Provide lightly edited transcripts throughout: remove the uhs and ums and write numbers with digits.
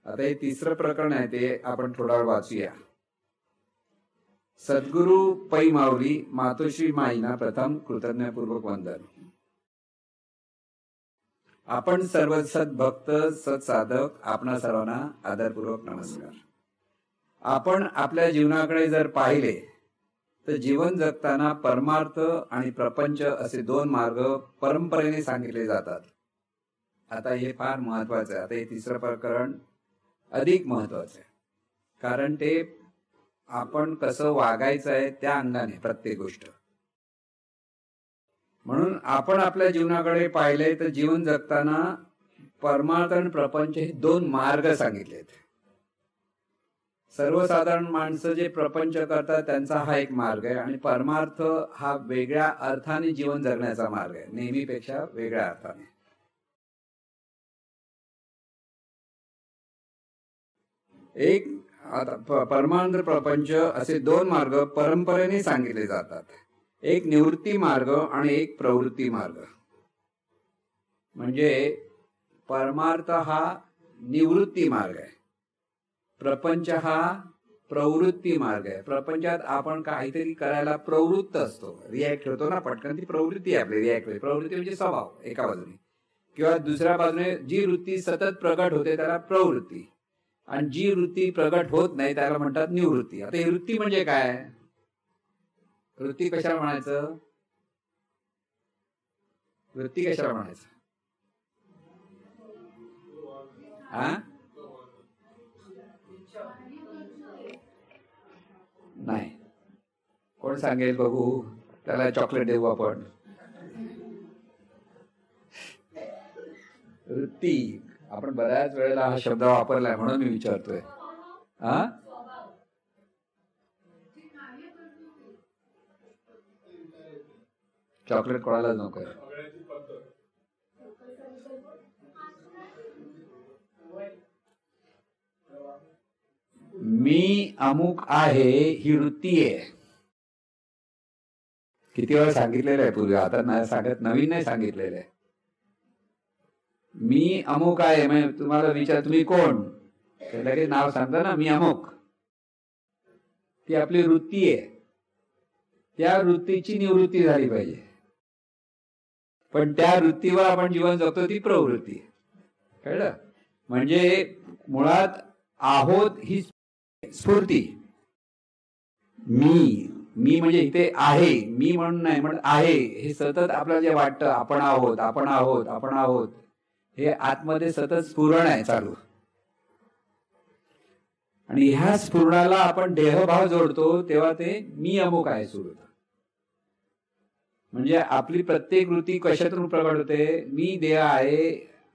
आता हे तिसरं प्रकरण आहे, ते आपण थोडा वेळ वाचूया. सद्गुरु पै माऊली मातोश्री माईना प्रथम कृतज्ञपूर्वक वंदन. आपण सर्व सद्भक्त सत्साधक आपणा सर्वांना आदरपूर्वक नमस्कार. आपण आपल्या जीवनाकडे जर पाहिले तर जीवन जगताना परमार्थ आणि प्रपंच असे दोन मार्ग परंपरेने सांगितले जातात. आता हे फार महत्वाचं आहे. आता हे तिसरं प्रकरण अधिक महत्वाचं आहे, कारण ते आपण कसं वागायचं आहे त्या अंगाने प्रत्येक गोष्ट. म्हणून आपण आपल्या जीवनाकडे पाहिले तर जीवन जगताना परमार्थ आणि प्रपंच हे दोन मार्ग सांगितलेत. सर्वसाधारण माणसं जे प्रपंच करतात त्यांचा हा एक मार्ग आहे, आणि परमार्थ हा वेगळ्या अर्थाने जीवन जगण्याचा मार्ग आहे, नेहमीपेक्षा वेगळ्या अर्थाने. एक परमार्थ प्रपंच असे दोन मार्ग परंपरेने सांगितले जातात. एक निवृत्ती मार्ग आणि एक प्रवृत्ती मार्ग. म्हणजे परमार्थ हा निवृत्ती मार्ग आहे, प्रपंच हा प्रवृत्ती मार्ग आहे. प्रपंचात आपण काहीतरी करायला प्रवृत्त असतो, रिॲक्ट होतो ना पटकन, ती प्रवृत्ती आहे आपली. रिॲक्ट प्रवृत्ती म्हणजे स्वभाव एका बाजूने, किंवा दुसऱ्या बाजूने जी वृत्ती सतत प्रगट होते त्याला प्रवृत्ती, आणि जी वृत्ती प्रगट होत नाही त्याला म्हणतात निवृत्ती. आता ही वृत्ती म्हणजे काय? वृत्ती कशाला म्हणायचं? वृत्ती कशाला म्हणायचं? हा, नाही, कोण सांगेल बघू? त्याला चॉकलेट देऊ आपण. वृत्ती आपण बऱ्याच वेळेला हा शब्द वापरलाय म्हणून मी विचारतोय. हा, चॉकलेट कोणालाच नको. मी अमुक आहे ही वृत्ती आहे. किती वेळा सांगितलेलं आहे पूर्वी, आता नाही सांगत, नवीन नाही सांगितलेलं आहे. मी अमुक आहे म्हणजे तुम्हाला विचार तुम्ही कोण, लगेच नाव सांगता ना, मी अमुक. ती आपली वृत्ती आहे. त्या वृत्तीची निवृत्ती झाली पाहिजे, पण त्या वृत्तीवर आपण जीवन जगतो ती प्रवृत्ती. कळलं? म्हणजे मुळात आहोत ही स्फूर्ती. मी म्हणजे इथे आहे, मी म्हणून नाही, म्हणून आहे. हे सतत आपल्याला जे वाटतं आपण आहोत आपण आहोत आपण आहोत, हे आतमध्ये सतत स्फुरण आहे चालू. आणि ह्या स्फुरणाला आपण देहभाव जोडतो तेव्हा ते मी अमुक आहे सुरू होतं. म्हणजे आपली प्रत्येक वृत्ती कशातून प्रगट होते? मी देह आहे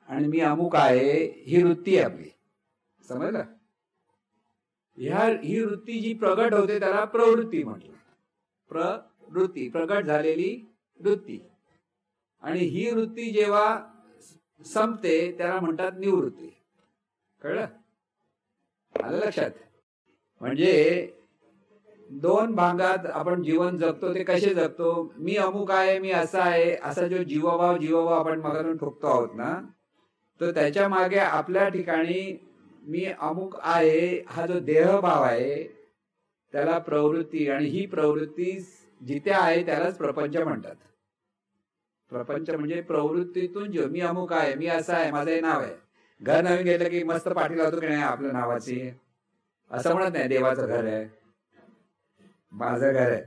आणि मी अमुक आहे ही वृत्ती आहे आपली. समजलं? ही वृत्ती जी प्रगट होते त्याला प्रवृत्ती म्हटलं. प्रवृत्ती, प्रगट झालेली वृत्ती. आणि ही वृत्ती जेव्हा संपते त्याला म्हणतात निवृत्ती. कळलं? आलं लक्षात? म्हणजे दोन भागात आपण जीवन जगतो. ते कसे जगतो? मी अमुक आहे, मी असा आहे, असा जो जीवभाव आपण मगातून ठोकतो आहोत ना, तर त्याच्या मागे आपल्या ठिकाणी मी अमुक आहे हा जो देहभाव आहे त्याला प्रवृत्ती, आणि ही प्रवृत्ती जिथे आहे त्यालाच प्रपंच म्हणतात. प्रपंच म्हणजे प्रवृत्तीतून जो मी अमुक आहे, मी असा आहे, माझं हे नाव आहे. घर नवीन घेतलं की मस्त पाठी लावतो की नाही आपल्या नावाची, असं म्हणत नाही देवाचं घर आहे, माझं घर आहे.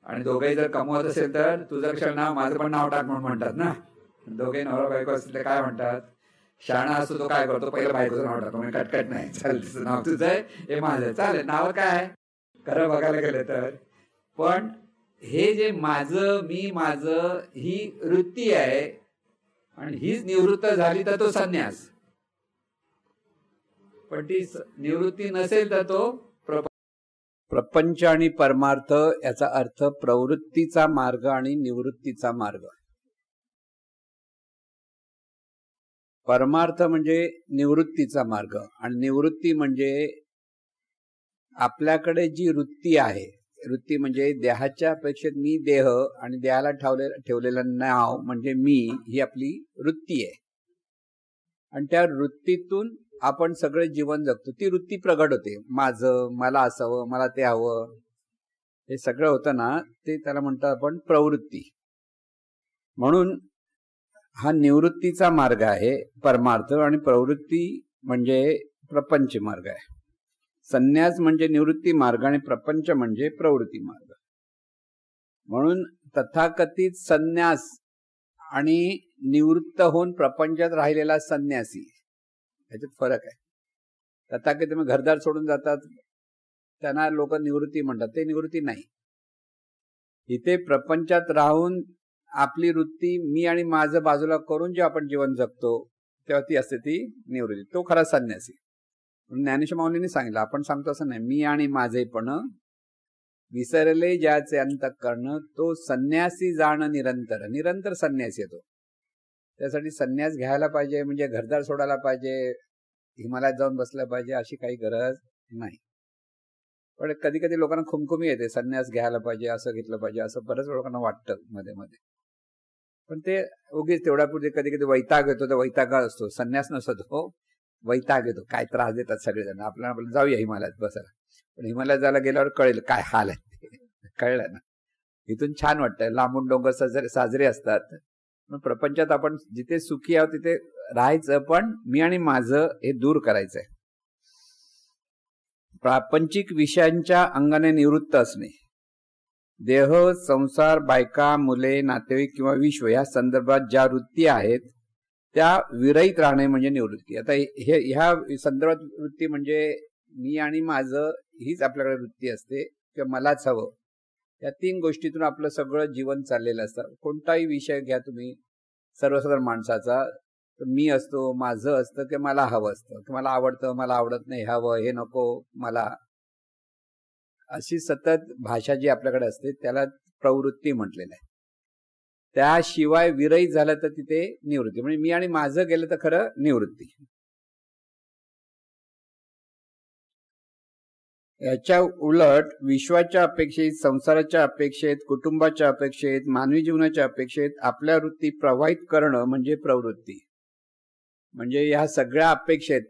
आणि दोघेही जर कमवत असेल तर तुझं कशाला नाव, माझं पण नाव टाक म्हणून म्हणतात ना. दोघे नवरा बायको असतील तर काय म्हणतात? शाणा असतो तो काय करतो? पहिलं बायकोचं नाव टाकतो, म्हणजे कटकट नाही, चाल तिचं नाव तुझं आहे, हे माझं, चालेल, नाव काय खरं बघायला गेलं तर. पण हे जे माझं, मी माझं ही वृत्ती आहे, आणि हीच निवृत्त झाली तर तो संन्यास. पण ती निवृत्ती नसेल तर तो प्रपंच. आणि परमार्थ याचा अर्थ प्रवृत्तीचा मार्ग आणि निवृत्तीचा मार्ग. परमार्थ म्हणजे निवृत्तीचा मार्ग, आणि निवृत्ती म्हणजे आपल्याकडे जी वृत्ती आहे, वृत्ती म्हणजे देहाच्या अपेक्षेत मी देह, आणि देहाला ठेवलेलं नाव म्हणजे मी, ही आपली वृत्ती आहे. आणि त्या वृत्तीतून आपण सगळे जीवन जगतो ती वृत्ती प्रगट होते. माझं, मला असावं, मला ते हवं, हे सगळं होतं ना, ते त्याला म्हणतात आपण प्रवृत्ती. म्हणून हा निवृत्तीचा मार्ग आहे परमार्थ, आणि प्रवृत्ती म्हणजे प्रपंच मार्ग आहे. संन्यास म्हणजे निवृत्ती मार्ग आणि प्रपंच म्हणजे प्रवृत्ती मार्ग. म्हणून तथाकथित संन्यास आणि निवृत्त होऊन प्रपंचात राहिलेला संन्यासी याच्यात फरक आहे. तथाकथित घरदार सोडून जातात त्यांना लोक निवृत्ती म्हणतात, ते निवृत्ती नाही. इथे प्रपंचात राहून आपली वृत्ती मी आणि माझं बाजूला करून जे आपण जीवन जगतो तेव्हा ती असते ती निवृत्ती, तो खरा संन्यासी. ज्ञानेश्वर माऊलींनी सांगितलं, आपण सांगतो असं नाही. मी आणि माझेपण विसरले ज्याचे अंतःकरण, तो संन्यासी जाण निरंतर. निरंतर संन्यास येतो. त्यासाठी संन्यास घ्यायला पाहिजे म्हणजे घरदार सोडायला पाहिजे, हिमालयात जाऊन बसलं पाहिजे अशी काही गरज नाही. पण कधी कधी लोकांना खुमखुमी येते, संन्यास घ्यायला पाहिजे, असं घेतलं पाहिजे, असं बऱ्याच लोकांना वाटतं मध्ये मध्ये. पण ते उगीच तेवढ्यापुरते कधी कधी वैताग येतो, तर वैताग असतो, संन्यास नसतो, वैताग येतो. काय त्रास देतात सगळेजण, आपल्याला जाऊया हिमालयात बसायला. पण हिमालयात जायला गेल्यावर कळेल काय हाल आहे ते. कळलं ना. इथून छान वाटतं, लांबून डोंगर साजरे असतात. मग प्रपंचात आपण जिथे सुखी आहोत तिथे राहायचं, पण मी आणि माझं हे दूर करायचंय. प्रापंचिक विषयांच्या अंगाने निवृत्त असणे, देह, संसार, बायका, मुले, नातेवाईक किंवा विश्व या संदर्भात ज्या वृत्ती आहेत त्या विरहित राहणे म्हणजे निवृत्ती. आता ह्या संदर्भात वृत्ती म्हणजे मी आणि माझं हीच आपल्याकडे वृत्ती असते, किंवा मलाच हवं. या तीन गोष्टीतून आपलं सगळं जीवन चाललेलं असतं. कोणताही विषय घ्या तुम्ही सर्वसाधारण माणसाचा, तर मी असतो, माझं असतं, की मला हवं असतं, की मला आवडतं, मला आवडत नाही, हवं, हे नको मला, अशी सतत भाषा जी आपल्याकडे असते त्याला प्रवृत्ती म्हटलेलं आहे. त्याशिवाय विरहित झालं तर तिथे निवृत्ती. म्हणजे मी आणि माझं गेलं तर खरं निवृत्ती. याच्या उलट विश्वाच्या अपेक्षेत, संसाराच्या अपेक्षेत, कुटुंबाच्या अपेक्षेत, मानवी जीवनाच्या अपेक्षेत आपल्या वृत्ती प्रवाहित करणं म्हणजे प्रवृत्ती. म्हणजे ह्या सगळ्या अपेक्षेत,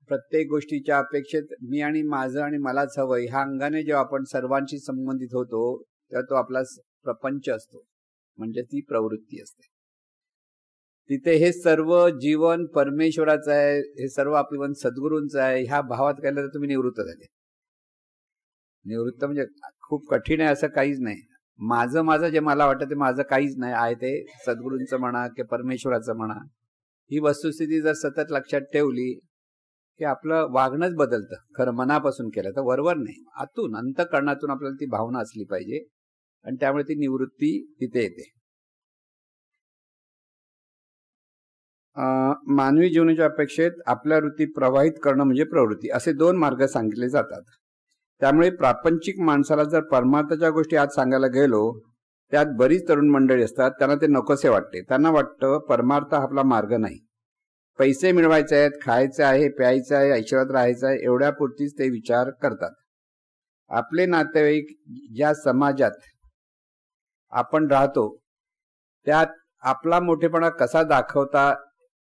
प्रत्येक गोष्टीच्या अपेक्षेत मी आणि माझं आणि मलाच हवं ह्या अंगाने जेव्हा आपण सर्वांशी संबंधित होतो तेव्हा तो आपला प्रपंच असतो, म्हणजे ती प्रवृत्ती असते. तिथे हे सर्व जीवन परमेश्वराचं आहे, हे सर्व आपलं सद्गुरूंचं आहे, ह्या भावात केलं तर तुम्ही निवृत्त झाले. निवृत्त म्हणजे खूप कठीण आहे असं काहीच नाही. माझं माझं जे मला वाटतं ते माझं काहीच नाही आहे, ते सद्गुरूंचं म्हणा की परमेश्वराचं म्हणा. ही वस्तुस्थिती जर सतत लक्षात ठेवली की आपलं वागणंच बदलतं. खरं मनापासून केलं तर, वरवर नाही, आतून अंतःकरणातून आपल्याला ती भावना असली पाहिजे, आणि त्यामुळे ती निवृत्ती तिथे येते. मानवी जीवनाच्या अपेक्षेत आपल्या वृत्ती प्रवाहित करणं म्हणजे प्रवृत्ती, असे दोन मार्ग सांगितले जातात. त्यामुळे प्रापंचिक माणसाला जर परमार्थाच्या गोष्टी आज सांगायला गेलो, त्यात बरीच तरुण मंडळी असतात, त्यांना ते नकोसे वाटते. त्यांना वाटतं परमार्थ आपला मार्ग नाही, पैसे मिळवायचे आहेत, खायचे आहे, प्यायचं आहे, ऐश्वर्यात राहायचं आहे, एवढ्यापुरतीच ते विचार करतात. आपले नातेवाईक, ज्या समाजात आपण राहतो त्यात आपला मोठेपणा कसा दाखवता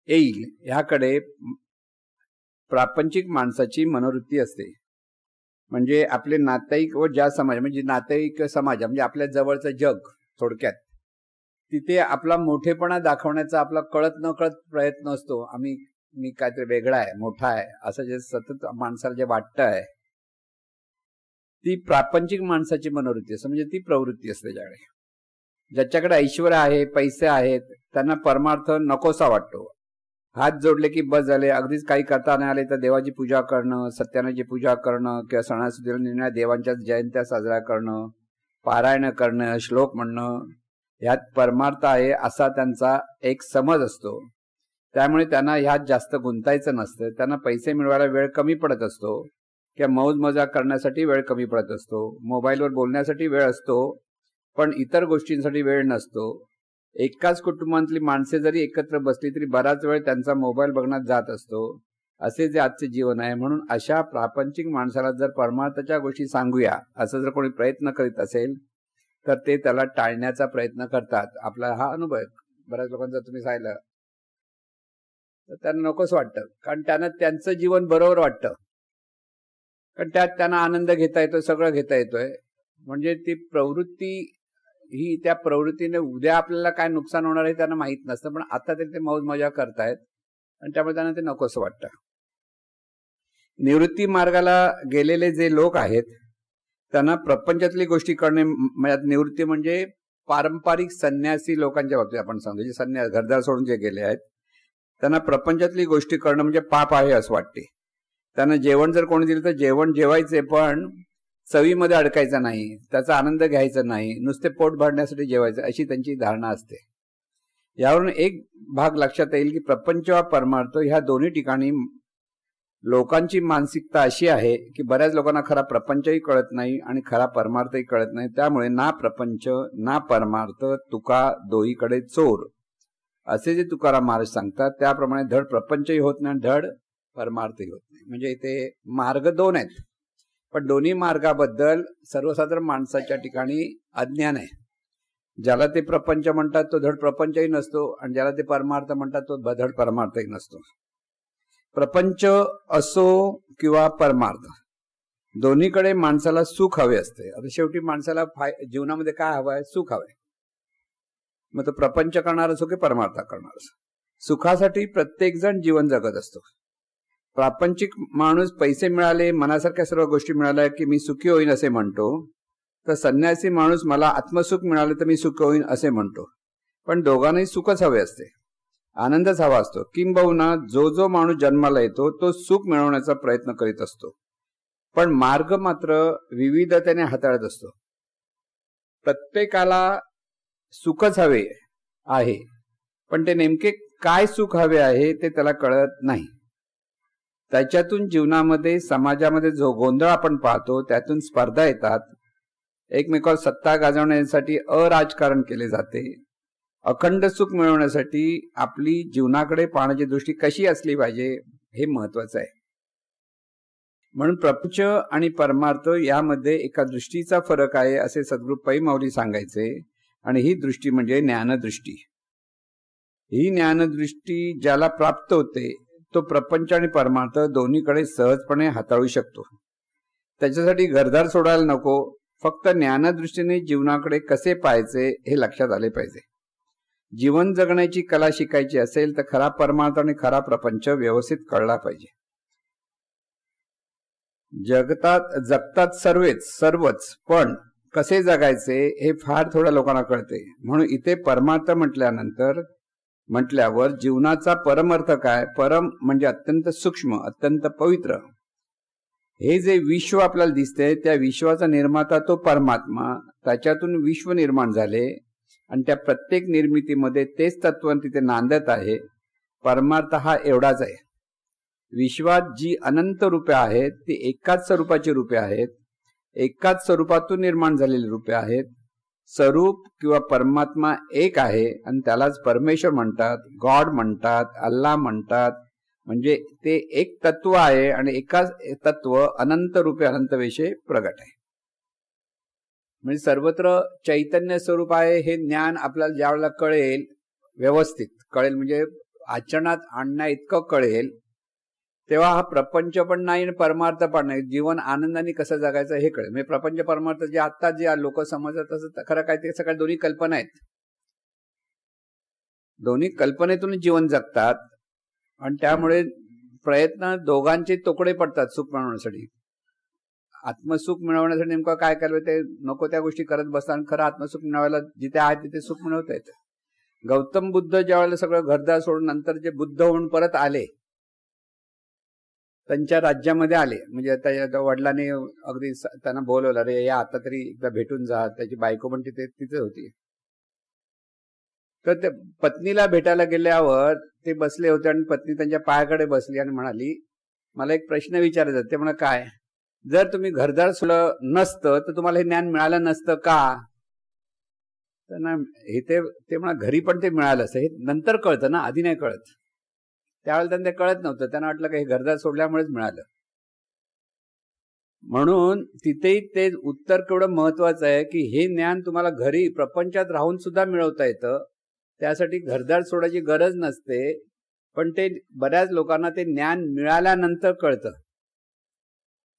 येईल ह्याकडे प्रापंचिक माणसाची मनोवृत्ती असते. म्हणजे आपले नातेवाईक व ज्या समाज, म्हणजे नातेवाईक समाज म्हणजे आपल्या जवळचं जग, थोडक्यात तिथे आपला मोठेपणा दाखवण्याचा आपला कळत न कळत प्रयत्न असतो. मी काहीतरी वेगळा आहे, मोठा आहे, असं जे सतत माणसाला जे वाटतं आहे, ती प्रापंचिक माणसाची मनोवृत्ती असते, म्हणजे ती प्रवृत्ती असते. ज्याच्याकडे ऐश्वर्य आहे, पैसे आहेत, त्यांना परमार्थ नकोसा वाटतो. हात जोडले की बस झाले, अगदीच काही करता नाही आले तर देवाची पूजा करणं, सत्यानाची पूजा करणं, किंवा सणासुदीला निर्णय देवांच्या जयंत्या साजरा करणं, पारायण करणं, श्लोक म्हणणं, ह्यात परमार्थ आहे असा त्यांचा एक समज असतो. त्यामुळे त्यांना ह्यात जास्त गुंतायचं नसतं. त्यांना पैसे मिळवायला वेळ कमी पडत असतो, किंवा मौज मजा करण्यासाठी वेळ कमी पडत असतो, मोबाईलवर बोलण्यासाठी वेळ असतो, पण इतर गोष्टींसाठी वेळ नसतो. एकाच कुटुंबातली माणसे जरी एकत्र बसली तरी बराच वेळ त्यांचा मोबाईल बघण्यात जात असतो. असे जे आजचे जीवन आहे. म्हणून अशा प्रापंचिक माणसाला जर परमार्थाच्या गोष्टी सांगूया असं जर कोणी प्रयत्न करीत असेल तर ते त्याला टाळण्याचा प्रयत्न करतात. आपला हा अनुभव आहे बऱ्याच लोकांचा. तुम्ही सांगितलं तर त्यांना नकोच वाटतं, कारण त्यांना त्यांचं जीवन बरोबर वाटतं, कारण त्यात त्यांना आनंद घेता येतो, सगळं घेता येतोय. म्हणजे ती प्रवृत्ती ही, त्या प्रवृत्तीने उद्या आपल्याला काय नुकसान होणार आहे त्यांना माहित नसतं, पण आता ते मौज मजा करतायत आणि त्यामुळे त्यांना ते नकोस वाटतं. निवृत्ती मार्गाला गेलेले जे लोक आहेत त्यांना प्रपंचातली गोष्टी करणे, निवृत्ती म्हणजे पारंपरिक संन्यासी लोकांच्या बाबतीत आपण सांगतो, जे संन्यास घरदार सोडून जे गेले आहेत त्यांना प्रपंचातली गोष्टी करणं म्हणजे पाप आहे असं वाटते. त्यांना जेवण जर कोणी दिलं तर जेवण जेवायचे, पण चवीमध्ये अडकायचं नाही, त्याचा आनंद घ्यायचा नाही, नुसते पोट भरण्यासाठी जेवायचं, अशी त्यांची धारणा असते. यावरून एक भाग लक्षात येईल की प्रपंच वा परमार्थ ह्या दोन्ही ठिकाणी लोकांची मानसिकता अशी आहे की बऱ्याच लोकांना खरा प्रपंचही कळत नाही आणि खरा परमार्थही कळत नाही. त्यामुळे ना प्रपंच ना परमार्थ, तुका दोहीकडे चोर, असे जे तुकाराम महाराज सांगतात त्याप्रमाणे धड प्रपंचही होत नाही, धड परमार्थही होत नाही. म्हणजे इथे मार्ग दोन आहेत, पण दोन्ही मार्गाबद्दल सर्वसाधारण माणसाच्या ठिकाणी अज्ञान आहे. ज्याला ते प्रपंच म्हणतात तो धड प्रपंचही नसतो, आणि ज्याला ते परमार्थ म्हणतात तो धड परमार्थही नसतो. प्रपंच असो किंवा परमार्थ, दोन्हीकडे माणसाला सुख हवे असते. आता शेवटी माणसाला जीवनामध्ये काय हवं आहे? सुख हवंय. मग तो प्रपंच करणार असो की परमार्थ करणार असो, सुखासाठी प्रत्येक जण जीवन जगत असतो. प्रापंचिक माणूस पैसे मिळाले, मनासारख्या सर्व गोष्टी मिळाल्या की मी सुखी होईन असे म्हणतो, तर संन्यासी माणूस मला आत्मसुख मिळाले तर मी सुखी होईन असे म्हणतो. पण दोघांनाही सुखच हवे असते, आनंदच हवा असतो. किंबहुना जो जो माणूस जन्माला येतो तो सुख मिळवण्याचा प्रयत्न करीत असतो, पण मार्ग मात्र विविधतेने हाताळत असतो. प्रत्येकाला सुखच हवे आहे, पण ते नेमके काय सुख हवे आहे ते त्याला कळत नाही. त्याच्यातून जीवनामध्ये, समाजामध्ये जो गोंधळ आपण पाहतो त्यातून स्पर्धा येतात, एकमेकावर सत्ता गाजवण्यासाठी अराजकारण केले जाते. अखंड सुख मिळवण्यासाठी आपली जीवनाकडे पाहण्याची दृष्टी कशी असली पाहिजे हे महत्वाचं आहे. म्हणून प्रपंच आणि परमार्थ यामध्ये एका दृष्टीचा फरक आहे असे सद्गुरू पै माऊली सांगायचे, आणि ही दृष्टी म्हणजे ज्ञानदृष्टी. ही ज्ञानदृष्टी ज्याला प्राप्त होते तो प्रपंच आणि परमार्थ दोन्हीकडे सहजपणे हाताळू शकतो. त्याच्यासाठी घरदार सोडायला नको, फक्त ज्ञानदृष्टीने जीवनाकडे कसे पाहायचे हे लक्षात आले पाहिजे. जीवन जगण्याची कला शिकायची असेल तर खरा परमार्थ आणि खरा प्रपंच व्यवस्थित कळला पाहिजे. जगतात सर्वच, पण कसे जगायचे हे फार थोड्या लोकांना कळते. म्हणून इथे परमार्थ म्हटल्यावर जीवनाचा परमार्थ काय? परम म्हणजे अत्यंत सूक्ष्म, अत्यंत पवित्र. हे जे विश्व आपल्याला दिसते त्या विश्वाचा निर्माता तो परमात्मा, त्याच्यातून विश्व निर्माण झाले आणि त्या प्रत्येक निर्मितीमध्ये तेच तत्व तिथे नांदत आहे. परमार्थ हा एवढाच आहे. विश्वात जी अनंत रूपे आहेत ती एकाच स्वरूपाची रूपे आहेत, एकाच स्वरूपातून निर्माण झालेली रूपे आहेत. स्वरूप किंवा परमात्मा एक आहे आणि त्यालाच परमेश्वर म्हणतात, गॉड म्हणतात, अल्लाह म्हणतात. म्हणजे ते एक तत्व आहे आणि एकाच तत्व अनंत रूपे अनंत वेशे प्रगट आहे. म्हणजे सर्वत्र चैतन्य स्वरूप आहे हे ज्ञान आपल्याला ज्या वेळेला कळेल, व्यवस्थित कळेल, म्हणजे आचरणात आणण्या इतकं कळेल, तेव्हा हा प्रपंच पण नाही आणि परमार्थ पण नाही, जीवन आनंदाने कसं जगायचं हे कळेल. म्हणजे प्रपंच परमार्थ जे आता जे लोक समजतात तसं खरं काय, ते सगळ्या दोन्ही कल्पना आहेत. दोन्ही कल्पनेतून जीवन जगतात आणि त्यामुळे प्रयत्न दोघांचे तोकडे पडतात सुख मिळवण्यासाठी. आत्मसुख मिळवण्यासाठी नेमकं काय करावं ते नको त्या गोष्टी करत बसतात, आणि खरं आत्मसुख मिळवायला जिथे आहे तिथे सुख मिळवता येतं. गौतम बुद्ध ज्या वेळेला सगळं घरदार सोडून नंतर जे बुद्ध होऊन परत आले, त्यांच्या राज्यामध्ये आले, म्हणजे त्या वडिलांनी अगदी त्यांना बोलवलं, अरे या आता तरी एकदा भेटून जा. त्याची बायको पण तिथे होती. तर ते पत्नीला भेटायला गेल्यावर ते बसले होते आणि पत्नी त्यांच्या पायाकडे बसली आणि म्हणाली, मला एक प्रश्न विचारायचा. ते म्हणा, काय? जर तुम्ही घरदार सोडलं नसतं तर तुम्हाला हे ज्ञान मिळालं नसतं का? त्यांना हे ते म्हणा, घरी पण ते मिळालं असतं. हे नंतर कळतं ना, आधी नाही कळत. त्यावेळेला त्यांना ते कळत नव्हतं. त्यांना वाटलं की हे घरदार सोडल्यामुळेच मिळालं. म्हणून तिथेही ते उत्तर केवढं महत्वाचं आहे की हे ज्ञान तुम्हाला घरी प्रपंचात राहून सुद्धा मिळवता येतं. त्यासाठी घरदार सोडायची गरज नसते. पण ते बऱ्याच लोकांना ते ज्ञान मिळाल्यानंतर कळतं.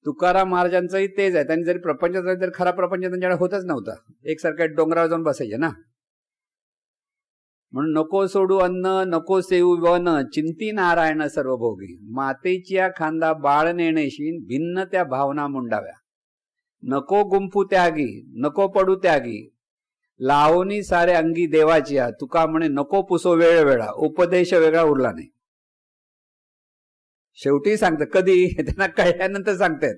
तुकाराम महाराजांचंही तेच आहे. त्यांनी जरी प्रपंच तरी खरा प्रपंच त्यांच्याकडे होतच नव्हता. एकसारख्या डोंगरावर जाऊन बसायचे ना. म्हणून नको सोडू अन्न नको सेवू वन चिंती नारायण सर्वभोगी मातेच्या खांदा बाळ नेणेशी भिन्न त्या भावना मुंडाव्या. नको गुंफू त्यागी नको पडू त्यागी लावणी सारे अंगी देवाची. तुका म्हणे नको पुसो वेळ वेळा उपदेश वेगळा उरला नाही. शेवटी सांगतात कधी त्यांना कळल्यानंतर सांगतात.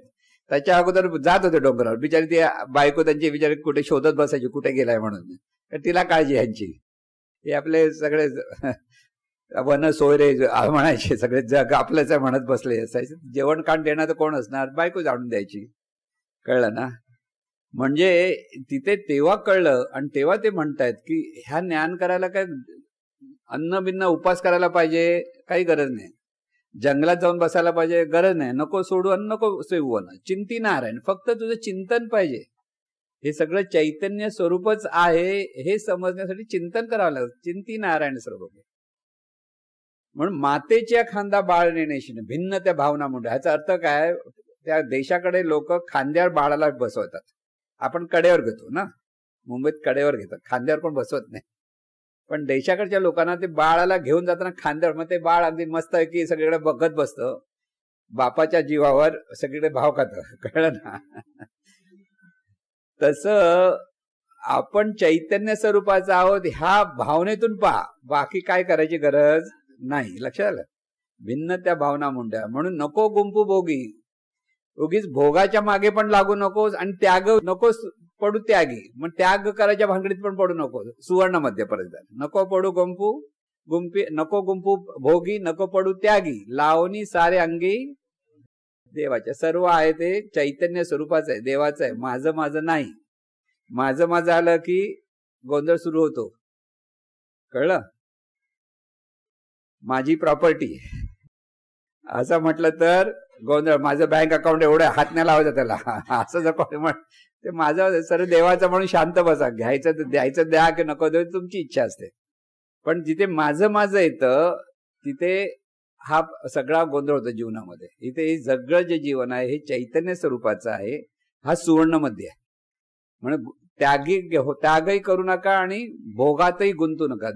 त्याच्या अगोदर जात होते डोंगरावर बिचारी ती बायको त्यांची बिचारी कुठे शोधत बसायची कुठे गेलाय म्हणून. तिला काळजी यांची. हे आपले सगळे वन सोयरे म्हणायचे सगळे जग आपलंच म्हणत बसले असायचे. जेवण खाण देणार तर कोण असणार बायको जाणून द्यायची. कळलं ना. म्हणजे तिथे तेव्हा कळलं आणि तेव्हा ते म्हणतायत की ह्या ज्ञान करायला काय अन्न बिन्न उपास करायला पाहिजे काही गरज नाही. जंगलात जाऊन बसायला पाहिजे गरज नाही. नको सोडू अन्न नको सेवू चिंती नारायण. फक्त तुझं चिंतन पाहिजे. हे सगळं चैतन्य स्वरूपच आहे हे समजण्यासाठी चिंतन करावं लागतं. चिंती नारायण सर्व. म्हणून मातेच्या खांदा बाळ नेण्याशी भिन्न त्या भावना म्हणतो. ह्याचा अर्थ काय. त्या देशाकडे लोक खांद्यावर बाळाला बसवतात. आपण कडेवर घेतो ना. मुंबईत कडेवर घेतात खांद्यावर पण बसवत नाही. पण देशाकडच्या लोकांना ते बाळाला घेऊन जाताना खांद्यावर मग ते बाळ अगदी मस्त आहे की सगळीकडे बघत बसतं. बापाच्या जीवावर सगळीकडे भाव खातं. कळलं ना. तसं आपण चैतन्य स्वरूपाचा आहोत ह्या भावनेतून पहा. बाकी काय करायची गरज नाही. लक्षात आलं. भिन्न त्या भावना मुंड्या. म्हणून नको गुंपू भोगी. उगीच भोगाच्या मागे पण लागू नकोस आणि त्याग नकोस पडू त्यागी. मग त्याग करायच्या भानगडीत पण पडू नको. सुवर्ण मध्ये परत नको पडू गुंपी नको गुंपू भोगी नको पडू त्यागी लावणी सारे अंगी देवाच्या. सर्व आहे ते चैतन्य स्वरूपाचं आहे देवाचं आहे. माझं माझं नाही. माझं आलं की गोंधळ सुरू होतो. कळलं. माझी प्रॉपर्टी असं म्हटलं तर गोंधळ. माझं बँक अकाउंट एवढं हात नाही लावायचं त्याला. असं जर कोणी म्हण ते माझं सर देवाचं म्हणून शांत बसा. घ्यायचं द्यायचं द्या की नको देऊ तुमची इच्छा असते. पण जिथे माझं येतं तिथे हा सगळा गोंधळ होतो जीवनामध्ये. इथे हे सगळं जे जीवन आहे हे चैतन्य स्वरूपाचं आहे. हा सुवर्ण मध्ये आहे. म्हणून त्यागही करू नका आणि भोगातही गुंतू नका.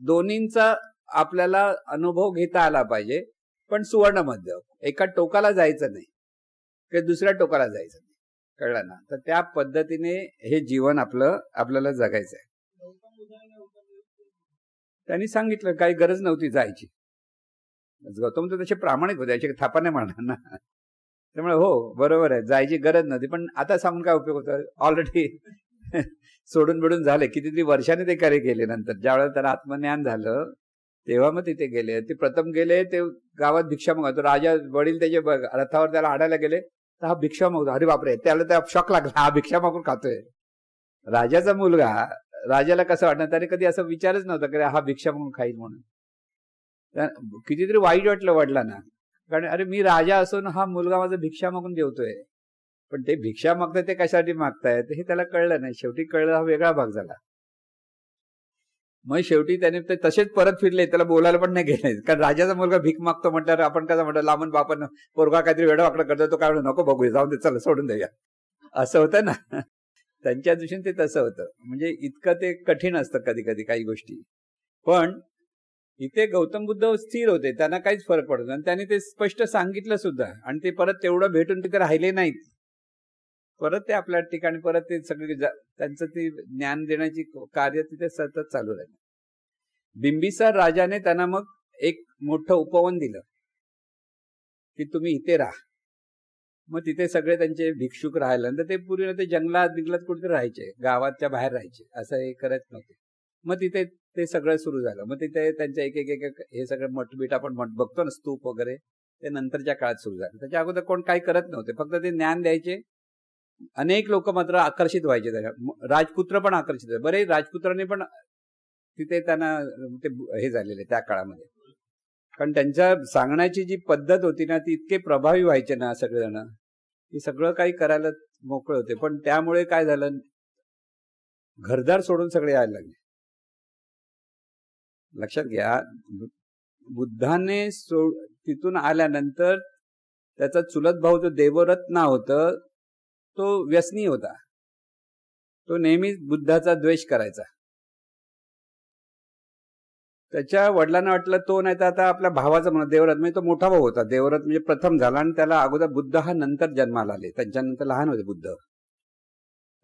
दोन्हींचा आपल्याला अनुभव घेता आला पाहिजे. पण सुवर्ण मध्ये एका टोकाला जायचं नाही की दुसऱ्या टोकाला जायचं नाही. कळलं ना. तर त्या पद्धतीने हे जीवन आपल्याला जगायचं आहे. त्यांनी सांगितलं काही गरज नव्हती जायची. गौतम तर तसे प्रामाणिक होते. याची थापा नाही मारणार ना. त्यामुळे हो बरोबर आहे जायची गरज नव्हती. पण आता सांगून काय उपयोग होता. ऑलरेडी सोडून बिडून झाले. कितीतरी वर्षाने ते कार्य केले. नंतर ज्यावेळेला त्याला आत्मज्ञान झालं तेव्हा मग तिथे गेले. ते प्रथम गेले ते गावात भिक्षा मागतो. राजा वडील त्याचे रथावर त्याला आडायला गेले तर हा भिक्षा मागतो. अरे बापरे. त्याला त्या शॉक लागला. हा भिक्षा मागून खातोय. राजाचा मुलगा. राजाला कसं वाटणार. त्याने कधी असं विचारच नव्हता की हा भिक्षा मागून खाईल म्हणून. कितीतरी वाईट वाटलं वडिलांना. कारण अरे मी राजा असून हा मुलगा माझा भिक्षा मागून जेवतोय. पण ते भिक्षा मागताय ते कशासाठी मागतायत हे त्याला कळलं नाही. शेवटी कळलं हा वेगळा भाग झाला. मग शेवटी त्याने ते तसेच परत फिरले. त्याला बोलायला पण नाही गेले. कारण राजाचा मुलगा भीक मागतो म्हटल्यावर आपण कसं म्हणतो लांबून बापन पोरगा काहीतरी वेडवाकडं करतो. तो काय म्हणतो नको बघूया जाऊन दे चला सोडून देऊया. असं होतं ना. त्यांच्या दृष्टीने ते तसं होतं. म्हणजे इतकं ते कठीण असतं कधी कधी काही गोष्टी. पण इथे गौतम बुद्ध स्थिर होते. त्यांना काहीच फरक पडत नाही. आणि त्यांनी ते स्पष्ट सांगितलं सुद्धा. आणि ते परत तेवढं भेटून तिथे राहिले नाहीत. परत ते आपल्या ठिकाणी परत ते सगळे त्यांचं ते ज्ञान देण्याची कार्य तिथे सतत चालू राहिलं. बिंबिसार राजाने त्यांना मग एक मोठं उपवन दिलं की तुम्ही इथे राहा. मग तिथे सगळे त्यांचे भिक्षुक राहिले. नंतर ते पूर्वी ते जंगलात बिगलात कुठे राहायचे. गावाच्या बाहेर राहायचे. असं हे करत नव्हते. मग तिथे ते सगळं सुरू झालं. मग तिथे त्यांच्या एक हे सगळं मठबीट आपण बघतो ना स्तूप वगैरे ते नंतरच्या काळात सुरू झालं. त्याच्या अगोदर कोण काही करत नव्हते. फक्त ते ज्ञान द्यायचे. अनेक लोक मात्र आकर्षित व्हायचे त्याच्या. राजपुत्र पण आकर्षित व्हायचे. बरे राजपुत्रांनी पण तिथे त्यांना ते हे झालेले त्या काळामध्ये. कारण त्यांच्या सांगण्याची जी पद्धत होती ना ती इतके प्रभावी व्हायचे ना सगळेजण की सगळं काही करायला मोकळे होते. पण त्यामुळे काय झालं घरदार सोडून सगळे यायला लागले. लक्षात घ्या बुद्धाने तिथून आल्यानंतर त्याचा चुलत भाऊ जो देवरत्ना होता तो व्यसनी होता. तो नेहमीच बुद्धाचा द्वेष करायचा. त्याच्या वडिलांना वाटलं तो नाही तर आता आपल्या भावाचा म्हणा देवरत्न, म्हणजे तो मोठा भाऊ होता. देवरत्न म्हणजे प्रथम झाला आणि त्याला अगोदर बुद्ध हा नंतर जन्माला आले. त्यांच्यानंतर लहान होते बुद्ध.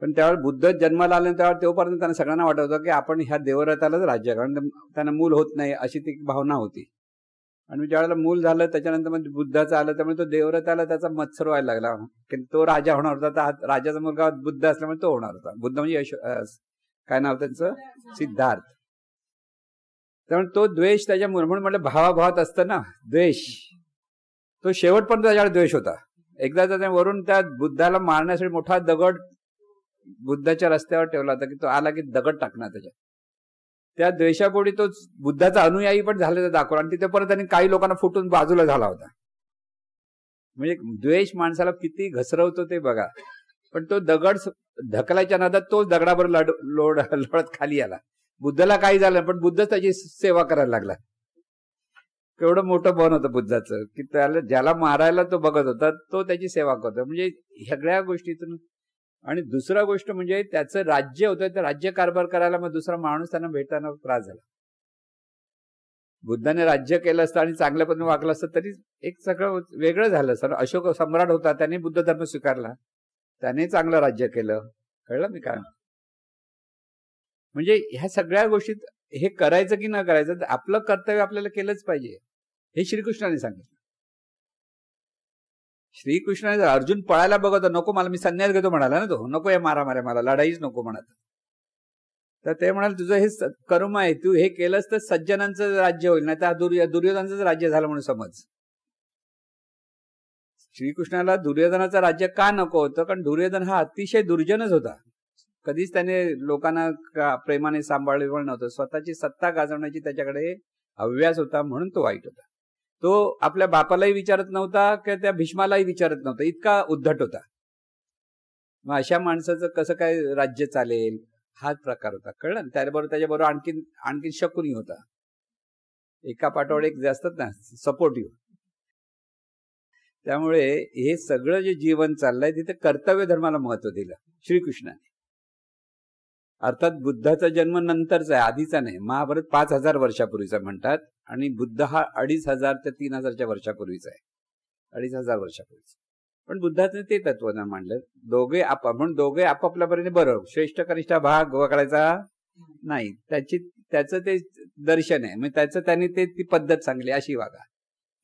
पण त्यावेळेस बुद्ध जन्माला आले त्यावेळेस तेव्हापर्यंत त्यांना सगळ्यांना वाटत होतं की आपण ह्या देवव्रतालाच राज्य, कारण त्यांना मूल होत नाही अशी ती भावना होती. आणि ज्यावेळेला मूल झालं त्याच्यानंतर मग बुद्धाचं आलं, त्यामुळे तो देवव्रताला त्याचा मत्सर व्हायला लागला की तो राजा होणार होता. तर राजाचा मुलगा बुद्ध असल्यामुळे तो होणार होता. बुद्ध म्हणजे काय नाव त्यांचं, सिद्धार्थ. त्यामुळे तो द्वेष त्याच्या म्हणून म्हटलं भावाभावात असतं ना द्वेष, तो शेवटपर्यंत त्याच्यावर द्वेष होता. एकदा त्याने वरून त्या बुद्धाला मारण्यासाठी मोठा दगड बुद्धाच्या रस्त्यावर ठेवला होता की तो आला की दगड टाकणार त्याच्यात. त्या द्वेषापोटी तो बुद्धाचा अनुयायी पण झालेला दाखवला आणि तिथे परत त्यांनी काही लोकांना फुटून बाजूला झाला होता. म्हणजे द्वेष माणसाला किती घसरवतो ते बघा. पण तो दगड ढकलायच्या नादात तोच दगडावर लोळत खाली आला. बुद्धाला काही झालं पण बुद्ध त्याची सेवा करायला लागला. केवढं मोठं मन होतं बुद्धाचं की त्याला ज्याला मारायला तो बघत होता तो त्याची सेवा करतो. म्हणजे सगळ्या गोष्टीतून. आणि दुसरा गोष्ट म्हणजे त्याचं राज्य होतं, ते राज्य कारभार करायला मग दुसरा माणूस त्यांना भेटताना त्रास झाला. बुद्धाने राज्य केलं असतं आणि चांगल्या पद्धतीने वागलं असतं तरी एक सगळं वेगळं झालं. सर अशोक सम्राट होता, त्याने बुद्ध धर्म स्वीकारला, त्याने चांगलं राज्य केलं. कळलं मी काय म्हणजे ह्या सगळ्या गोष्टीत हे करायचं की न करायचं, आपलं कर्तव्य आपल्याला केलंच पाहिजे हे श्रीकृष्णाने सांगितलं. श्रीकृष्णाने अर्जुन पळायला बघत नको मला, मी संन्यास घेतो म्हणाला ना, तो नको या मारामाऱ्या, मला लढाईच नको म्हणत. तर ते म्हणाले तुझं हे कर्म आहे, तू हे केलंस तर सज्जनांचं राज्य होईल, नाही तर दुर्योधनाचं राज्य झालं म्हणून समज. श्रीकृष्णाला दुर्योधनाचं राज्य का नको होतं, कारण दुर्योधन हा अतिशय दुर्जनच होता. कधीच त्याने लोकांना प्रेमाने सांभाळले पण नव्हतं. स्वतःची सत्ता गाजवण्याची त्याच्याकडे हव्यास होता म्हणून तो वाईट होता. तो आपल्या बापालाही विचारत नव्हता की त्या भीष्मालाही विचारत नव्हता, इतका उद्धट होता. मग अशा माणसाचं कसं काय राज्य चालेल, हाच प्रकार होता. कळलं. त्याच्याबरोबर आणखीन शकुनी होता, एका पाठोपाठ एक जे असतात ना सपोर्टिव्ह. त्यामुळे हे सगळं जे जीवन चाललंय तिथे कर्तव्य धर्माला महत्व दिलं श्रीकृष्णाने. अर्थात बुद्धाचा जन्म नंतरचा आहे, आधीचा नाही. महाभारत 5000 वर्षापूर्वीचा म्हणतात आणि बुद्ध हा 2500 ते 3000 वर्षापूर्वीचा आहे, 2500 वर्षापूर्वीचा. पण बुद्धाने ते तत्वज्ञान मांडलं, दोघे आपापल्या परीने बरं, श्रेष्ठ कनिष्ठ भाग करायचा नाही, त्याचं ते दर्शन आहे. म्हणजे त्याचं त्यांनी ती पद्धत सांगली अशी वागा.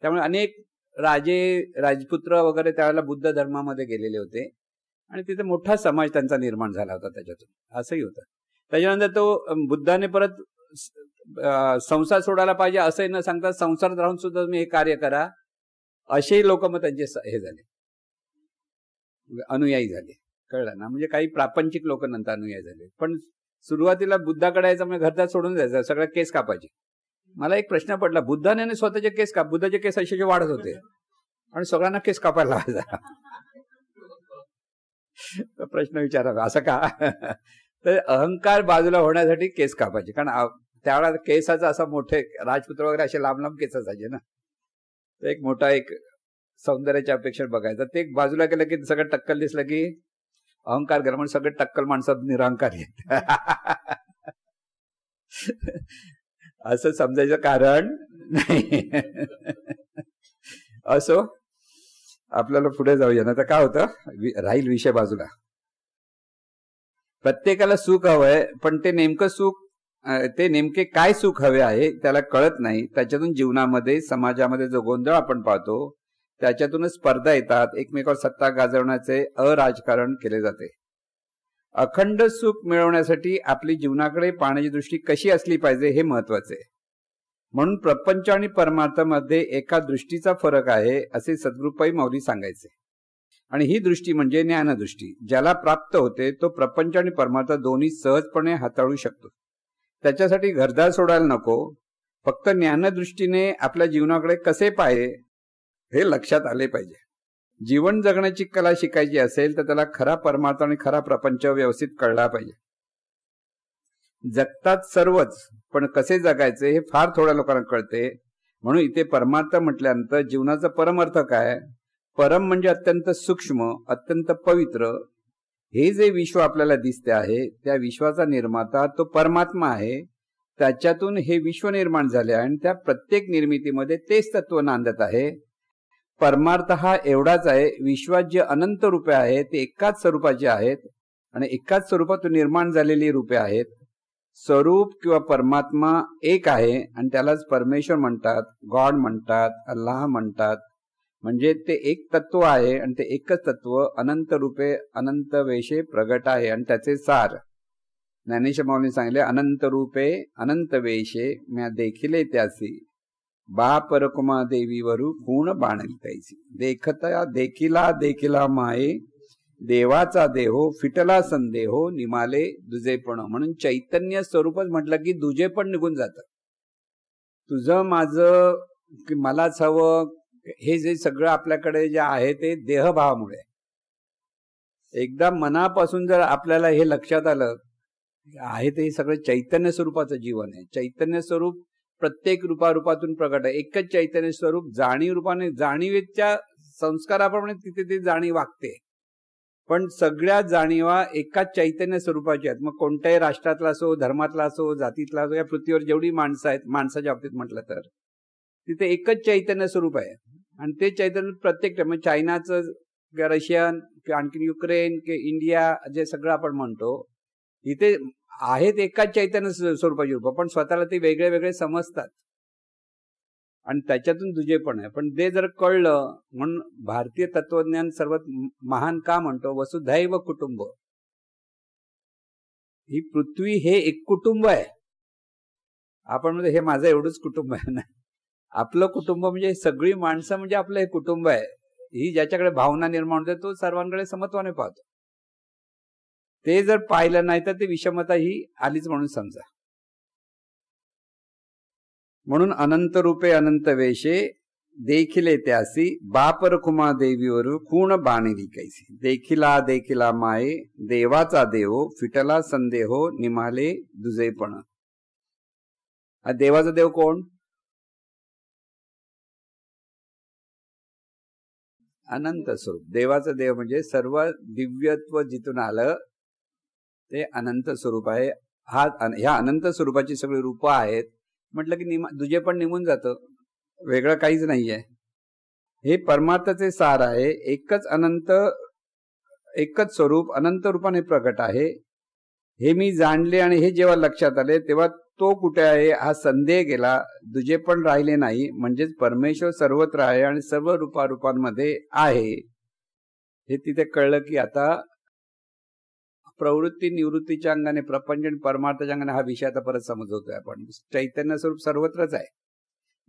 त्यामुळे अनेक राजपुत्र वगैरे त्यावेळेला बुद्ध धर्मामध्ये गेलेले होते आणि तिथे मोठा समाज त्यांचा निर्माण झाला होता त्याच्यातून, असंही होतं. त्याच्यानंतर तो बुद्धाने परत संसार सोडायला पाहिजे असंही न सांगता संसारात राहून सुद्धा तुम्ही हे कार्य करा, असेही लोक मग त्यांचे हे झाले, अनुयायी झाले. कळलं ना. म्हणजे काही प्रापंचिक लोक नंतर अनुयायी झाले. पण सुरुवातीला बुद्धाकडे यायचं म्हणजे घरचा सोडून जायचं, सगळ्या केस कापायचे. मला एक प्रश्न पडला, बुद्धाने स्वतःचे केस बुद्धाचे केस असे वाढत होते आणि सगळ्यांना केस कापायला लावायचा. प्रश्न विचारावा असं का? तर अहंकार बाजूला होण्यासाठी केस कापायचे, कारण त्यावेळेला केसाचा असा मोठे राजपुत्र वगैरे असे लांब लांब केस असायचे ना. तर एक मोठा एक सौंदर्याच्या अपेक्षा बघायचं, ते एक बाजूला केलं की सगळं टक्कल दिसलं की अहंकार गेला, म्हणून सगळे टक्कल माणसं निरहंकार आहेत. असं समजायचं कारण नाही. असो, आपल्याला पुढे जाऊया ना. तर काय होतं, राहील विषय बाजूला. प्रत्येकाला सुख हवंय, पण ते नेमके काय सुख हवे आहे त्याला कळत नाही. त्याच्यातून जीवनामध्ये समाजामध्ये जो गोंधळ आपण पाहतो त्याच्यातूनच स्पर्धा येतात, एकमेकावर सत्ता गाजवण्याचे अराजकारण केले जाते. अखंड सुख मिळवण्यासाठी आपली जीवनाकडे पाहण्याची दृष्टी कशी असली पाहिजे हे महत्वाचे. म्हणून प्रपंच आणि परमार्थामध्ये एका दृष्टीचा फरक आहे असे सद्गुरुपाई माऊली सांगायचे. आणि ही दृष्टी म्हणजे ज्ञानदृष्टी. ज्याला प्राप्त होते तो प्रपंच आणि परमार्थ दोन्ही सहजपणे हाताळू शकतो. त्याच्यासाठी घरदार सोडायला नको, फक्त ज्ञानदृष्टीने आपल्या जीवनाकडे कसे पाहिजे हे लक्षात आले पाहिजे. जीवन जगण्याची कला शिकायची असेल तर त्याला खरा परमार्थ आणि खरा प्रपंच व्यवस्थित कळला पाहिजे. जगतात सर्वच, पण कसे जगायचे हे फार थोड्या लोकांना कळते म्हणून इथे परमार्थ म्हटल्यानंतर जीवनाचा परमार्थ काय? परम म्हणजे अत्यंत सूक्ष्म, अत्यंत पवित्र. हे जे विश्व आपल्याला दिसते आहे त्या विश्वाचा निर्माता तो परमात्मा आहे. त्याच्यातून हे विश्व निर्माण झाले आणि त्या प्रत्येक निर्मितीमध्ये तेच तत्व नांदत आहे. परमार्थ हा एवढाच आहे, विश्वात जे अनंत रूपे आहेत ते एकाच स्वरूपाचे आहेत आणि एकाच स्वरूपातून निर्माण झालेली रूपे आहेत. स्वरूप किंवा परमात्मा एक आहे आणि त्यालाच परमेश्वर म्हणतात, गॉड म्हणतात, अल्लाह म्हणतात. म्हणजे ते एक तत्व आहे आणि ते एकच तत्व अनंत रूपे अनंत वेशे प्रगट आहे आणि त्याचे सार ज्ञानेश्वर माऊलींनी सांगितले, अनंत रूपे अनंत वेशे म्या देखिले त्यासी बा परकुमा देवीवरू पूर्ण बाणली त्याची. देखता देखिला देखिला माये देवाचा देहो फिटला संदेहो निमाले दुजेपण. म्हणून चैतन्य स्वरूपच म्हटलं की दुजेपण निघून जातं. तुझं माझं की मलाच हवं हे जे सगळं आपल्याकडे जे आहे ते देहभावामुळे. एकदा मनापासून जर आपल्याला हे लक्षात आलं आहे ते सगळं चैतन्य स्वरूपाचं जीवन आहे. चैतन्य स्वरूप प्रत्येक रूपातून प्रगट आहे. एकच चैतन्य स्वरूप जाणीव रूपाने, जाणीवेच्या संस्काराप्रमाणे तिथे ते जाणीव वागते. पण सगळ्या जाणीवा एकाच चैतन्य स्वरूपाची आहेत. मग कोणत्याही राष्ट्रातला असो, धर्मातला असो, जातीतला असो, या पृथ्वीवर जेवढी माणसं आहेत, माणसाच्या बाबतीत म्हटलं तर तिथे एकच चैतन्य स्वरूप आहे. आणि ते चैतन्य प्रत्येक म्हणजे चायनाचं किंवा रशियन किंवा आणखी युक्रेन किंवा इंडिया जे सगळं आपण म्हणतो इथे आहेत एकाच चैतन्य स्वरूपाची रूप, पण स्वतःला ते वेगळे वेगळे समजतात आणि त्याच्यातून तुझे पण आहे. पण ते जर कळलं, म्हणून भारतीय तत्वज्ञान सर्वात महान का म्हणतो, वसुधैव कुटुंब. ही पृथ्वी हे एक कुटुंब आहे. आपण म्हणजे हे माझं एवढंच कुटुंब आहे ना, आपलं कुटुंब म्हणजे सगळी माणसं म्हणजे आपलं हे कुटुंब आहे. ही ज्याच्याकडे भावना निर्माण होते तो सर्वांकडे समत्वाने पाहतो. ते जर पाहिलं नाही तर ते विषमता ही आलीच म्हणून समजा. म्हणून अनंत रूपे अनंत वेशे देखिले त्यासी बापर कुमा देवीवरू पूर्ण बाणिली कैसी. देखिला देखिला माये देवाचा देव फिटला संदेहो निमाले दुजेपण. हा देवाचा देव कोण? अनंत स्वरूप. देवाचं देव म्हणजे सर्व दिव्यत्व जिथून आलं ते अनंत स्वरूप आहे. ह्या अनंत स्वरूपाची सगळी रूपं आहेत म्हटलं की दुजे पण निघून जातं, वेगळं काहीच नाहीये. हे परमार्थाचे सार आहे. एकच अनंत, एकच स्वरूप अनंत रूपाने प्रगट आहे. हे मी जाणले आणि हे जेव्हा लक्षात आले तेव्हा तो कुठे आहे हा संदेह गेला, दुजे पण राहिले नाही. म्हणजेच परमेश्वर सर्वत्र आहे आणि सर्व रूपांमध्ये आहे हे तिथे कळलं की आता प्रवृत्ती निवृत्तीच्या अंगाने, प्रपंच आणि परमार्थाच्या अंगाने हा विषय आता परत समजवतोय आपण. चैतन्य स्वरूप सर्वत्रच आहे.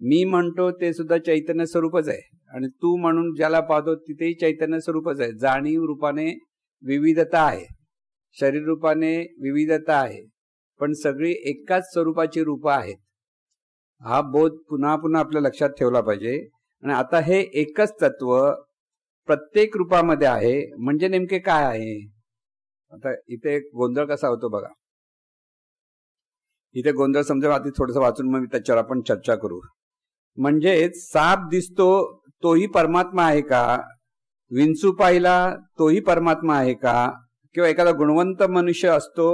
मी म्हणतो ते सुद्धा चैतन्य स्वरूपच आहे आणि तू म्हणून ज्याला पाहतो तिथेही चैतन्य स्वरूपच आहे. जाणीव रूपाने विविधता आहे, शरीर रूपाने विविधता आहे, पण सगळी एकाच स्वरूपाची रूपं आहेत. हा बोध पुन्हा पुन्हा आपल्या लक्षात ठेवला पाहिजे. आणि आता हे एकच तत्व प्रत्येक रूपामध्ये आहे म्हणजे नेमके काय आहे? आता इथे गोंधळ कसा होतो बघा. इथे गोंधळ समजा आधी थोडंसं वाचून मग त्याच्यावर आपण चर्चा करू. म्हणजे साप दिसतो तोही परमात्मा आहे का? विंचू पाहिला तोही परमात्मा आहे का? किंवा एखादा गुणवंत मनुष्य असतो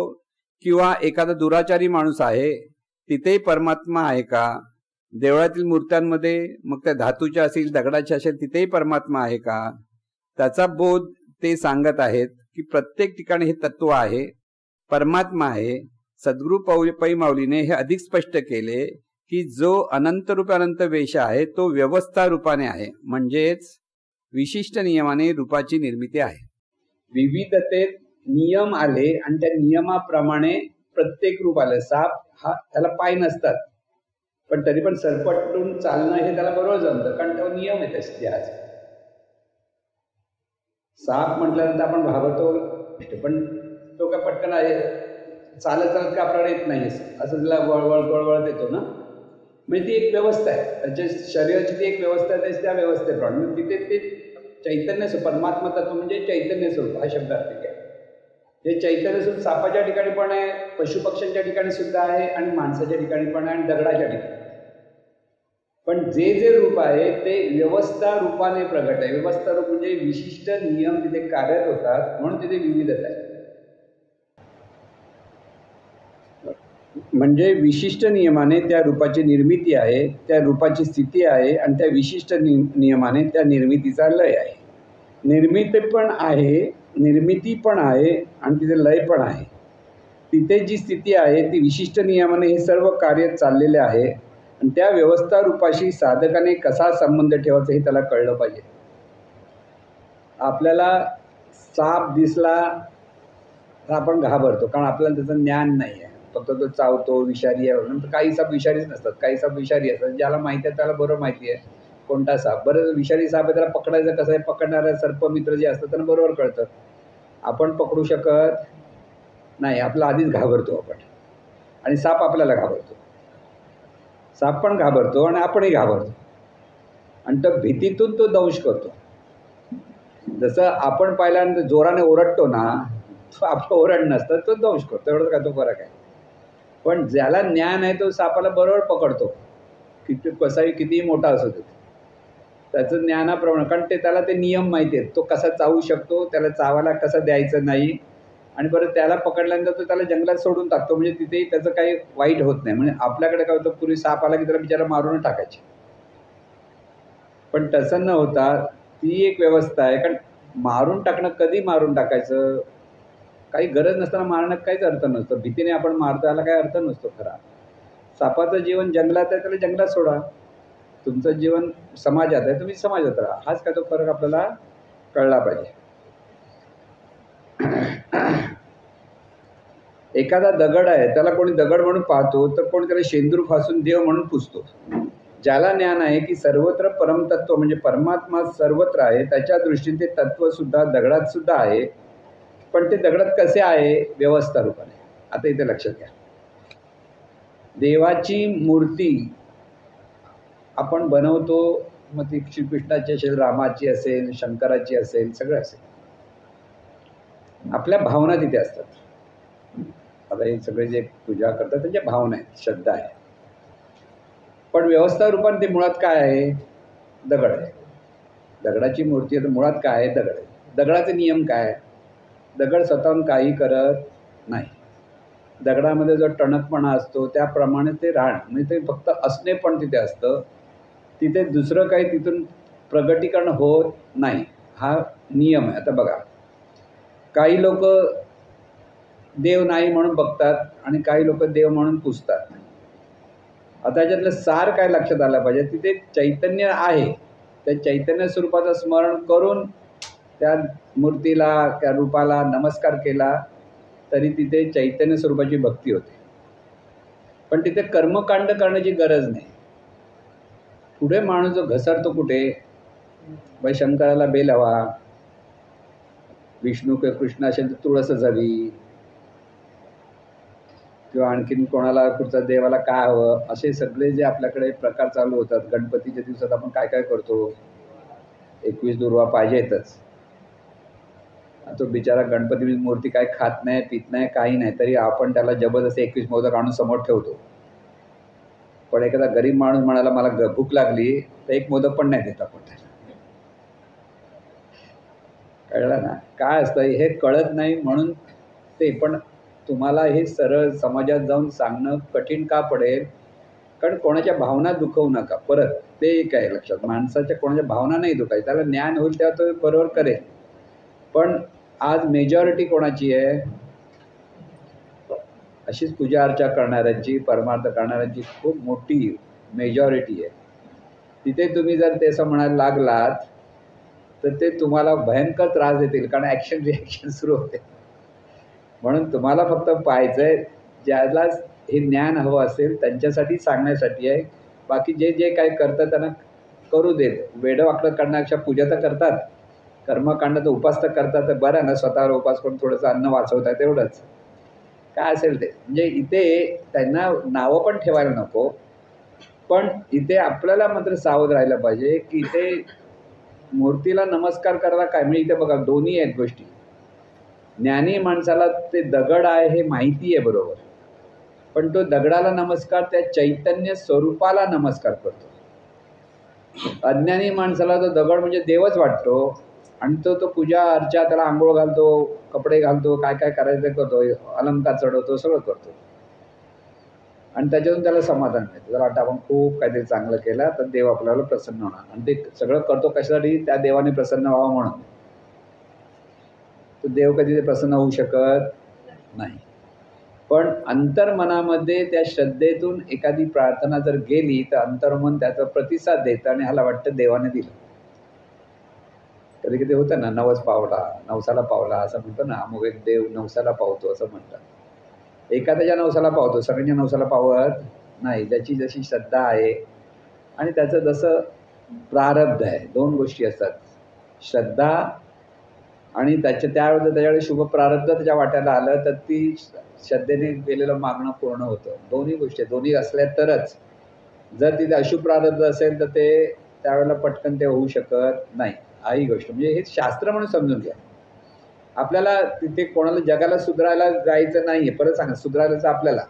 किंवा एखादा दुराचारी माणूस आहे तिथेही परमात्मा आहे का? देवळातील मूर्त्यांमध्ये मग त्या धातूच्या असेल, दगडाच्या असेल, तिथेही परमात्मा आहे का? त्याचा बोध ते सांगत आहेत की प्रत्येक ठिकाणी हे तत्व आहे, परमात्मा आहे. सद्गुरू पै माऊलीने हे अधिक स्पष्ट केले की जो अनंत रूप अनंत वेश आहे तो व्यवस्था रूपाने आहे, म्हणजेच विशिष्ट नियमाने रूपाची निर्मिती आहे. विविधतेत नियम आले आणि त्या नियमाप्रमाणे प्रत्येक रूप आलं. साप हा त्याला पाय नसतात पण तरी पण सरपटून चालणं हे त्याला बरोबर जमतं, कारण तो नियम आहे त्याचे. साप म्हटल्यानंतर आपण घाबरतो, पण तो काय पटकन आहे चालत चालत का आपल्याला येत नाही असं त्याला वळवळत येतो ना. म्हणजे ती एक व्यवस्था आहे, त्याच्या शरीराची ती एक व्यवस्था आहे. त्या व्यवस्थेप्रमाणे तिथे ते चैतन्य परमात्मा तत्व म्हणजे चैतन्य स्वरूप हा शब्द अर्थ आहे. हे चैतन्य स्वरूप सापाच्या ठिकाणी पण आहे, पशुपक्ष्यांच्या ठिकाणी सुद्धा आहे आणि माणसाच्या ठिकाणी पण आहे आणि दगडाच्या ठिकाणी. पण जे जे रूप आहे ते व्यवस्था रूपाने प्रगट आहे. व्यवस्था रूप म्हणजे विशिष्ट नियम तिथे कार्यरत होतात, म्हणून तिथे विविधता आहे. म्हणजे विशिष्ट नियमाने त्या रूपाची निर्मिती आहे, त्या रूपाची स्थिती आहे, आणि त्या विशिष्ट नियमाने त्या निर्मितीचा लय आहे. निर्मिती पण आहे, निर्मिती पण आहे, आणि तिथे लय पण आहे. तिथे जी स्थिती आहे ती विशिष्ट नियमाने हे सर्व कार्य चाललेले आहे, आणि त्या व्यवस्था रूपाशी साधकाने कसा संबंध ठेवायचा हे त्याला कळलं पाहिजे. आपल्याला साप दिसला तर आपण घाबरतो, कारण आपल्याला त्याचं ज्ञान नाही आहे. फक्त तो चावतो, विषारी आहे. नंतर काही साप विषारीच नसतात, काही साप विषारी असतात. ज्याला माहिती आहे त्याला बरोबर माहिती आहे कोणता साप. बरं, विषारी साप आहे त्याला पकडायचं कसं आहे, पकडणारे सर्पमित्र जे असतात त्यांना बरोबर कळतं. आपण पकडू शकत नाही, आपला आधीच घाबरतो आपण, आणि साप आपल्याला घाबरतो. साप पण घाबरतो आणि आपणही घाबरतो, आणि तो भीतीतून तो दंश करतो. जसं आपण पहिल्यांदा जोराने ओरडतो ना, तो आपलं ओरड नसतं, तो दंश करतो. एवढंच काय तो फरक आहे. पण ज्याला ज्ञान आहे तो सापाला बरोबर पकडतो, किती कसाही कितीही मोठा असू दे. त्याचं ज्ञानाप्रमाणे, कारण त्याला ते नियम माहिती आहेत. तो कसा चावू शकतो, त्याला चावायला कसं द्यायचं नाही, आणि बरं त्याला पकडल्यानंतर तो त्याला जंगलात सोडून टाकतो. म्हणजे तिथेही त्याचं काही वाईट होत नाही. म्हणजे आपल्याकडे काय होतं, पूर्वी साप आला की त्याला बिचारा मारून टाकायचे. पण तसं न होता ती एक व्यवस्था आहे. कारण मारून टाकणं, कधी मारून टाकायचं, काही गरज नसताना मारण्यात काहीच अर्थ नसतो. भीतीने आपण मारतो याला काही अर्थ नसतो खरा. सापाचं जीवन जंगलात आहे, त्याला जंगलात सोडा. तुमचं जीवन समाजात आहे, तुम्ही समाजात राहा. हाच काय तो फरक आपल्याला कळला पाहिजे. एखादा दगड आहे, त्याला कोणी दगड म्हणून पाहतो, तर कोणी त्याला शेंदूर फासून देव म्हणून पुजतो. ज्याला ज्ञान आहे की सर्वत्र परमतत्व म्हणजे परमात्मा सर्वत्र आहे, त्याच्या दृष्टीने ते तत्वसुद्धा दगडात सुद्धा आहे. पण ते दगडात कसे आहे, व्यवस्था रूपाने. आता इथे लक्षात घ्या, देवाची मूर्ती आपण बनवतो, मग ती श्रीकृष्णाची असेल, रामाची असेल, शंकराची असेल, सगळं असेल. आपल्या भावना तिथे असतात. आता हे सगळे जे पूजा करतात त्यांच्या भावना आहेत, श्रद्धा आहे. पण व्यवस्था रूपाने ते मुळात काय आहे, दगड आहे. दगडाची मूर्ती आहे तर मुळात काय आहे, दगड आहे. दगडाचे नियम काय, दगड स्वतःहून काही करत नाही. दगडामध्ये जो टणकपणा असतो त्याप्रमाणे ते राहण, म्हणजे ते फक्त असणे पण तिथे असतं. तिथे दुसरं काही तिथून प्रगटीकरण होत नाही, हा नियम आहे. आता बघा, काही लोक देव नाही म्हणून बघतात आणि काही लोक देव म्हणून पुजतात. आता त्याच्यातलं सार काय लक्षात आलं पाहिजे, तिथे चैतन्य आहे. त्या चैतन्य स्वरूपाचं स्मरण करून त्या मूर्तीला, त्या रूपाला नमस्कार केला तरी तिथे चैतन्य स्वरूपाची भक्ती होते. पण तिथे कर्मकांड करण्याची गरज नाही. पुढे माणूस जो घसरतो कुठे, बाई शंकराला बेल हवा, विष्णू किंवा कृष्ण असेल तर तुळसच हवी, किंवा आणखीन कोणाला कुठच्या देवाला काय हवं, असे सगळे जे आपल्याकडे प्रकार चालू होतात. गणपतीच्या दिवसात आपण काय काय करतो, 21 दुर्वा पाहिजेतच. तो बिचारा गणपती मूर्ती काय खात नाही, पित नाही, काही नाही, तरी आपण त्याला जबरदस्ती 21 मोदक आणून समोर ठेवतो. पण एखादा गरीब माणूस म्हणाला मला भूक लागली तर एक मोदक पण नाही देत आपण त्याला. कळलं ना, काय असतं हे कळत नाही म्हणून ते. पण तुम्हाला हे सरळ समाजात जाऊन सांगणं कठीण का पडेल, कारण कोणाच्या भावना दुखवू नका. परत ते एक आहे लक्षात, माणसाच्या कोणाच्या भावना नाही दुखायच्या. त्याला ज्ञान होईल तेव्हा तो बरोबर करेल. पण आज मेजॉरिटी कोणाची आहे, अशीच पूजा अर्चा करणाऱ्यांची, परमार्थ करणाऱ्यांची खूप मोठी मेजॉरिटी आहे. तिथे तुम्ही जर ते असं म्हणायला लागलात तर ते तुम्हाला भयंकर त्रास देतील, कारण ॲक्शन रिॲक्शन सुरू होते. म्हणून तुम्हाला फक्त पाहायचं आहे, ज्याला हे ज्ञान हवं असेल त्यांच्यासाठी सांगण्यासाठी आहे. बाकी जे जे काय करतात त्यांना करू देत. वेडवाकडं करण्यापेक्षा पूजा तर करतात, कर्मकांडाचा उपास तर करतात, तर बरं ना, स्वतःवर उपास करून थोडंसं अन्न वाचवतात, तेवढंच काय असेल ते. म्हणजे इथे त्यांना नावं पण ठेवायला नको. पण इथे आपल्याला मात्र सावध राहायला पाहिजे की इथे मूर्तीला नमस्कार करायला काय, म्हणजे इथे बघा दोन्ही आहेत गोष्टी. ज्ञानी माणसाला ते दगड आहे हे माहिती आहे बरोबर, पण तो दगडाला नमस्कार त्या चैतन्य स्वरूपाला नमस्कार करतो. अज्ञानी माणसाला तो दगड म्हणजे देवच वाटतो आणि तो पूजा अर्चा, त्याला आंघोळ घालतो, कपडे घालतो, काय काय करायचं करतो, अलंकार चढवतो, सगळं करतो आणि त्याच्यातून त्याला समाधान मिळतं. जर आता आपण खूप काहीतरी चांगलं केलं तर देव आपल्याला प्रसन्न होणार आणि ते सगळं करतो कशासाठी? त्या देवाने प्रसन्न व्हावं म्हणून. तर देव कधी ते प्रसन्न होऊ शकत नाही. पण अंतर्मनामध्ये त्या श्रद्धेतून एखादी प्रार्थना जर गेली तर अंतर्मन त्याचा प्रतिसाद देतं आणि ह्याला वाटतं देवाने दिलं. कधी कधी होतं ना, नवस पावला, नवसाला पावला असं म्हणतो ना, अमुक एक देव नवसाला पावतो असं म्हणतात. एखाद्याच्या नवसाला पावतो, सगळ्यांच्या नवसाला पावत नाही. ज्याची जशी श्रद्धा आहे आणि त्याचं जसं प्रारब्ध आहे. दोन गोष्टी असतात, श्रद्धा आणि त्याच्यावेळी शुभ प्रारब्ध त्याच्या वाट्याला आलं तर ती श्रद्धेने केलेलं मागणं पूर्ण होतं. दोन्ही गोष्टी, दोन्ही असल्या तरच. जर तिथे अशुभ प्रारब्ध असेल तर ते त्यावेळेला पटकन ते होऊ शकत नाही. ही गोष्ट म्हणजे हे शास्त्र म्हणून समजून घ्या. आपल्याला तिथे कोणाला जगाला सुधारायला जायचं नाहीये. परत सांगा, सुधारायचं आपल्याला.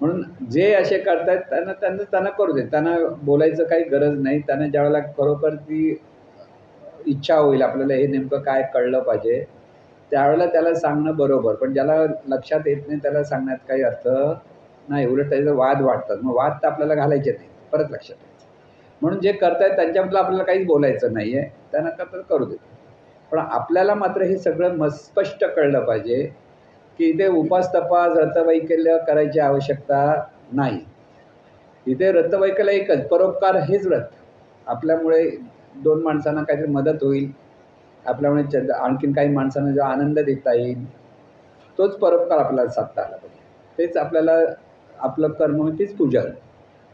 म्हणून जे असे करतायत त्यांना करू दे. त्यांना बोलायचं काही गरज नाही. त्यांना ज्यावेळेला खरोखर ती इच्छा होईल आपल्याला हे नेमकं काय कळलं पाहिजे, त्यावेळेला त्याला सांगणं बरोबर. पण ज्याला लक्षात येत नाही त्याला सांगण्यात काही अर्थ नाही. उलट त्याचे वाद वाढतात. मग वाद तर आपल्याला घालायचे नाही. परत लक्षात यायचं. म्हणून जे करतायत त्यांच्याबद्दल आपल्याला काहीच बोलायचं नाही आहे. त्यांना तर करू दे. पण आपल्याला मात्र हे सगळं स्पष्ट कळलं पाहिजे की इथे उपास तपास व्रतवैकल्य करायची आवश्यकता नाही. इथे व्रतवैकल्य एकच, परोपकार हेच व्रत. आपल्यामुळे दोन माणसांना काहीतरी मदत होईल, आपल्यामुळे आणखीन काही माणसांना जो आनंद देता येईल, तोच परोपकार आपल्याला साधता आला पाहिजे. तेच आपल्याला आपलं कर्म, तीच पूजा.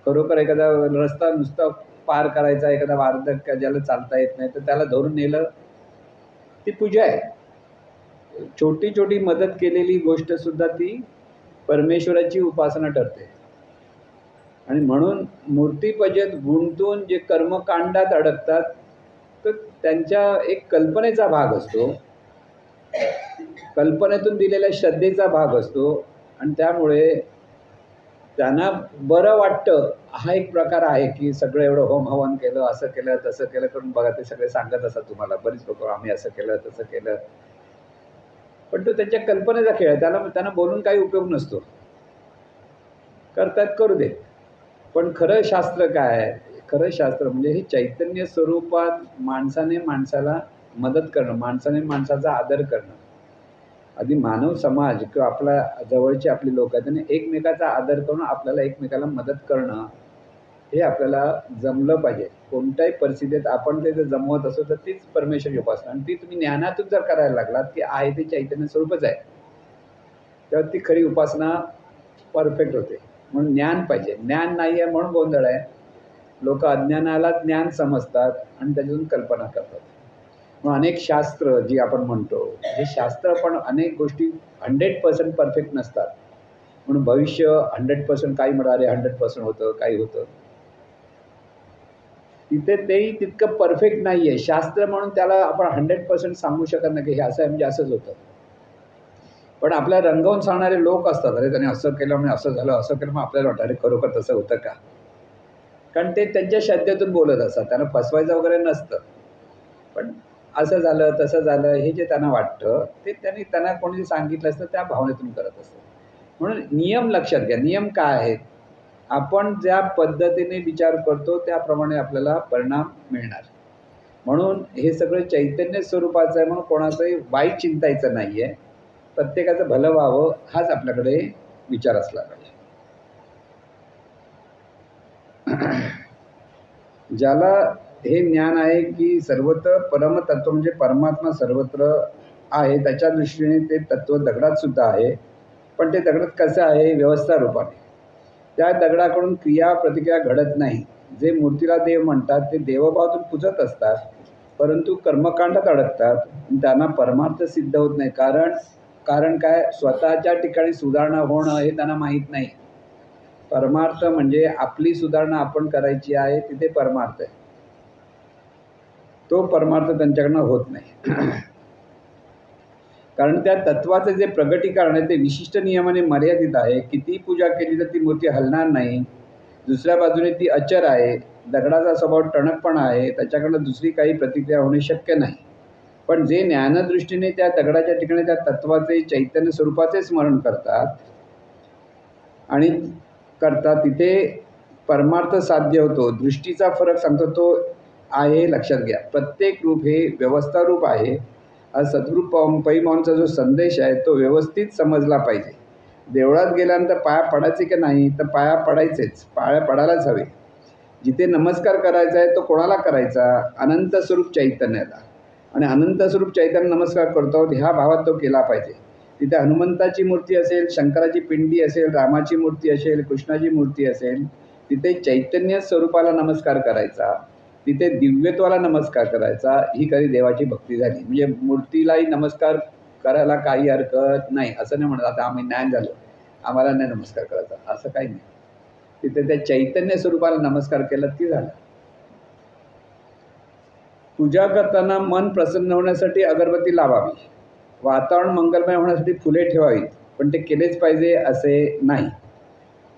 खरोखर एखादा रस्ता नुसता पार करायचा, एखादा वार्धक्य ज्याला चालता येत नाही तर त्याला धरून नेलं, ती पूजा आहे. छोटी छोटी मदत केलेली गोष्ट सुद्धा ती परमेश्वराची उपासना ठरते. आणि म्हणून मूर्तीपूजेत गुंतून जे कर्मकांडात अडकतात तर त्यांच्या एक कल्पनेचा भाग असतो, कल्पनेतून दिलेल्या श्रद्धेचा भाग असतो आणि त्यामुळे त्यांना बरं वाटतं. हा एक प्रकार आहे की सगळं एवढं होम हवन केलं, असं केलं, तसं केलं करून बघा, ते सगळे सांगत असतात तुम्हाला. बरीच लोक आम्ही असं केलं, तसं केलं. पण तो त्यांच्या कल्पनेचा खेळ आहे. त्यांना बोलून काही उपयोग नसतो. करतात, करू दे. पण खरं शास्त्र काय आहे? खरं शास्त्र म्हणजे हे चैतन्य स्वरूपात माणसाने माणसाला मदत करणं, माणसाने माणसाचा आदर करणं. आधी मानव समाज किंवा आपल्या जवळचे आपले लोक आहेत त्यांनी एकमेकाचा आदर करून आपल्याला एकमेकाला मदत करणं हे आपल्याला जमलं पाहिजे. कोणत्याही परिस्थितीत आपण ते जर जमवत असो तर तीच परमेश्वरी उपासना. आणि ती तुम्ही ज्ञानातून जर करायला लागलात की आहे ते चैतन्य स्वरूपच आहे, तेव्हा ती खरी उपासना परफेक्ट होते. म्हणून ज्ञान पाहिजे. ज्ञान नाही आहे म्हणून गोंधळ आहे. लोक अज्ञानाला ज्ञान समजतात आणि त्याच्यातून कल्पना करतात. मग अनेक शास्त्र जी आपण म्हणतो, हे शास्त्र पण अनेक गोष्टी 100% परफेक्ट नसतात. म्हणून भविष्य 100% काही म्हणाले 100% होतं, काही होतं. तिथे तेही तितकं परफेक्ट नाही आहे शास्त्र, म्हणून त्याला आपण 100% सांगू शकत नाही की हे असं आहे म्हणजे असंच होतं. पण आपल्याला रंगवून सांगणारे लोक असतात. अरे त्याने असं केलं म्हणजे असं झालं, असं केलं. मग आपल्याला वाटतं अरे खरोखर तसं होतं का? कारण ते त्यांच्या श्रद्धेतून बोलत असतात. त्यांना फसवायचं वगैरे नसतं. पण असं झालं, तसं झालं, हे जे त्यांना वाटतं ते त्यांना कोणी सांगितलं असतं त्या भावनेतून करत असतं. म्हणून नियम लक्षात घ्या. नियम काय आहेत? आपण ज्या पद्धतीने विचार करतो त्याप्रमाणे आपल्याला परिणाम मिळणार. म्हणून हे सगळं चैतन्य स्वरूपाचं आहे. म्हणून कोणाचंही वाईट चिंतायचं नाही आहे. प्रत्येकाचं भलं व्हावं हाच आपल्याकडे विचार असला पाहिजे. ज्याला हे ज्ञान आहे की सर्वत्र परमतत्व म्हणजे परमात्मा सर्वत्र आहे, त्याच्या दृष्टीने ते तत्व दगडात सुद्धा आहे. पण ते दगडात कसं आहे? व्यवस्था रूपाने. त्या दगडाकडून क्रिया प्रतिक्रिया घडत नाही. जे मूर्तीला देव म्हणतात ते देवभावातून पूजत असतात, परंतु कर्मकांडात अडकतात. त्यांना परमार्थ सिद्ध होत नाही. कारण काय? स्वतःच्या ठिकाणी सुधारणा होणं हे त्यांना माहीत नाही. परमार्थ म्हणजे आपली सुधारणा आपण करायची आहे, तिथे परमार्थ आहे. तो परमार्थ त्यांच्याकडनं होत नाही. कारण त्या तत्वाचं जे प्रगटीकरण आहे ते विशिष्ट नियमाने मर्यादित आहे. किती पूजा केली तर ती मूर्ती हलणार नाही. दुसऱ्या बाजूने ती अचर आहे. दगडाचा स्वभाव टणकपणा आहे, त्याच्याकडनं दुसरी काही प्रतिक्रिया होणे शक्य नाही. पण जे ज्ञानदृष्टीने त्या दगडाच्या ठिकाणी त्या तत्वाचे चैतन्य स्वरूपाचे स्मरण करतात आणि करतात, तिथे परमार्थ साध्य होतो. दृष्टीचा फरक सांगतो तो आहे हे लक्षात घ्या. प्रत्येक रूप हे व्यवस्था रूप आहे. हा सद्गुरू पैमानचा जो संदेश आहे तो व्यवस्थित समजला पाहिजे. देवळात गेल्यानंतर पाया पडायचे की नाही, तर पाया पडायचेच, पाया पडायलाच हवे. जिथे नमस्कार करायचा आहे तो कोणाला करायचा? अनंत स्वरूप चैतन्याला. आणि अनंत स्वरूप चैतन्य नमस्कार करतो ह्या भावात तो केला पाहिजे. तिथे हनुमंताची मूर्ती असेल, शंकराची पिंडी असेल, रामाची मूर्ती असेल, कृष्णाची मूर्ती असेल, तिथे चैतन्य स्वरूपाला नमस्कार करायचा, तिथे दिव्यत्वाला नमस्कार करायचा. ही खरी देवाची भक्ती झाली. म्हणजे मूर्तीलाही नमस्कार करायला काही हरकत नाही असं नाही म्हणत आता आम्ही ज्ञान झालो आम्हाला नाही नमस्कार करायचा, असं काही नाही. तिथे त्या चैतन्य स्वरूपाला नमस्कार केला ती झालं. पूजा करताना मन प्रसन्न होण्यासाठी अगरबत्ती लावावी, वातावरण मंगलमय होण्यासाठी फुले ठेवावीत, पण ते केलेच पाहिजे असे नाही.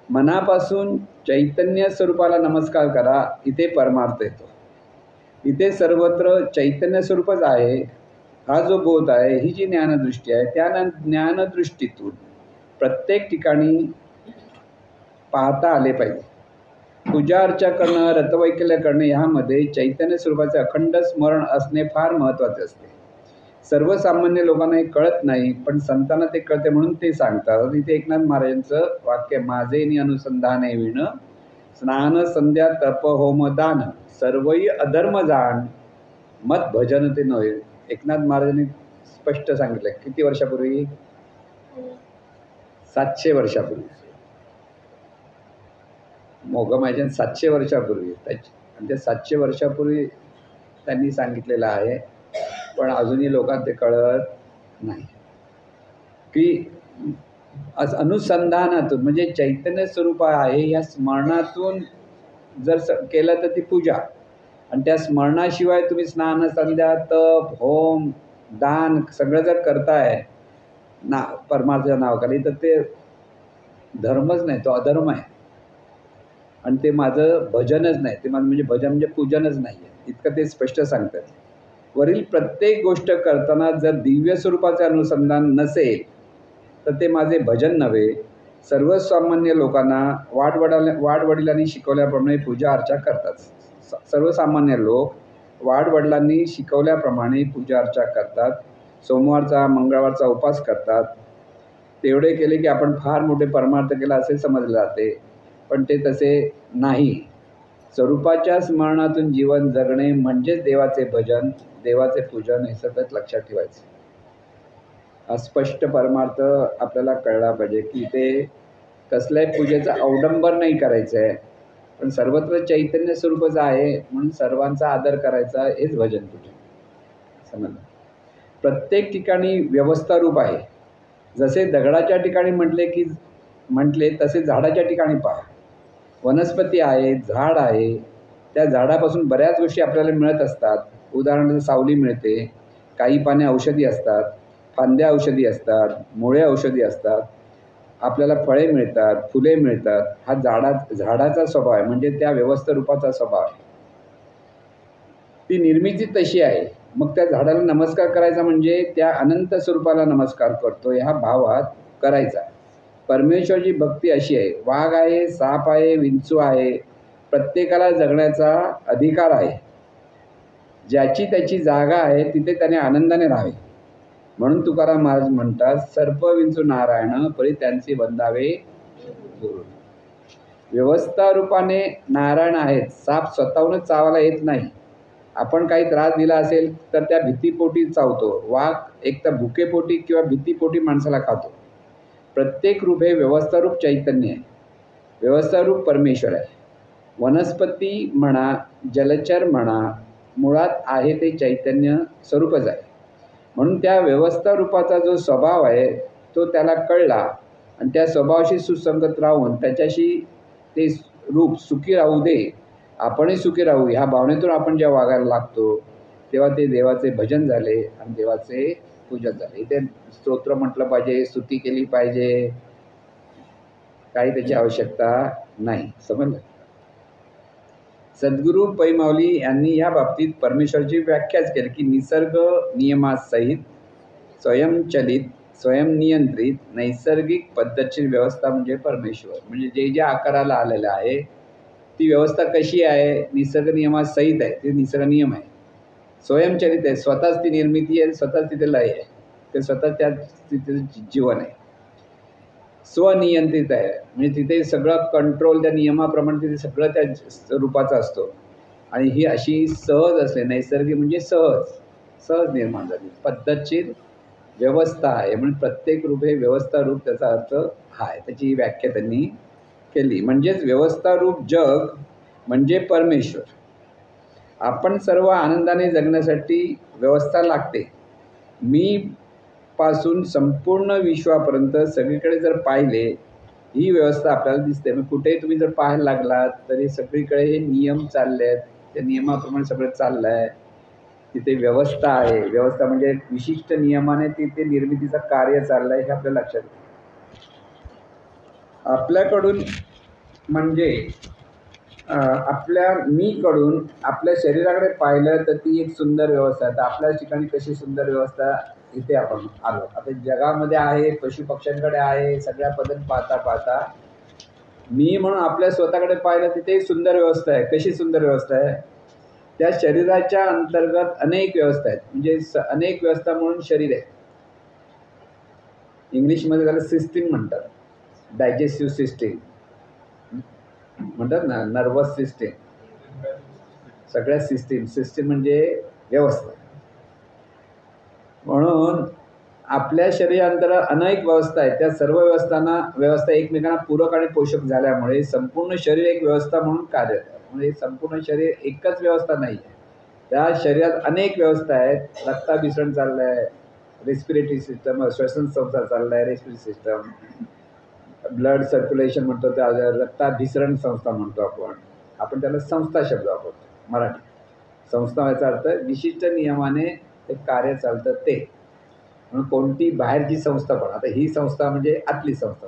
मनापासून चैतन्य स्वरूपाला नमस्कार करा, इथे परमार्थ येतो. इथे सर्वत्र चैतन्य स्वरूपच आहे हा जो बोध आहे, ही जी ज्ञानदृष्टी आहे, त्या ज्ञानदृष्टीतून प्रत्येक ठिकाणी पाहता आले पाहिजे. पूजा अर्चा करणं, रतवैकल्य करणं ह्यामध्ये चैतन्य स्वरूपाचे अखंड स्मरण असणे फार महत्त्वाचे असते. सर्वसामान्य लोकांना हे कळत नाही, पण संतांना ते कळते म्हणून ते सांगतात. इथे एकनाथ महाराजांचं वाक्य, माझे नि अनुसंधाने विण, स्नान संध्या तप होम दान, सर्वही अधर्म जाण, मत भजन ते नव्हे. एकनाथ महाराजांनी स्पष्ट सांगितलं. किती वर्षापूर्वी? 700 वर्षापूर्वी. मोगमायच्या 700 वर्षापूर्वी. आणि ते 700 वर्षापूर्वी त्यांनी सांगितलेलं आहे, पण अजूनही लोकांना ते कळत नाही की अनुसंधानातून म्हणजे चैतन्य स्वरूप आहे या स्मरणातून जर केलं तर ती पूजा. आणि त्या स्मरणाशिवाय तुम्ही स्नान संध्या तप होम दान सगळं जर करताय ना परमार्थच्या नावाखाली, तर ते धर्मच नाही, तो अधर्म आहे. आणि ते माझं भजनच नाही, ते माझं म्हणजे भजन म्हणजे पूजनच नाही आहे, इतकं ते स्पष्ट सांगतात. वरील प्रत्येक गोष्ट करताना जर दिव्य स्वरूपाचे अनुसंधान नसेल तर ते माझे भजन नव्हे. सर्वसामान्य लोकांना वाडवडिलांनी शिकवल्याप्रमाणे पूजा अर्चा करतात. सर्वसामान्य लोक वाडवडिलांनी शिकवल्याप्रमाणे पूजा अर्चा करतात. सोमवारचा मंगळवारचा उपास करतात. तेवढे केले की आपण फार मोठे परमार्थ केला असे समजले जाते, पण ते तसे नाही. स्वरूपाच्या स्मरणातून जीवन जगणे म्हणजेच देवाचे भजन, देवाचे पूजन हे सतत लक्षात ठेवायचे. अस्पष्ट परमार्थ आपल्याला कळला पाहिजे की ते कसल्याही पूजेचा अवडंबर नाही करायचं आहे, पण सर्वत्र चैतन्य स्वरूपच आहे म्हणून सर्वांचा आदर करायचा, हेच भजन पूजन. समजलं? प्रत्येक ठिकाणी व्यवस्था रूप आहे. जसे दगडाच्या ठिकाणी म्हटले तसे झाडाच्या ठिकाणी पहा. वनस्पती आहे, झाड आहे, त्या झाडापासून बऱ्याच गोष्टी आपल्याला मिळत असतात. उदाहरणार्थ सावली मिळते, काही पाने औषधी असतात, फांद्या औषधी असतात, मुळे औषधी असतात, आपल्याला फळे मिळतात, फुले मिळतात. हा झाडाचा स्वभाव आहे, म्हणजे त्या व्यवस्था रूपाचा स्वभाव आहे. ती निर्मिती तशी आहे. मग त्या झाडाला नमस्कार करायचा म्हणजे त्या अनंत स्वरूपाला नमस्कार करतो ह्या भावात करायचा. परमेश्वरची भक्ती अशी आहे. वाघ आहे, साप आहे, विंचू आहे, प्रत्येकाला जगण्याचा अधिकार आहे. ज्याची त्याची जागा आहे तिथे त्याने आनंदाने राहावे. म्हणून तुकाराम महाराज म्हणतात, सर्प विंचू नारायण परी त्यांचे वंदावे गुरु. व्यवस्था रूपाने नारायण आहेत. साप स्वतःहूनच चावायला येत नाही. आपण काही त्रास दिला असेल तर त्या भीतीपोटी चावतो. वाघ एक तर भुकेपोटी किंवा भीतीपोटी माणसाला खातो. प्रत्येक रूप हे व्यवस्थारूप चैतन्य आहे, व्यवस्थारूप परमेश्वर आहे. वनस्पती म्हणा, जलचर म्हणा, मुळात आहे ते चैतन्य स्वरूपच आहे. म्हणून त्या व्यवस्था रूपाचा जो स्वभाव आहे तो त्याला कळला आणि त्या स्वभावाशी सुसंगत राहून त्याच्याशी ते रूप सुखी राहू दे, आपणही सुखी राहू, ह्या भावनेतून आपण जेव्हा वागायला लागतो तेव्हा ते देवाचे भजन झाले आणि देवाचे पूजन झाले. इथे स्तोत्र म्हटलं पाहिजे, स्तुती केली पाहिजे, काही त्याची आवश्यकता नाही. समजलं? सद्गुरू पैमावली यांनी या बाबतीत परमेश्वराची व्याख्याच केली की निसर्ग नियमासहित स्वयंचलित स्वयंनियंत्रित नैसर्गिक पद्धतशीर व्यवस्था म्हणजे परमेश्वर. म्हणजे जे जे आकाराला आलेलं आहे ती व्यवस्था कशी आहे, निसर्ग नियमासहित आहे, ते निसर्ग नियम आहे. स्वयंचलित आहे, स्वतःच ती निर्मिती आहे, स्वतःच तिथे लय आहे, ते स्वतः त्या तिथे जीवन आहे. स्वनियंत्रित आहे म्हणजे तिथे सगळं कंट्रोल त्या नियमाप्रमाणे तिथे सगळं त्या रूपाचं असतो. आणि ही अशी सहज असते, नैसर्गिक म्हणजे सहज निर्माण झाली पद्धतशीर व्यवस्था आहे. म्हणून प्रत्येक रूप हे व्यवस्था रूप, त्याचा अर्थ हा आहे. त्याची ही व्याख्या त्यांनी केली. म्हणजेच व्यवस्था रूप जग म्हणजे परमेश्वर. आपण सर्व आनंदाने जगण्यासाठी व्यवस्था लागते. मी पासून संपूर्ण विश्वापर्यंत सगळीकडे जर पाहिले ही व्यवस्था आपल्याला दिसते. मग कुठेही तुम्ही जर पाहायला लागलात तरी सगळीकडे हे नियम चालले आहेत, त्या नियमाप्रमाणे सगळं चाललं आहे. तिथे व्यवस्था आहे. व्यवस्था म्हणजे विशिष्ट नियमाने तिथे निर्मितीचं कार्य चाललं आहे हे आपल्या लक्षात येतं. आपल्याकडून म्हणजे आपल्या मीकडून आपल्या शरीराकडे पाहिलं तर ती एक सुंदर व्यवस्था आहे. तर आपल्या ठिकाणी कशी सुंदर व्यवस्था इथे आपण आलो. आता जगामध्ये आहे, पशुपक्ष्यांकडे आहे, सगळ्या पद्धती पाहता मी म्हणून आपल्या स्वतःकडे पाहिलं तिथे सुंदर व्यवस्था आहे. कशी सुंदर व्यवस्था आहे, त्या शरीराच्या अंतर्गत अनेक व्यवस्था आहेत. म्हणजे अनेक व्यवस्था म्हणून शरीर आहे. इंग्लिशमध्ये त्याला सिस्टीम म्हणतात. डायजेस्टिव्ह सिस्टीम म्हणतात ना, नर्वस सिस्टीम, सगळ्या सिस्टीम म्हणजे व्यवस्था. म्हणून आपल्या शरीरांतर्गत अनेक व्यवस्था आहेत. त्या सर्व व्यवस्था एकमेकांना पूरक आणि पोषक झाल्यामुळे संपूर्ण शरीर एक व्यवस्था म्हणून कार्य करते. म्हणजे संपूर्ण शरीर एकच व्यवस्था नाही आहे. त्या शरीरात अनेक व्यवस्था आहेत. रक्ताभिसरण चाललं आहे, रेस्पिरेटरी सिस्टम, श्वसन संस्था चालला आहे, रेस्पिरेटरी सिस्टम, ब्लड सर्क्युलेशन म्हणतो, त्या रक्ताभिसरण संस्था म्हणतो आपण त्याला संस्था शब्द वापरतो मराठी. संस्था याचा अर्थ विशिष्ट नियमाने ते कार्य चालतं ते. म्हणून कोणती बाहेरची संस्था पण, आता ही संस्था म्हणजे आतली संस्था,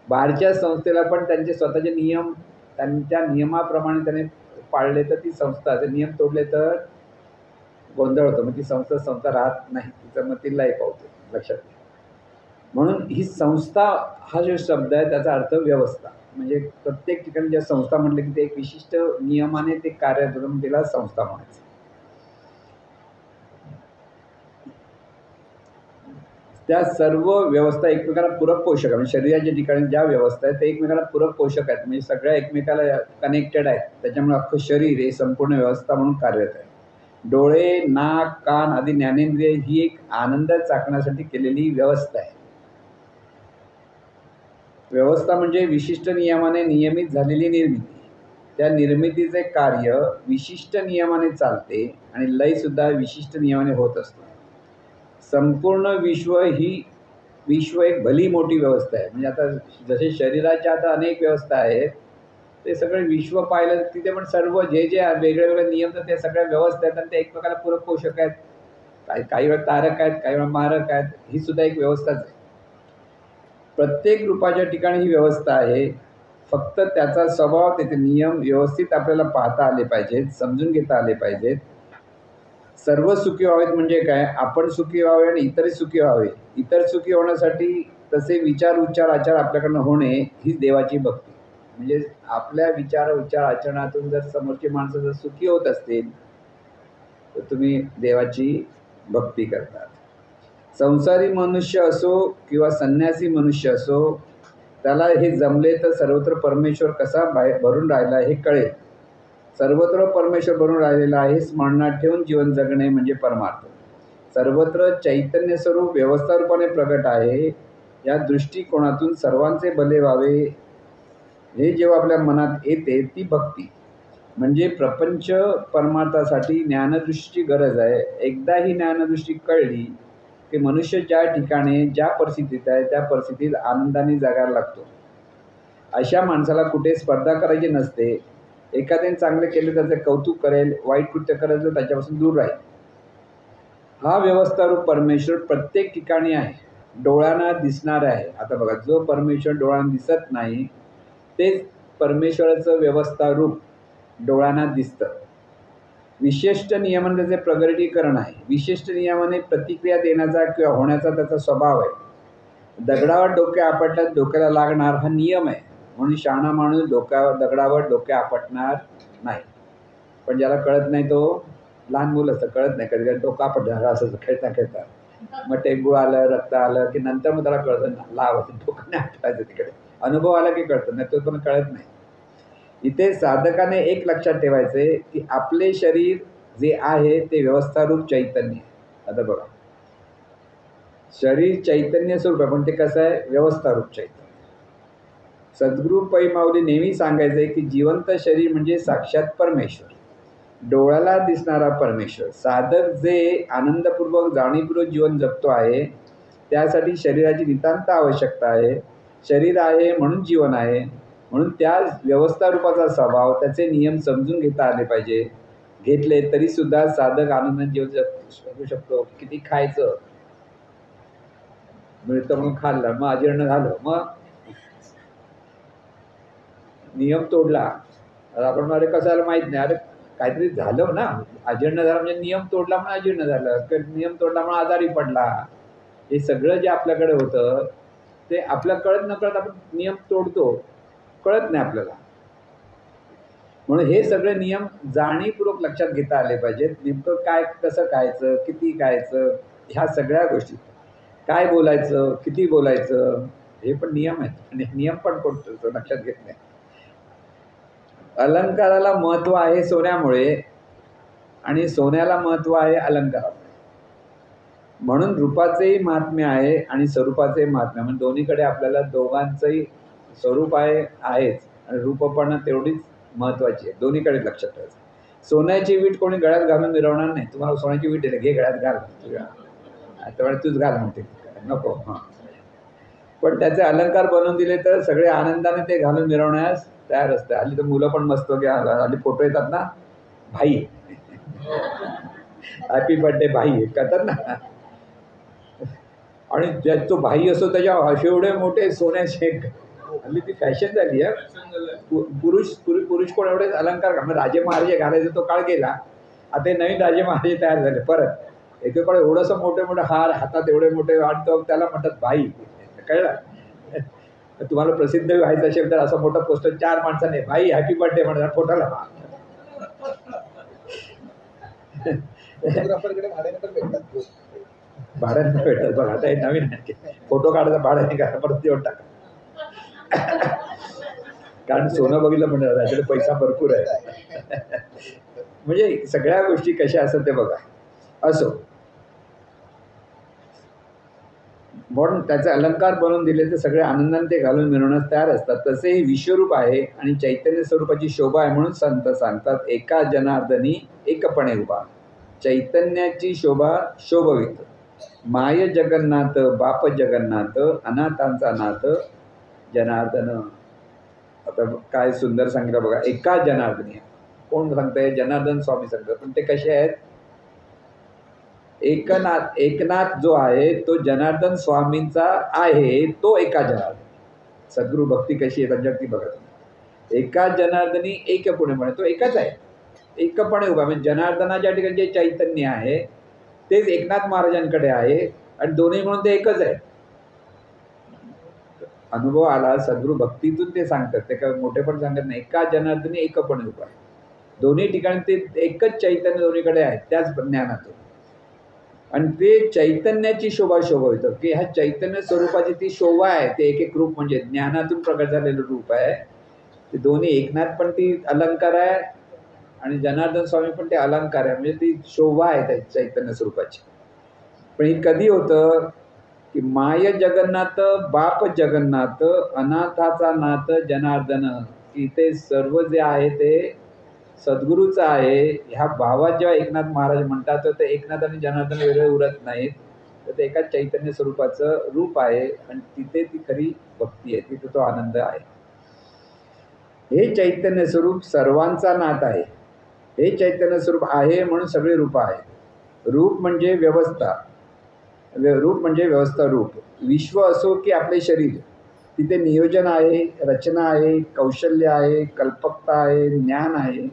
बाहेरच्या संस्थेला पण त्यांचे स्वतःचे नियम, त्यांच्या नियमाप्रमाणे त्याने पाळले तर ती संस्था, ते नियम तोडले तर गोंधळ होतो. मग ती संस्था राहत नाही, तिचं मग ती लाईफ होते. लक्षात घ्या. म्हणून ही संस्था हा जो शब्द आहे त्याचा अर्थ व्यवस्था. म्हणजे प्रत्येक ठिकाणी ज्या संस्था म्हटलं की ते एक विशिष्ट नियमाने ते कार्य करून तिला संस्था म्हणायचं. त्या सर्व व्यवस्था एकमेकाला पूरक पोषक आहे. म्हणजे शरीराच्या ठिकाणी ज्या व्यवस्था आहेत ते एकमेकाला पूरक पोषक आहेत. म्हणजे सगळ्या एकमेकाला कनेक्टेड आहेत. त्याच्यामुळे अख्खं शरीर हे संपूर्ण व्यवस्था म्हणून कार्यरत आहे. डोळे, नाक, कान आदी ज्ञानेंद्रिय ही एक आनंद चाखण्यासाठी केलेली व्यवस्था आहे. व्यवस्था म्हणजे विशिष्ट नियमाने नियमित झालेली निर्मिती. त्या निर्मितीचे कार्य विशिष्ट नियमाने चालते आणि लयसुद्धा विशिष्ट नियमाने होत असतो. संपूर्ण विश्व एक भली मोठी व्यवस्था आहे. म्हणजे आता जसे शरीराच्या आता अनेक व्यवस्था आहेत, ते सगळे विश्व पाहिलं तिथे पण सर्व जे वेगळे नियम तर ते सगळ्या व्यवस्था आहेत आणि ते एकमेकाला पूरक पोषक आहेत. काही वेळा तारक आहेत, काही वेळा मारक आहेत. ही सुद्धा एक व्यवस्थाच आहे. प्रत्येक रूपाच्या ठिकाणी ही व्यवस्था आहे. फक्त त्याचा स्वभाव, त्याचे नियम व्यवस्थित आपल्याला पाहता आले पाहिजेत, समजून घेता आले पाहिजेत. सर्व सुखी व्हावेत म्हणजे काय, आपण सुखी व्हावे आणि इतरही सुखी व्हावे. इतर सुखी होण्यासाठी तसे विचार, उच्चार, आचार आपल्याकडनं होणे ही देवाची भक्ती. म्हणजे आपल्या विचार, आचरणातून जर समोरची माणसं जर सुखी होत असतील तर तुम्ही देवाची भक्ती करतात. संसारी मनुष्य असो किंवा संन्यासी मनुष्य असो, त्याला हे जमले तर सर्वत्र परमेश्वर कसा भरून राहिला हे कळेल. सर्वत्र परमेश्वर भरून राहिलेला आहे स्मरणात ठेवून जीवन जगणे म्हणजे परमार्थ. सर्वत्र चैतन्य स्वरूप व्यवस्था रूपाने प्रगट आहे. या दृष्टिकोनातून सर्वांचे भले व्हावे हे जेव्हा आपल्या मनात येते ती भक्ती. म्हणजे प्रपंच परमार्थासाठी ज्ञानदृष्टीची गरज आहे. एकदा ही ज्ञानदृष्टी कळली की मनुष्य ज्या ठिकाणी ज्या परिस्थितीत आहे त्या परिस्थितीत आनंदाने जगायला लागतो. अशा माणसाला कुठे स्पर्धा करायची नसते. एखाद्याने चांगले केले त्याचे कौतुक करेल, वाईट कृत्य करेल तर त्याच्यापासून दूर राहील. हा व्यवस्थारूप परमेश्वर प्रत्येक ठिकाणी आहे, डोळ्यांना दिसणार आहे. आता बघा, जो परमेश्वर डोळ्यांना दिसत नाही तेच परमेश्वराचं व्यवस्थारूप डोळ्यांना दिसतं. विशिष्ट नियमाने त्याचे प्रगटीकरण आहे. विशिष्ट नियमाने प्रतिक्रिया देण्याचा किंवा होण्याचा त्याचा स्वभाव आहे. दगडावर डोके आपटल्यास डोक्याला लागणार हा नियम आहे, म्हणून शहाणा माणूस दगडावर डोके आपटणार नाही. पण ज्याला कळत नाही तो लहान मुलं असतं, कळत नाही, कधी कधी डोकं आपटणार असं खेळता खेळता, मग टेंबू आलं, रक्त आलं की नंतर मग त्याला कळतं लावायचं, डोकं नाही आपटायचं तिकडे. अनुभव आला की कळतं, नाही तो पण कळत नाही. इथे साधकाने एक लक्षात ठेवायचे की आपले शरीर जे आहे ते व्यवस्थारूप चैतन्य आहे. आता बघा, शरीर चैतन्य स्वरूप आहे, पण ते कसं आहे? व्यवस्थारूप चैतन्य. सद्गुरू पै माऊली नेहमी सांगायचे की जिवंत शरीर म्हणजे साक्षात परमेश्वर, डोळ्याला दिसणारा परमेश्वर. साधक जे आनंदपूर्वक जाणीवपूर्वक जीवन जगतो आहे त्यासाठी शरीराची नितांत आवश्यकता आहे. शरीर आहे म्हणून जीवन आहे, म्हणून त्या व्यवस्था रूपाचा स्वभाव, त्याचे नियम समजून घेता आले पाहिजे. घेतले तरी सुद्धा साधक आनंदाने जीवन जगू शकतो. किती खायचं मिळतं म्हणून खाल्लं, मग अजीर्ण झालं, मग नियम तोडला. आपण म्हणजे कसं माहित नाही, अरे काहीतरी झालं ना, अजीर्ण झालं म्हणजे नियम तोडला म्हणून अजीर्ण झालं, नियम तोडला म्हणून आजारी पडला. हे सगळं जे आपल्याकडे होतं ते आपल्या कळत नकळत आपण नियम तोडतो, कळत नाही आपल्याला. म्हणून हे सगळे नियम जाणीवपूर्वक लक्षात घेता आले पाहिजेत. नेमकं काय, कसं खायचं, किती खायचं, ह्या सगळ्या गोष्टी, काय बोलायचं, किती बोलायचं, हे पण नियम आहेत. आणि नियम पण कोणतं लक्षात घेत नाही. अलंकाराला महत्त्व आहे सोन्यामुळे आणि सोन्याला महत्त्व आहे अलंकारामुळे. म्हणून रूपाचेही महात्म्य आहे आणि स्वरूपाचेही महात्म्य, म्हणजे दोन्हीकडे आपल्याला दोघांचंही स्वरूप आहेच आणि रूप पण तेवढीच महत्त्वाची आहे. दोन्हीकडे लक्षात ठेवायचं. सोन्याची वीट कोणी गळ्यात घालून मिरवणार नाही. तुम्हाला सोन्याची वीट दिली, घे गळ्यात घाल, त्यावेळी तूच घाल म्हणते, नको. हां, पण त्याचे अलंकार बनवून दिले तर सगळे आनंदाने ते घालून मिरवण्यास तयार असते. हल्ली तर मुलं पण मस्त घ्या, हल्ली फोटो येतात ना, भाई हॅपी बर्थडे भाई करतात ना, आणि तो भाई असतो त्याच्या असे एवढे मोठे सोन्याचे, हल्ली ती फॅशन झाली आहे. पुरुष कोण एवढे अलंकार घाल, राजे महाराजे घालायचे तो काळ गेला. आता नवीन राजे महाराजे तयार झाले परत. एकेकडे एवढंसं मोठे मोठे हार, हातात एवढे मोठे वाटतो, त्याला म्हणतात भाई. कळलं? तुम्हाला प्रसिद्ध व्हायचं असेल तर असं मोठं पोस्टर 4 माणसाने भाई हॅपी बर्थडे म्हणतात फोटोला. भाड्याने भेटतात बघा, आता हे नवीन फोटो काढायचा भाड्याने करा, परत देऊन टाका. कारण सोनं बघितलं म्हणजे त्याच्याकडे पैसा भरपूर आहे. म्हणजे सगळ्या गोष्टी कशा असतात ते बघा. असो, म्हणून त्याचे अलंकार बनवून दिले तर सगळे आनंदाने ते घालून मिरवण्यास तयार असतात. तसे हे विश्वरूप आहे आणि चैतन्य स्वरूपाची शोभा आहे, म्हणून संत सांगतात एका जनार्दनी एकपणे उभा. चैतन्याची शोभा शोभवित. माय जगन्नाथ बाप जगन्नाथ, अनाथांचा नाथ जनार्दन. आता काय सुंदर सांगितलं बघा, एका जनार्दनी. कोण सांगतंय? जनार्दन स्वामी सांगतात. पण ते कसे आहेत? एकनाथ जो आहे तो जनार्दन स्वामींचा आहे, तो एका जनार्दनी. सद्गुरू भक्ती कशी आहे त्यांच्यावरती बघा. एका जनार्दनी एकपणे म्हणे, तो एकच आहे, एकपणे उभा. म्हणजे जनार्दनाच्या ठिकाणी जे चैतन्य आहे तेच एकनाथ महाराजांकडे आहे आणि दोन्ही म्हणून ते एकच आहे. अनुभव आला सद्गुरू भक्तीतून ते सांगतात, ते काय मोठे पण सांगत नाही. एका जनार्दनी एकपणे उभा आहे, दोन्ही ठिकाणी ते एकच चैतन्य दोन्हीकडे आहे त्याच ज्ञानातून. आणि ते चैतन्याची शोभा शोभवतं की ह्या चैतन्य स्वरूपाची ती शोभा आहे. ते एक एक रूप म्हणजे ज्ञानातून प्रकट झालेलं रूप आहे. ते दोन्ही, एकनाथ पण ती अलंकार आहे आणि जनार्दन स्वामी पण ते अलंकार आहे. म्हणजे ती शोभा आहे त्या चैतन्य स्वरूपाची. पण ही कधी होतं की माय जगन्नाथ बाप जगन्नाथ, अनाथाचा नाथ जनार्दन. इथे सर्व जे आहे ते सद्गुरूचं आहे. ह्या भावात जेव्हा एकनाथ महाराज म्हणतात तर ते एकनाथ आणि जनार्दन वेगळे उरत नाहीत, तर ते एका चैतन्य स्वरूपाचं रूप आहे आणि तिथे ती खरी भक्ती आहे, तिथे तो आनंद आहे. हे चैतन्य स्वरूप सर्वांचा नाथ आहे. हे चैतन्य स्वरूप आहे म्हणून सगळे रूप आहेत. रूप म्हणजे व्यवस्था, रूप म्हणजे व्यवस्था रूप. विश्व असो की आपले शरीर, तिथे नियोजन आहे, रचना आहे, कौशल्य आहे, कल्पकता आहे, ज्ञान आहे.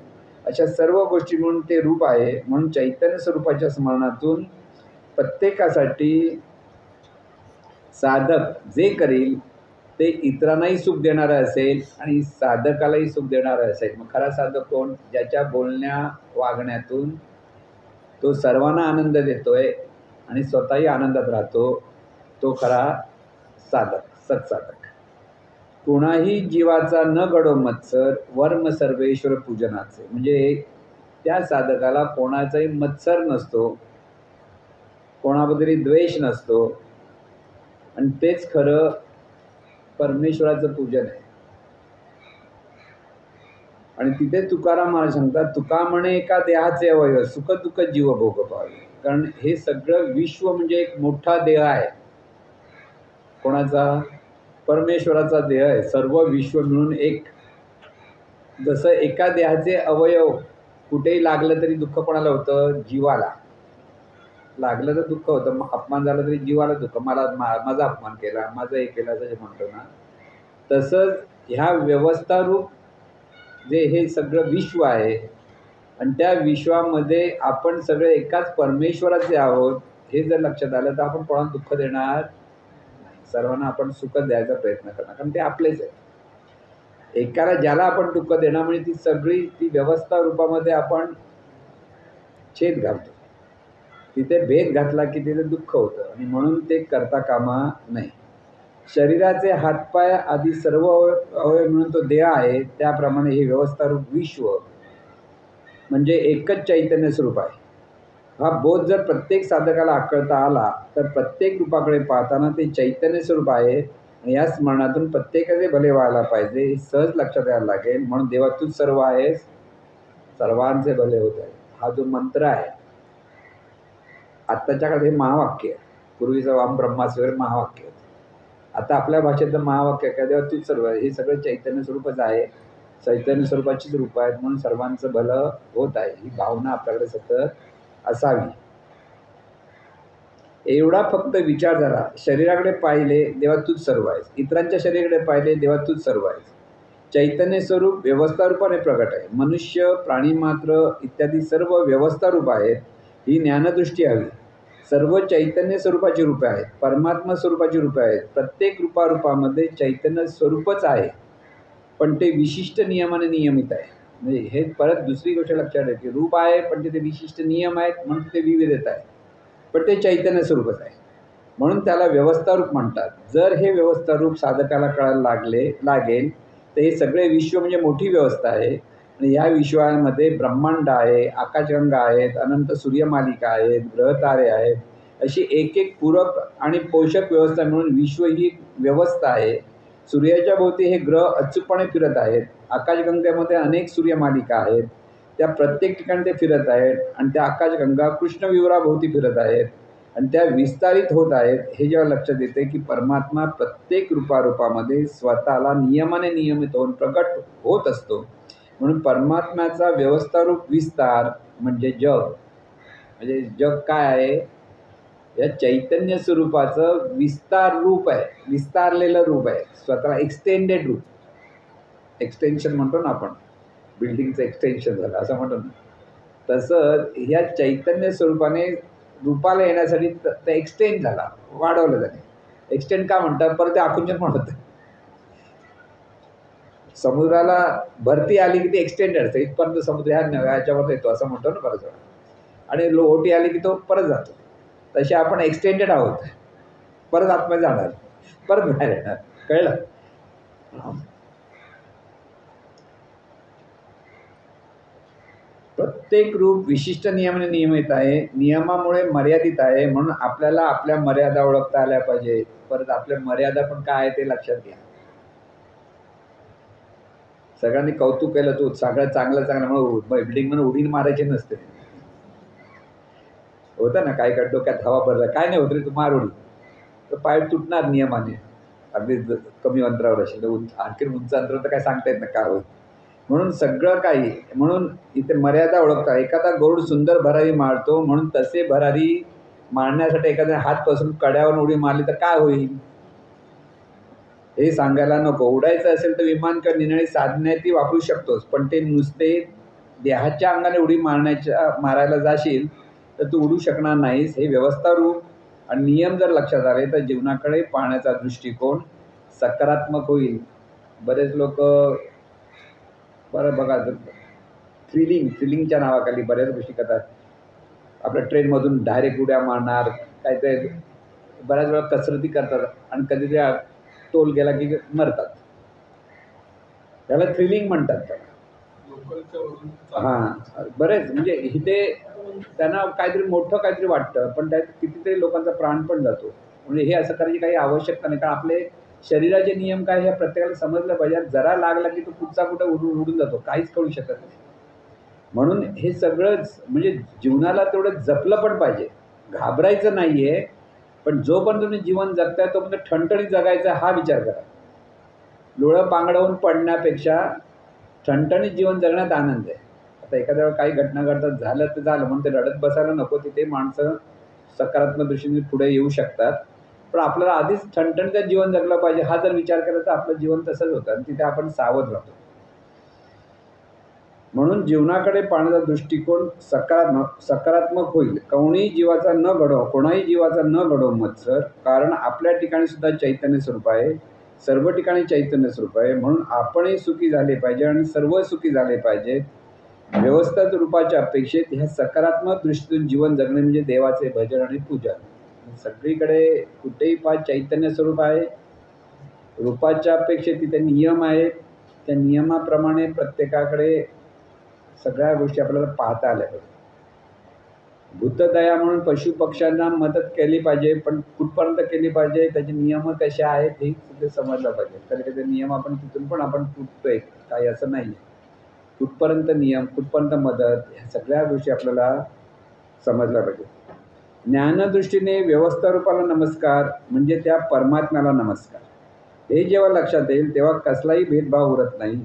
अशा सर्व गोष्टी म्हणून ते रूप आहे. म्हणून चैतन्य स्वरूपाच्या स्मरणातून प्रत्येकासाठी साधक जे करील ते इतरांनाही सुख देणारं असेल आणि साधकालाही सुख देणारं असेल. मग खरा साधक कोण? ज्याच्या बोलण्या वागण्यातून तो सर्वांना आनंद देतोय आणि स्वतःही आनंदात राहतो, तो खरा साधक, सत्साधक. कुणाही जीवाचा न घडो मत्सर, वर्म सर्वेश्वर पूजनाचे. म्हणजे त्या साधकाला कोणाचाही मत्सर नसतो, कोणाबद्दल द्वेष नसतो, आणि तेच खरं परमेश्वराचं पूजन आहे. आणि तिथे तुकाराम महाराज सांगतात, तुका म्हणे एका देहाचे अवयव, सुख दुःख जीव भोग पावे. कारण हे सगळं विश्व म्हणजे एक मोठा देह आहे. कोणाचा? परमेश्वराचा देह आहे. सर्व विश्व मिळून एक. जसं एका देहाचे अवयव कुठेही लागलं तरी दुःख कोणाला होतं? जीवाला. लागलं तर दुःख होतं. अपमान झाला तरी जीवाला दुःख. माझा अपमान केला, माझं हे केलं असं जे म्हणतो ना, तसंच ह्या व्यवस्थारूप जे हे सगळं विश्व आहे आणि त्या विश्वामध्ये आपण सगळे एकाच परमेश्वराचे आहोत, हे जर लक्षात आलं तर आपण कोणाला दुःख देणार नाही. सर्वांना आपण सुख द्यायचा प्रयत्न करणार, कारण ते आपलेच आहे. एकाला ज्याला आपण दुःख देणार म्हणजे ती सगळी ती व्यवस्था रूपामध्ये आपण छेद घालतो. तिथे भेद घातला की तिथे दुःख होतं आणि म्हणून ते करता कामा नाही. शरीराचे हातपाय आदी सर्व अवयव मिळून तो देह आहे. त्याप्रमाणे हे व्यवस्थारूप विश्व म्हणजे एकच चैतन्य स्वरूप आहे. हा बोध जर प्रत्येक साधकाला आकळता आला तर प्रत्येक रूपाकडे पाहताना ते चैतन्य स्वरूप आहे आणि या स्मरणातून प्रत्येकाचे भले व्हायला पाहिजे हे सहज लक्षात यायला लागेल. म्हणून देवा तूच सर्व आहेस, सर्वांचे भले होत आहे. हा जो मंत्र आहे, आत्ताच्या काळात हे महावाक्य आहे. पूर्वीचं वाम ब्रह्मास वगैरे महावाक्य होतं. आता आपल्या भाषेतलं महावाक्य काय? देवा तूच सर्व आहे. हे सगळं चैतन्य स्वरूपच आहे, चैतन्य स्वरूपाचीच रूप आहेत, म्हणून सर्वांचं भलं होत आहे. ही भावना आपल्याकडे सतत असावी. एवढा फक्त विचार जरा. शरीराकडे पाहिले देवा तूच सर्व आहेस, इतरांच्या शरीराकडे पाहिले देवा तूच सर्व आहेस. चैतन्य स्वरूप व्यवस्थारूपाने प्रगट आहे. मनुष्य, प्राणीमात्र इत्यादी सर्व व्यवस्थारूप आहेत. ही ज्ञानदृष्टी हवी. सर्व चैतन्य स्वरूपाची रूपे आहेत, परमात्मा स्वरूपाची रूपे आहेत. प्रत्येक रूपारूपामध्ये चैतन्य स्वरूपच आहे, पण ते विशिष्ट नियमाने नियमित आहे. म्हणजे हे परत दुसरी गोष्ट लक्षात आहे की रूप आहे पण तिथे विशिष्ट नियम आहेत, म्हणून ते विविधता आहे, पण ते चैतन्य स्वरूपच आहे, म्हणून त्याला व्यवस्थारूप म्हणतात. जर हे व्यवस्थारूप साधकाला कळायला लागेल तर हे सगळे विश्व म्हणजे मोठी व्यवस्था आहे. आणि या विश्वामध्ये ब्रह्मांड आहे, आकाशगंगा आहेत, अनंत सूर्यमालिका आहेत, ग्रहतारे आहेत. अशी एक एक पूरक आणि पोषक व्यवस्था मिळून विश्व ही व्यवस्था आहे. सूर्याच्या भोवती हे ग्रह अचूकपणे फिरत आहेत. आकाशगंगेमध्ये अनेक सूर्यमालिका आहेत, त्या प्रत्येक ठिकाणी ते फिरत आहेत आणि त्या आकाशगंगा कृष्णविवराभोवती फिरत आहेत आणि त्या विस्तारित होत आहेत. हे जेव्हा लक्षात येते की परमात्मा प्रत्येक रूपारूपामध्ये स्वतःला नियमाने नियमित होऊन प्रकट होत असतो. म्हणून परमात्म्याचा व्यवस्थारूप विस्तार म्हणजे जग. म्हणजे जग काय आहे? या चैतन्य स्वरूपाचं विस्तार रूप आहे, विस्तारलेलं रूप आहे, स्वतःला एक्सटेंडेड रूप. एक्सटेन्शन म्हणतो ना आपण, बिल्डिंगचं एक्सटेन्शन झालं असं म्हणतो ना, तसं ह्या चैतन्य स्वरूपाने रूपाला येण्यासाठी ते एक्सटेंड झाला, वाढवलं त्याने. एक्सटेंड का म्हणतात? परत ते आकुंचन पण होतं. समुद्राला भरती आली की ती एक्सटेंडेड असते, इथपर्यंत समुद्र ह्याच्यावर येतो असं म्हणतो ना परत वेळा, आणि ओहोटी आली की तो परत जातो. तसे आपण एक्सटेंडेड आहोत, परत आतमध्ये जाणार, परत बाहेर येणार. कळलं? प्रत्येक रूप विशिष्ट नियमाने नियमित आहे, नियमामुळे मर्यादित आहे. म्हणून आपल्याला आपल्या मर्यादा ओळखता आल्या पाहिजे. परत आपल्या मर्यादा पण काय आहे ते लक्षात घ्या. सगळ्यांनी कौतुक केलं, तू सगळं चांगलं म्हणून बिल्डिंग म्हणून उडी मारायची नसते. होतं ना काही काय डोक्यात हवा भरला, काय नाही होत रे, तू मार उडी, तर पाय तुटणार नियमाने. अगदी कमी अंतरावर असेल तर, आणखी उंच अंतरावर तर काय सांगता येत ना काय होत. म्हणून सगळं काही, म्हणून इथे मर्यादा ओळखता. एखादा गरुड सुंदर भरारी मारतो, म्हणून तसे भरारी मारण्यासाठी एखाद्या हात पसरून कड्यावर उडी मारली तर काय होईल हे सांगायला नको. उडायचं असेल तर विमान किंवा निनाळी साधने ती वापरू शकतोस, पण ते नुसते देहाच्या अंगाने उडी मारायला जाशील तर तू उडू शकणार नाहीस. हे व्यवस्थारूप आणि नियम जर लक्षात आले तर जीवनाकडे पाहण्याचा दृष्टिकोन सकारात्मक होईल. बरेच लोक बरं बघा, थ्रिलिंगच्या नावाखाली बऱ्याच गोष्टी करतात. आपल्या ट्रेनमधून डायरेक्ट उड्या मारणार, काय ते बऱ्याच वेळा कसरती करतात आणि कधी त्या टोल गेला की मरतात. त्याला थ्रिलिंग म्हणतात त्याला. हां, बरेच म्हणजे इथे त्यांना काहीतरी मोठं काहीतरी वाटतं, पण त्यात कितीतरी लोकांचा प्राण पण जातो. म्हणजे हे असं करायची काही आवश्यकता नाही, कारण आपले शरीराचे नियम काय हे प्रत्येकाला समजलं पाहिजे. जरा लागला की तो पुढचा कुठं उडून जातो, काहीच कळू शकत नाही. म्हणून हे सगळंच म्हणजे जीवनाला तेवढं जपलं पण पाहिजे. घाबरायचं नाहीये, पण जोपर्यंत तुम्ही जीवन जगताय तोपर्यंत ठणठणीत जगायचा हा विचार करा. लोळं पांगडवून पडण्यापेक्षा ठणठणीत जीवन जगण्यात आनंद आहे. आता एखाद्या वेळा काही घटना घडतात, झालं तर झालं म्हणून ते रडत बसायला नको. तिथे माणसं सकारात्मक दृष्टीने पुढे येऊ शकतात. पण आपल्याला आधीच ठणठणीत जीवन जगलं पाहिजे हा जर विचार केला तर आपलं जीवन तसंच होतं आणि तिथे आपण सावध राहतो. म्हणून जीवनाकडे पाहण्याचा दृष्टिकोन सकारात्मक होईल. कोणाही जीवाचा न घडो मत्सर, कारण आपल्या ठिकाणी सुद्धा चैतन्य स्वरूप आहे, सर्व ठिकाणी चैतन्य स्वरूप आहे. म्हणून आपणही सुखी झाले पाहिजे आणि सर्व सुखी झाले पाहिजेत. व्यवस्थित रूपाच्या अपेक्षेत ह्या सकारात्मक दृष्टीतून जीवन जगणे म्हणजे देवाचे भजन आणि पूजन. सगळीकडे कुठेही पहा चैतन्य स्वरूप आहे. रूपाच्या अपेक्षेत तिथे नियम आहेत. त्या नियमाप्रमाणे प्रत्येकाकडे सगळ्या गोष्टी आपल्याला पाहता आल्या पाहिजे. भूतदया म्हणून पशु पक्ष्यांना मदत केली पाहिजे, पण कुठपर्यंत केली पाहिजे, त्याचे नियम कसे आहेत हे तिथे समजलं पाहिजे. कधी कधी नियम आपण तिथून पण आपण तुटतोय, काही असं नाही. कुठपर्यंत नियम, कुठपर्यंत मदत, ह्या सगळ्या गोष्टी आपल्याला समजल्या पाहिजे. ज्ञानदृष्टीने व्यवस्था रूपाला नमस्कार म्हणजे त्या परमात्म्याला नमस्कार. हे जेव्हा लक्षात येईल तेव्हा कसलाही भेदभाव उरत नाही.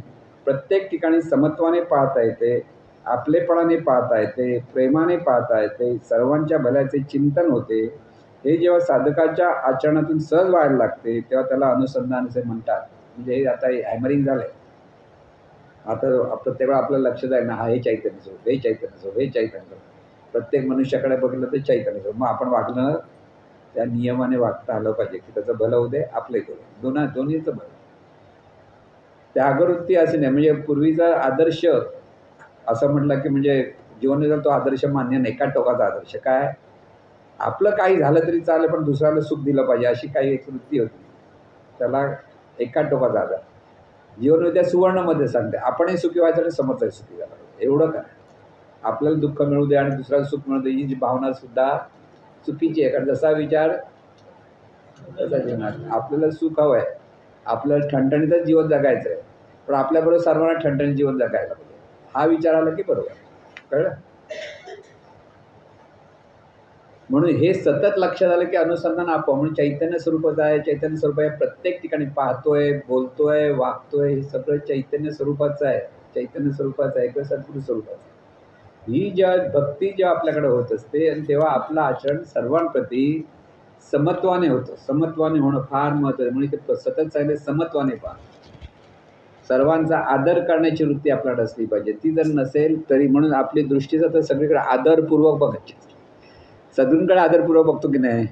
प्रत्येक ठिकाणी समत्वाने पाहता येते, आपलेपणाने पाहता येते, प्रेमाने पाहता येते, सर्वांच्या भल्याचे चिंतन होते. हे जेव्हा साधकाच्या आचरणातून सहज व्हायला लागते तेव्हा त्याला अनुसंधान असे म्हणतात. म्हणजे हे आता हॅमरिंग झालंय. आता प्रत्येक वेळा आपलं लक्ष जाईल ना, हा हे चैतन्य स्वरूप, हे चैतन्य स्वरूप, हे चैतन्य स्वरूप. प्रत्येक मनुष्याकडे बघितलं तर चैतन्य स्वरूप. मग आपण वागणं त्या नियमाने वागता आलं पाहिजे की त्याचं भलं होऊ दे, आपले करू, दोन्हीचं भलं. त्यागवृत्ती असे नाही. म्हणजे पूर्वीचा आदर्श असं म्हटलं की म्हणजे जीवन तो आदर्श मान्य नाही. एका टोकाचा आदर्श काय, आपलं काही झालं तरी चालेल पण दुसऱ्याला सुख दिलं पाहिजे अशी काही एक वृत्ती होती. त्याला एका टोकाचा आधार. जीवनविद्या सुवर्णमध्ये सांगते आपणही सुखी व्हायचं आणि समोरचाही सुखी झाला पाहिजे. एवढं काय, आपल्याला दुःख मिळू दे आणि दुसऱ्याला सुख मिळू दे ही जी भावना सुद्धा चुकीची आहे. कारण जसा विचार तसा जीवनात. आपल्याला सुख हवं आहे, आपल्याला ठणठणीतच जीवन जगायचं आहे, पण आपल्याबरोबर सर्वांना ठणठणीत जीवन जगायला पाहिजे हा विचार आला की बरोबर. कळलं? म्हणून हे सतत लक्षात आलं की अनुसंधान आपोआप म्हणजे चैतन्य स्वरूपच आहे. चैतन्य स्वरूप आहे, प्रत्येक ठिकाणी पाहतोय, बोलतोय, वागतोय, हे सगळं चैतन्य स्वरूपाचं आहे. चैतन्य स्वरूपाचं आहे किंवा सद्गुरू स्वरूपाचं. ही भक्ती जेव्हा आपल्याकडे होत असते आणि तेव्हा आपलं आचरण सर्वांप्रती समत्वाने होतं. समत्वाने होणं फार महत्त्वाचं. म्हणजे ते सतत चांगले समत्वाने पहा. सर्वांचा आदर करण्याची वृत्ती आपल्याकडे असली पाहिजे. ती जर नसेल तरी म्हणून आपली दृष्टीचा तर सगळीकडे आदरपूर्वक बघायची. सद्गुरूंकडे आदरपूर्वक बघतो की नाही?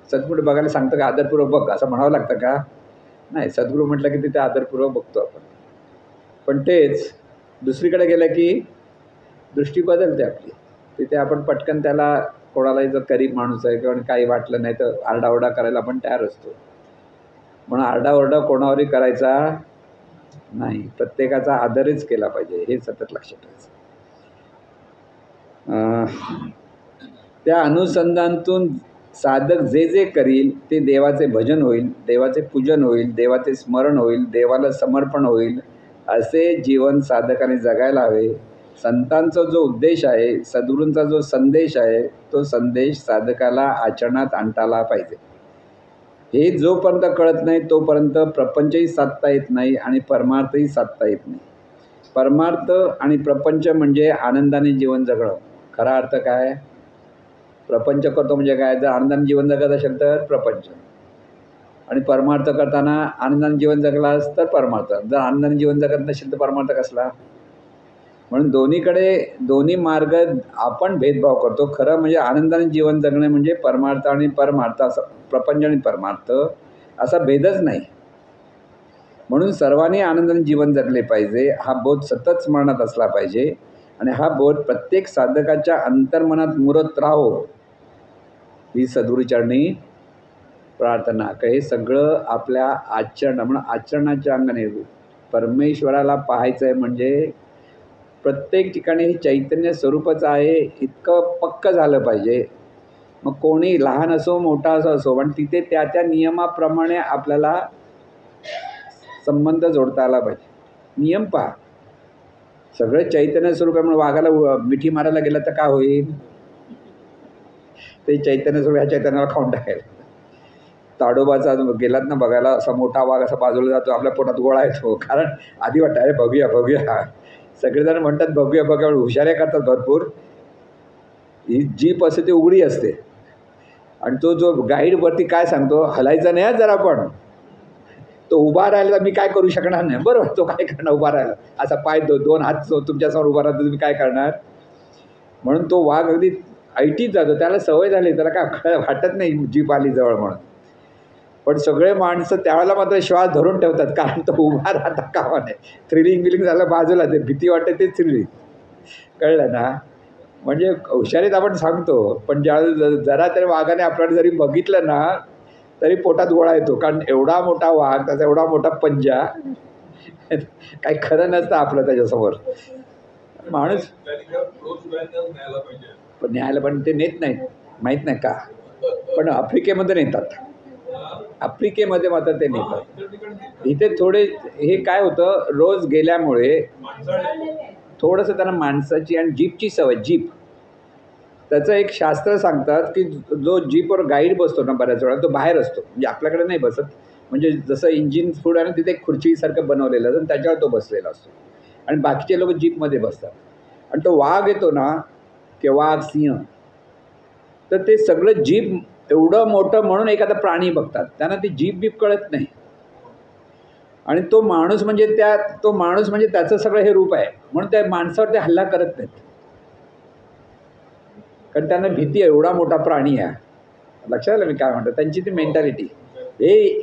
सद्गुरू बघायला सांगतं का आदरपूर्वक बघ असं म्हणावं लागतं का? नाही. सद्गुरू म्हटलं की तिथे आदरपूर्वक बघतो आपण. पण तेच दुसरीकडे गेलं की दृष्टी बदलते आपली. तिथे आपण पटकन त्याला कोणालाही जर गरीब माणूस आहे किंवा काही वाटलं नाही तर आरडाओरडा करायला आपण तयार असतो. म्हणून आरडाओरडा कोणावरही करायचा नाही. प्रत्येकाचा आदरच केला पाहिजे हे सतत लक्षात ठेवायचं. त्या अनुसंधानातून साधक जे जे करील ते देवाचे भजन होईल, देवाचे पूजन होईल, देवाचे स्मरण होईल, देवाला समर्पण होईल. असे जीवन साधकाने जगायला हवे. संतांचा जो उद्देश आहे, सद्गुरूंचा जो संदेश आहे, तो संदेश साधकाला आचरणात आणता पाहिजे. हे जोपर्यंत कळत नाही तोपर्यंत प्रपंचही साधता येत नाही आणि परमार्थही साधता येत नाही. परमार्थ आणि प्रपंच म्हणजे आनंदाने जीवन जगणं. खरा अर्थ काय? प्रपंच करतो म्हणजे काय? जर आनंदाने जीवन जगत असेल तर प्रपंच, आणि परमार्थ करताना आनंदाने जीवन जगलास तर परमार्थ. जर आनंदाने जीवन जगत नसेल तर परमार्थ कसला? म्हणून दोन्ही मार्ग आपण भेदभाव करतो. खरं म्हणजे आनंदाने जीवन जगणे म्हणजे परमार्थ आणि परमार्थ, असा प्रपंच आणि परमार्थ असा भेदच नाही. म्हणून सर्वांनी आनंदाने जीवन जगले पाहिजे, हा बोध सतत स्मरणात असला पाहिजे. आणि हा बोध प्रत्येक साधकाच्या अंतर्मनात मुरत राहो, ही सद्गुरूचरणी प्रार्थना. हे सगळं आपल्या आचरणाच्या अंगाने परमेश्वराला पाहायचं आहे. म्हणजे प्रत्येक ठिकाणी हे चैतन्य स्वरूपच आहे इतकं पक्क झालं पाहिजे. मग कोणी लहान असो मोठा असो पण तिथे त्या त्या नियमाप्रमाणे आपल्याला संबंध जोडता आला पाहिजे. नियम पहा, सगळं चैतन्य स्वरूप आहे म्हणून वाघाला मिठी मारायला गेलं तर काय होईल? ते चैतन्य स्वरूप ह्या चैतन्याला खाऊन टाकायला. ताडोबाचा गेलात ना बघायला, असा मोठा वाघ असा बाजूला जातो, आपल्या पोटात गोळा येतो. कारण आधी वाटतं अरे बघूया. सगळेजण म्हणतात बघूया हुशाऱ्या करतात भरपूर. ही जीप असते ती उघडी असते आणि तो जो गाईड वरती काय सांगतो, हलायचं नाही जरा, पण तो उभा राहिला तर मी काय करू शकणार नाही. बरोबर, तो काय करणार उभा राहिला, असा पाय दोन हात तुमच्यासमोर उभा राहतो, तुम्ही काय करणार? म्हणून तो वाघ अगदी ऐटीत जातो, त्याला सवय झाली, त्याला काय वाटत नाही जीप आली जवळ म्हणून. पण सगळे माणसं त्यावेळेला मात्र श्वास धरून ठेवतात, कारण तो उभा राहता कामा नाही. थ्रिलिंग झालं बाजूला, ते भीती वाटते ते थ्रिलिंग, कळलं ना? म्हणजे हुशारीत आपण सांगतो, पण ज्यावेळेस जरा तरी वाघाने आपल्याला जरी बघितलं ना तरी पोटात गोळा येतो. कारण एवढा मोठा वाघ, त्याचा एवढा मोठा पंजा, काही खरं नसतं आपलं त्याच्यासमोर. माणूस पण न्यायला पण ते नेत नाहीत, माहीत नाही का? पण आफ्रिकेमध्ये नेतात, आफ्रिकेमध्ये मात्र ते नेतात. इथे थोडे हे काय होतं, रोज गेल्यामुळे थोडंसं त्यांना माणसाची आणि जीपची सवय. जीप त्याचं एक शास्त्र सांगतात की जो जीपवर गाईड बसतो ना बऱ्याच वेळा, तो बाहेर असतो, म्हणजे आपल्याकडे नाही बसत. म्हणजे जसं इंजिन फूड आहे ना, तिथे एक खुर्चीसारखं बनवलेलं असतं, त्याच्यावर तो बसलेला असतो आणि बाकीचे लोक जीपमध्ये बसतात. आणि तो वाघ येतो ना, किंवा वाघ, सिंह, तर ते सगळं जीप एवढं मोठं म्हणून एखादा प्राणी बघतात, त्यांना ती जीप कळत नाही. आणि तो माणूस म्हणजे त्याचं सगळं हे रूप आहे, म्हणून त्या माणसावर ते हल्ला करत नाहीत, कारण त्यांना भीती आहे, एवढा मोठा प्राणी आहे. लक्षात आलं मी काय म्हणतो? त्यांची ती मेंटॅलिटी.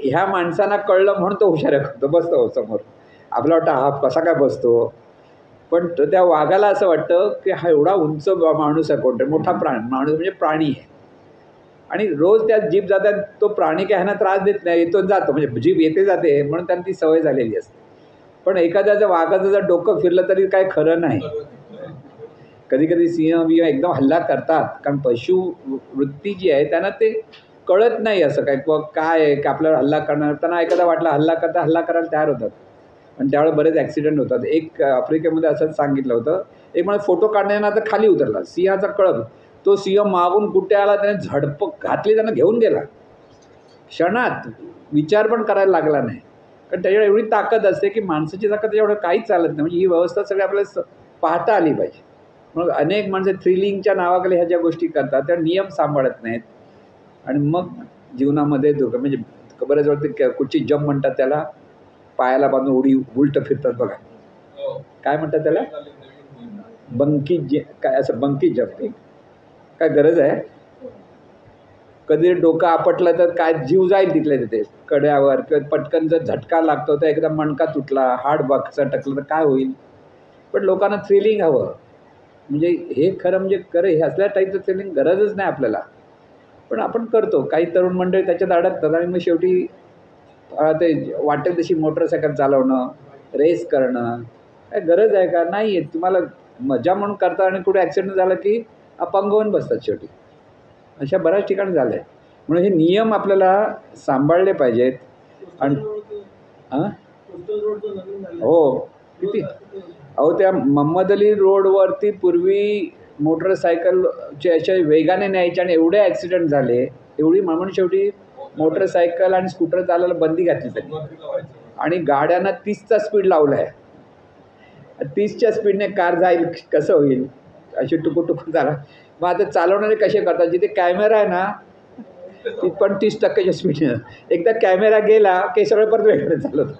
ह्या माणसांना कळलं म्हणून तो हुशार करतो, बसतो समोर. आपला वाटतं हा कसा काय बसतो, पण त्या वाघाला असं वाटतं की हा एवढा उंच माणूस आहे, कोणतरी मोठा माणूस म्हणजे प्राणी आहे. आणि रोज त्या जीप जातात, तो प्राणी काय ह्यांना त्रास देत नाही, येतो जातो, म्हणजे जीप येते जाते म्हणून त्यांना ती सवय झालेली असते. पण एखाद्याचं वाघाचं जर डोकं फिरलं तरी काय खरं नाही. कधी कधी सिंह बिंह एकदम हल्ला करतात, कारण पशु वृत्ती जी आहे त्यांना ते कळत नाही असं काय काय आहे की आपल्याला हल्ला करणार. त्यांना एखादा वाटला हल्ला करायला तयार होतात आणि त्यावेळेस बरेच ॲक्सिडेंट होतात. एक आफ्रिकेमध्ये असंच सांगितलं होतं, एक मला फोटो काढण्याना तर खाली उतरला सिंहाचा कळप, तो सिंह मागून कुठे आला, त्याने झडप घातली, त्यांना घेऊन गेला क्षणात, विचार पण करायला लागला नाही. कारण त्याच्यावर एवढी ताकद असते की माणसाची ताकद त्याच्यावर काहीच चालत नाही. म्हणजे ही व्यवस्था सगळी आपल्याला पाहता आली पाहिजे. मग अनेक माणसं थ्रिलिंगच्या नावाखाली ह्या ज्या गोष्टी करतात त्या नियम सांभाळत नाहीत आणि मग जीवनामध्ये म्हणजे बऱ्याच वेळा कुठची जंप म्हणतात त्याला, पायाला बांधून उडी उलटं फिरतात बघा, काय म्हणतात त्याला, काय असं बंकी जंपिंग. काय गरज आहे? कधी डोकं आपटलं तर काय जीव जाईल तिथल्या तिथे कड्यावर, किंवा पटकन जर झटका लागतो तर एकदम मणका तुटला, हाड बक्सा टकलं तर काय होईल? पण लोकांना थ्रिलिंग हवं. म्हणजे हे खरं म्हणजे हे असल्या टाईपचं थ्रिलिंग गरजच नाही आपल्याला, पण आपण करतो. काही तरुण मंडळी त्याच्यात अडकतात आणि मग शेवटी ते वाटेल तशी मोटरसायकल चालवणं, रेस करणं. काय गरज आहे का? नाही आहे. तुम्हाला मजा म्हणून करता आणि कुठे ॲक्सिडेंट झाला की अपंग होऊन बसतात शेवटी. अशा बऱ्याच ठिकाणी झालं आहे. म्हणून हे नियम आपल्याला सांभाळले पाहिजेत. आणि हो किती त्या मोहम्मद अली रोडवरती पूर्वी मोटरसायकलचे अशा वेगाने न्यायचे आणि एवढे ॲक्सिडेंट झाले, एवढी म्हणून शेवटी मोटरसायकल आणि स्कूटर चालायला बंदी घातली त्यांनी आणि गाड्यांना 30चा स्पीड लावला आहे. 30च्या स्पीडने कार जाईल कसं होईल? अशी टुकूटुकू झाला. मग आता चालवणारे कसे करतात? जिथे कॅमेरा आहे ना ती पण 30%च्या स्पीडनं, एकदा कॅमेरा गेला की सगळं परत वेगळं चालवतं.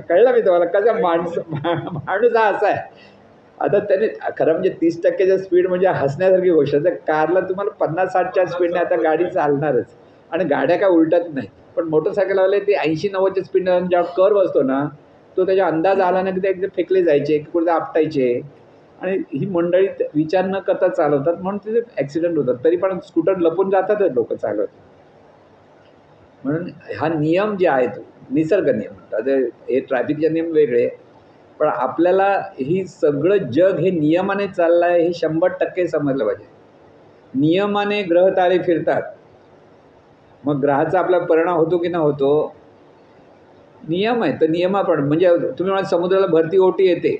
कळलं मी तुम्हाला? कसं माणूस हा असा आहे. आता त्याने खरं म्हणजे 30%च्या स्पीड म्हणजे हसण्यासारखी गोष्ट आहे. कारला तुम्हाला 50-60च्या स्पीडने आता गाडी चालणारच आणि गाड्या काय उलटत नाही. पण मोटरसायकलवाले ते 80-90च्या स्पीडने जेव्हा कर्व असतो ना, तो त्याचा अंदाज आला ना की ते एकदम फेकले जायचे, कुठे आपटायचे आणि ही मंडळी विचार न करता चालवतात म्हणून तिथे ॲक्सिडेंट होतात. तरी पण स्कूटर लपून जातातच लोक चालवत. म्हणून हा नियम जे आहे तो निसर्ग नियम म्हणतात. हे ट्रॅफिकचे नियम वेगळे, पण आपल्याला ही सगळं जग हे नियमाने चाललं आहे हे 100% समजलं पाहिजे. नियमाने ग्रह तारे फिरतात, मग ग्रहाचा आपला परिणाम होतो की न होतो, नियम आहे. तर नियमाप्रमाणे म्हणजे तुम्ही म्हणा समुद्राला भरती ओटी येते,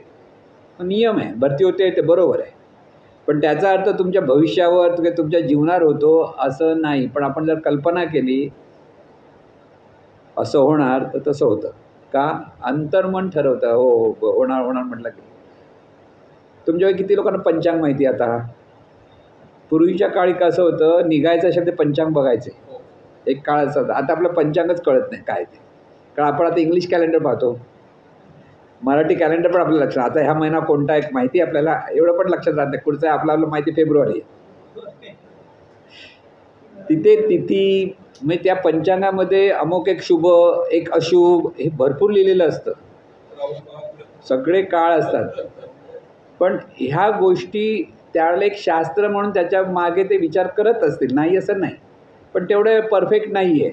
नियम आहे, भरती ओटी येते, बरोबर आहे. पण त्याचा अर्थ तुमच्या भविष्यावर किंवा तुमच्या जीवनावर होतो असं नाही. पण आपण जर कल्पना केली असं होणार तर तसं होतं का, अंतर्मन ठरवतं. हो हो होणार होणार म्हटलं की तुमच्याकडे किती लोकांना पंचांग माहिती आता. पूर्वीच्या काळी कसं होतं, निघायचं असेल ते पंचांग बघायचे, एक काळ असा होता. आता आपलं पंचांगच कळत नाही काय ते, कारण आपण आता इंग्लिश कॅलेंडर पाहतो, मराठी कॅलेंडर पण आपल्याला लक्षात. आता ह्या महिना कोणता एक माहिती आपल्याला एवढं पण लक्षात राहत नाही. पुढचं आपल्याला माहिती फेब्रुवारी. तिथे तिथी म्हणजे त्या पंचांगामध्ये अमुक एक शुभ एक अशुभ हे भरपूर लिहिलेलं असतं, सगळे काळ असतात. पण ह्या गोष्टी त्यावेळेला एक शास्त्र म्हणून त्याच्या मागे ते विचार करत असतील, नाही असं नाही, पण तेवढे परफेक्ट नाही आहे.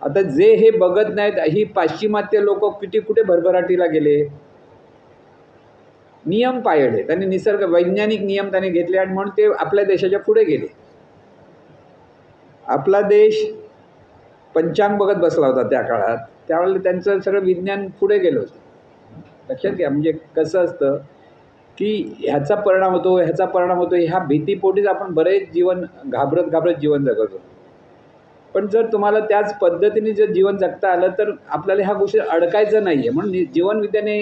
आता जे हे बघत नाहीत ही पाश्चिमात्य लोक किती कुठे भरभराटीला गेले, नियम पाळले त्यांनी, निसर्ग वैज्ञानिक नियम त्यांनी घेतले आणि म्हणून ते आपल्या देशाच्या पुढे गेले. आपला देश पंचांग बघत बसला होता त्या काळात, त्यावेळेला त्यांचं सगळं विज्ञान पुढे गेलं होतं. लक्षात घ्या. म्हणजे कसं असतं की ह्याचा परिणाम होतो ह्याचा परिणाम होतो, ह्या भीतीपोटीच आपण बरेच जीवन घाबरत घाबरत जीवन जगतो. पण जर तुम्हाला त्याच पद्धतीने जर जीवन जगता आलं तर आपल्याला ह्या गोष्टी अडकायचं नाही आहे. म्हणून जीवनविद्याने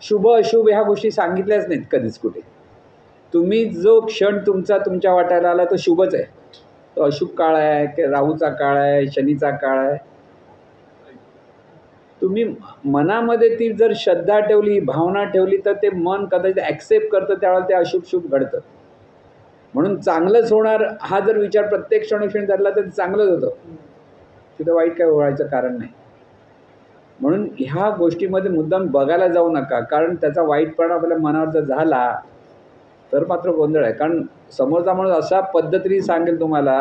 शुभ अशुभ ह्या गोष्टी सांगितल्याच नाहीत कधीच कुठे. तुम्ही जो क्षण तुमच्या वाटायला आला तो शुभच आहे, तो अशुभ काळ आहे की राहूचा काळ आहे, शनीचा काळ आहे. तुम्ही मनामध्ये ती जर श्रद्धा ठेवली, भावना ठेवली तर ते मन कदाचित ॲक्सेप्ट करतं, त्यावेळेला ते अशुभ शुभ घडतं. म्हणून चांगलंच होणार हा जर विचार प्रत्येक क्षणोक्षणी धरला तर चांगलंच होतं, तिथं वाईट काय व्हायचं कारण नाही. म्हणून ह्या गोष्टीमध्ये मुद्दाम बघायला जाऊ नका, कारण त्याचा वाईट परिणाम आपल्या मनावर जर झाला तर मात्र गोंधळ आहे. कारण समोरचा माणूस अशा पद्धतीने सांगेल तुम्हाला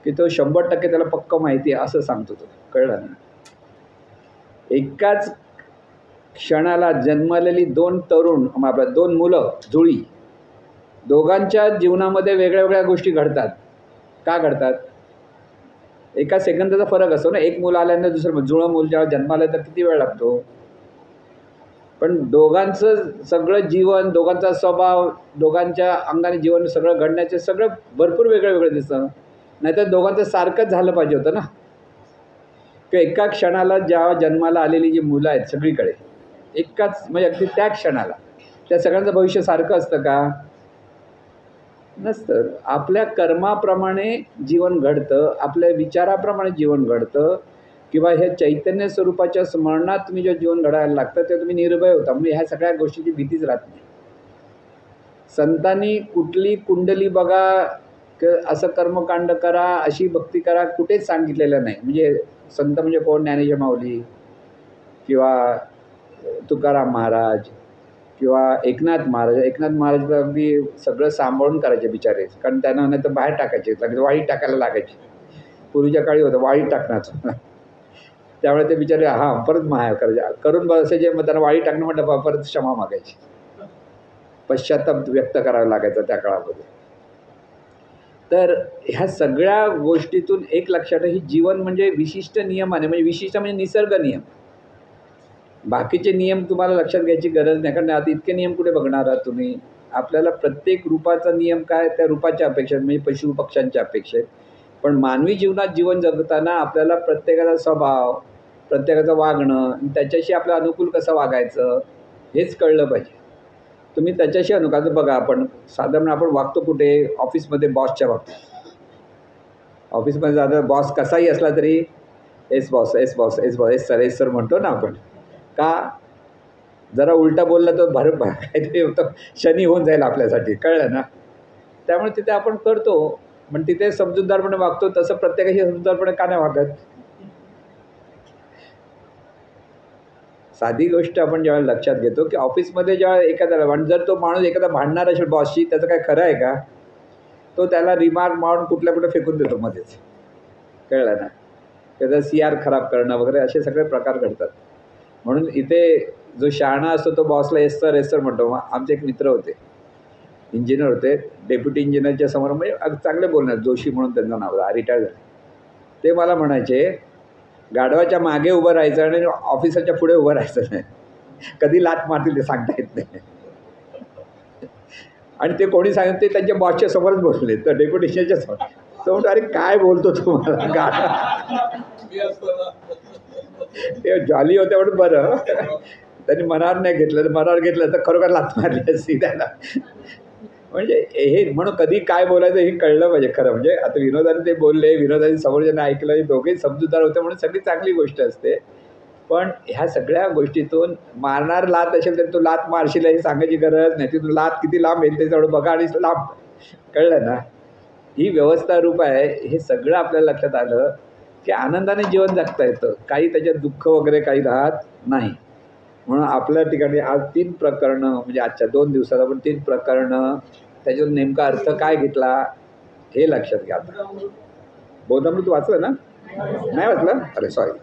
की तो 100% त्याला पक्क माहिती आहे असं सांगतो तो, कळलं ना. एकाच क्षणाला जन्मलेली दोन तरुण, आपल्या दोन मुलं जुळी, दोघांच्या जीवनामध्ये वेगळ्या वेगळ्या गोष्टी घडतात. का घडतात, एका सेकंदाचा फरक असतो ना. एक मुलं आल्यानंतर दुसरं जुळं मूल जेव्हा जन्माला तर किती वेळ लागतो, पण दोघांचं सगळं जीवन, दोघांचा स्वभाव, दोघांच्या अंगाने जीवन सगळं घडण्याचे सगळं भरपूर वेगळं वेगळं दिसतं. नाहीतर दोघांचं सारखंच झालं पाहिजे होतं ना. की एका क्षणाला जेव्हा जन्माला आलेली जी मुलं आहेत सगळीकडे एकाच म्हणजे अगदी त्या क्षणाला त्या सगळ्यांचं भविष्य सारखं असतं का, नसतं. आपल्या कर्माप्रमाणे जीवन घडतं, आपल्या विचाराप्रमाणे जीवन घडतं, किंवा हे चैतन्य स्वरूपाच्या स्मरणात तुम्ही जे जीवन घडायला लागतं ते तुम्ही निर्भय होता. म्हणजे ह्या सगळ्या गोष्टीची भीतीच राहत नाही. संतांनी कुठली कुंडली बघा, असं कर्मकांड करा, अशी भक्ती करा, कुठेच सांगितलेलं नाही. म्हणजे संत म्हणजे कोण, ज्ञानेश्वर माऊली किंवा तुकाराम महाराज किंवा एकनाथ महाराज. एकनाथ महाराज तर अगदी सगळं सांभाळून करायचे बिचारे, कारण त्यांना नाही तर बाहेर टाकायचे, लगेच वाळीत टाकायला लागायची. पूर्वीच्या काळी होतं वाळीत टाकण्याचं, त्यामुळे ते बिचारे परत माया करायचे, करून बसायचे. मग त्यांना वाळीत टाकणं म्हटलं परत क्षमा मागायची, पश्चाताप व्यक्त करावा लागायचा त्या काळामध्ये. तर ह्या सगळ्या गोष्टीतून एक लक्षात ही जीवन म्हणजे विशिष्ट नियमाने, म्हणजे विशिष्ट म्हणजे निसर्ग नियम. बाकीचे नियम तुम्हाला लक्षात घ्यायची गरज नाही, कारण आता इतके नियम कुठे बघणार आहात तुम्ही. आपल्याला प्रत्येक रूपाचा नियम काय, त्या रूपाच्या अपेक्षा म्हणजे पशु पक्ष्यांच्या अपेक्षेत. पण मानवी जीवनात जीवन जगताना आपल्याला प्रत्येकाचा स्वभाव, प्रत्येकाचं वागणं, त्याच्याशी आपल्या अनुकूल कसं वागायचं हेच कळलं पाहिजे. तुम्ही त्याच्याशी अनुकूल बघा, आपण साधारण आपण वागतो कुठे, ऑफिसमध्ये बॉसच्या बाबतीत. ऑफिसमध्ये जाता बॉस कसाही असला तरी S boss S boss S boss S sir म्हणतो ना आपण. का, जरा उलटा बोलला तर काहीतरी होतं, शनी होऊन जाईल आपल्यासाठी, कळलं ना. त्यामुळे तिथे आपण करतो, पण तिथे समजूतदारपणे वागतो. तसं प्रत्येकाशी समजूतदारपणे का नाही वागत? साधी गोष्ट आपण जेव्हा लक्षात घेतो की ऑफिसमध्ये जेव्हा एखाद्याला, आणि जर तो माणूस एखादा भांडणार असेल बॉसशी, त्याचं काय खरं आहे का? तो त्याला रिमार्क मारून कुठल्या कुठे फेकून देतो मध्येच, कळलं ना. त्याचा CR खराब करणं वगैरे असे सगळे प्रकार घडतात. म्हणून इथे जो शहाणा असतो तो बॉसला एस सर म्हणतो. आमचे एक मित्र होते, इंजिनियर होते, डेप्युटी इंजिनियरच्या समोर, म्हणजे चांगले बोलणार, जोशी म्हणून त्यांचं नाव, रिटायर झाले. ते मला म्हणायचे, गाढवाच्या मागे उभं राहायचं आणि ऑफिसरच्या पुढे उभं राहायचं नाही, कधी लात मारतील ते सांगता येत नाही. आणि ते कोणी सांगितलं ते त्यांच्या बॉसच्या समोरच बोलले, तर डेप्युटी इंजिनियरच्या समोर. तो म्हणतो, अरे काय बोलतो तुम्हाला गाढवा. ते जॉली होते म्हणून बरं, त्यांनी मनावर नाही घेतलं, तर मनावर घेतलं तर खरोखर लात मारली असती त्याला. म्हणजे हे म्हणून कधी काय बोलायचं हे कळलं पाहिजे खरं. म्हणजे आता विनोदाने ते बोलले, विनोदाने समोरच्याने ऐकलं, हे दोघेही समजूतदार होते म्हणून सगळी चांगली गोष्ट असते. पण ह्या सगळ्या गोष्टीतून मारणार लात असेल तर तू लात मारशील हे सांगायची गरज नाही. ती तू लात किती लांब येईल तेवढं बघा आणि लांब, कळलं ना. ही व्यवस्था रूप आहे. हे सगळं आपल्याला लक्षात आलं की आनंदाने जीवन जगता येतं, काही त्याच्यात दुःख वगैरे काही राहत नाही. म्हणून आपल्या ठिकाणी आज 3 प्रकरणं, म्हणजे आजच्या 2 दिवसात आपण 3 प्रकरणं, त्याच्यात नेमका अर्थ काय घेतला हे लक्षात घ्या. बोधामृत वाचलं ना? नाही वाचलं? अरे सॉरी.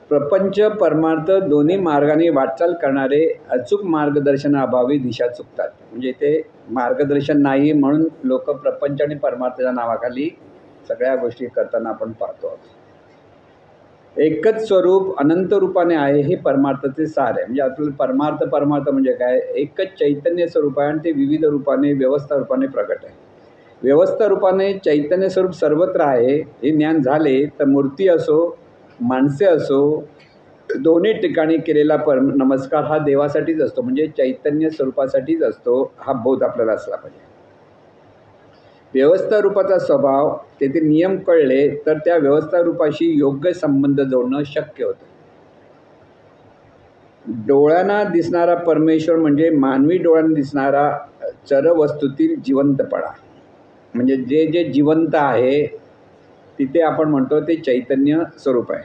प्रपंच परमार्थ दोन्ही मार्गाने वाटचाल करणारे अचूक मार्गदर्शनाअभावी दिशा चुकतात. म्हणजे ते मार्गदर्शन नाही म्हणून लोक प्रपंच आणि परमार्थाच्या नावाखाली सगळ्या गोष्टी करताना आपण पाहतो. एकच स्वरूप अनंत रूपाने आहे हे परमार्थाचे सार आहे. म्हणजे आपल्याला परमार्थ म्हणजे काय? एकच चैतन्य स्वरूप आहे आणि ते विविध रूपाने, व्यवस्था रूपाने प्रगट आहे. व्यवस्था रूपाने चैतन्य स्वरूप सर्वत्र आहे हे ज्ञान झाले तर मूर्ती असो, माणसे असो, दोन्ही ठिकाणी केलेला नमस्कार हा देवासाठीच असतो, म्हणजे चैतन्य स्वरूपासाठीच असतो. हा बोध आपल्याला असला पाहिजे. व्यवस्था रूपाचा स्वभाव, तेथे नियम कळले तर त्या व्यवस्था रूपाशी योग्य संबंध जोडणं शक्य होतं. डोळ्यांना दिसणारा परमेश्वर म्हणजे मानवी डोळ्यांना दिसणारा चरवस्तूतील जिवंतपणा. म्हणजे जे जे जिवंत आहे तिथे आपण म्हणतो ते चैतन्य स्वरूप आहे.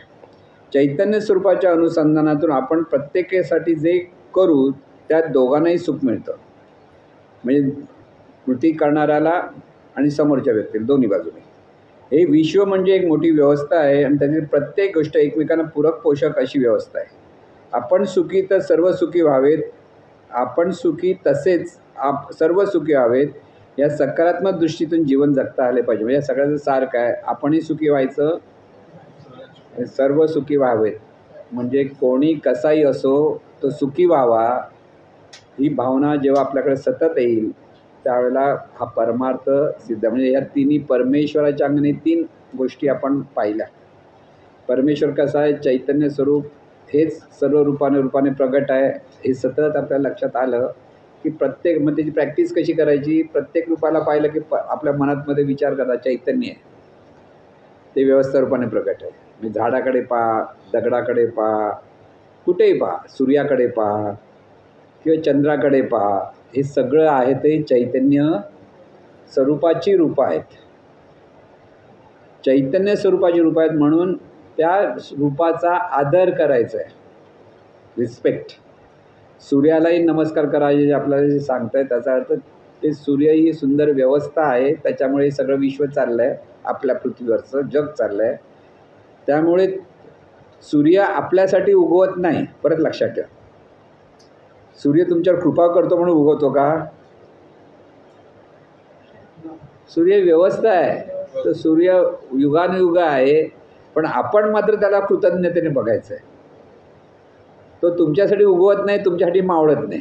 चैतन्य स्वरूपाच्या अनुसंधानातून आपण प्रत्येकासाठी जे करू त्यात दोघांनाही सुख मिळतं. म्हणजे कृती करणाऱ्याला आणि समोरच्या व्यक्तीला, दोन्ही बाजूने. हे विश्व म्हणजे एक मोठी व्यवस्था आहे आणि त्यातील प्रत्येक गोष्ट एकमेकांना पूरक पोषक अशी व्यवस्था आहे. आपण सुखी तर सर्व सुखी व्हावेत, आपण सुखी तसेच सर्व सुखी व्हावेत, या सकारात्मक दृष्टीतून जीवन जगता आले पाहिजे. म्हणजे सगळ्याचं सार काय? आपणही सुखी व्हायचं, सर्व सुखी व्हावेत. म्हणजे कोणी कसाही असो तो सुखी व्हावा, ही भावना जेव्हा आपल्याकडे सतत येईल त्यावेळेला हा परमार्थ सिद्ध. म्हणजे या तिन्ही परमेश्वराच्या अंगाने 3 गोष्टी आपण पाहिल्या. परमेश्वर कसा आहे? चैतन्य स्वरूप, हेच सर्व रूपाने प्रगट आहे. हे सतत आपल्याला लक्षात आलं की प्रत्येक, मग त्याची प्रॅक्टिस कशी करायची? प्रत्येक रूपाला पाहिलं की आपल्या मनातमध्ये विचार करा, चैतन्य आहे, ते व्यवस्था रूपाने प्रगट आहे. म्हणजे झाडाकडे पहा, दगडाकडे पहा, कुठेही पहा, सूर्याकडे पहा किंवा चंद्राकडे पहा, हे सगळं आहे ते चैतन्य स्वरूपाची रूपं आहेत. चैतन्य स्वरूपाची रूपं आहेत म्हणून त्या रूपाचा आदर करायचा आहे, रिस्पेक्ट. सूर्यालाही नमस्कार करायचे आपल्याला जे सांगत आहे, त्याचा अर्थ ते सूर्य ही सुंदर व्यवस्था आहे, त्याच्यामुळे सगळं विश्व चाललं आहे, आपल्या पृथ्वीवरचं जग चाललं आहे. त्यामुळे सूर्य आपल्यासाठी उगवत नाही. परत लक्षात ठेवा, सूर्य तुमच्यावर कृपा करतो म्हणून उगवतो का? सूर्य व्यवस्था आहे, तर सूर्य युगानुयुग आहे, पण आपण मात्र त्याला कृतज्ञतेने बघायचं आहे. तो तुमच्यासाठी उगवत नाही, तुमच्यासाठी मावळत नाही.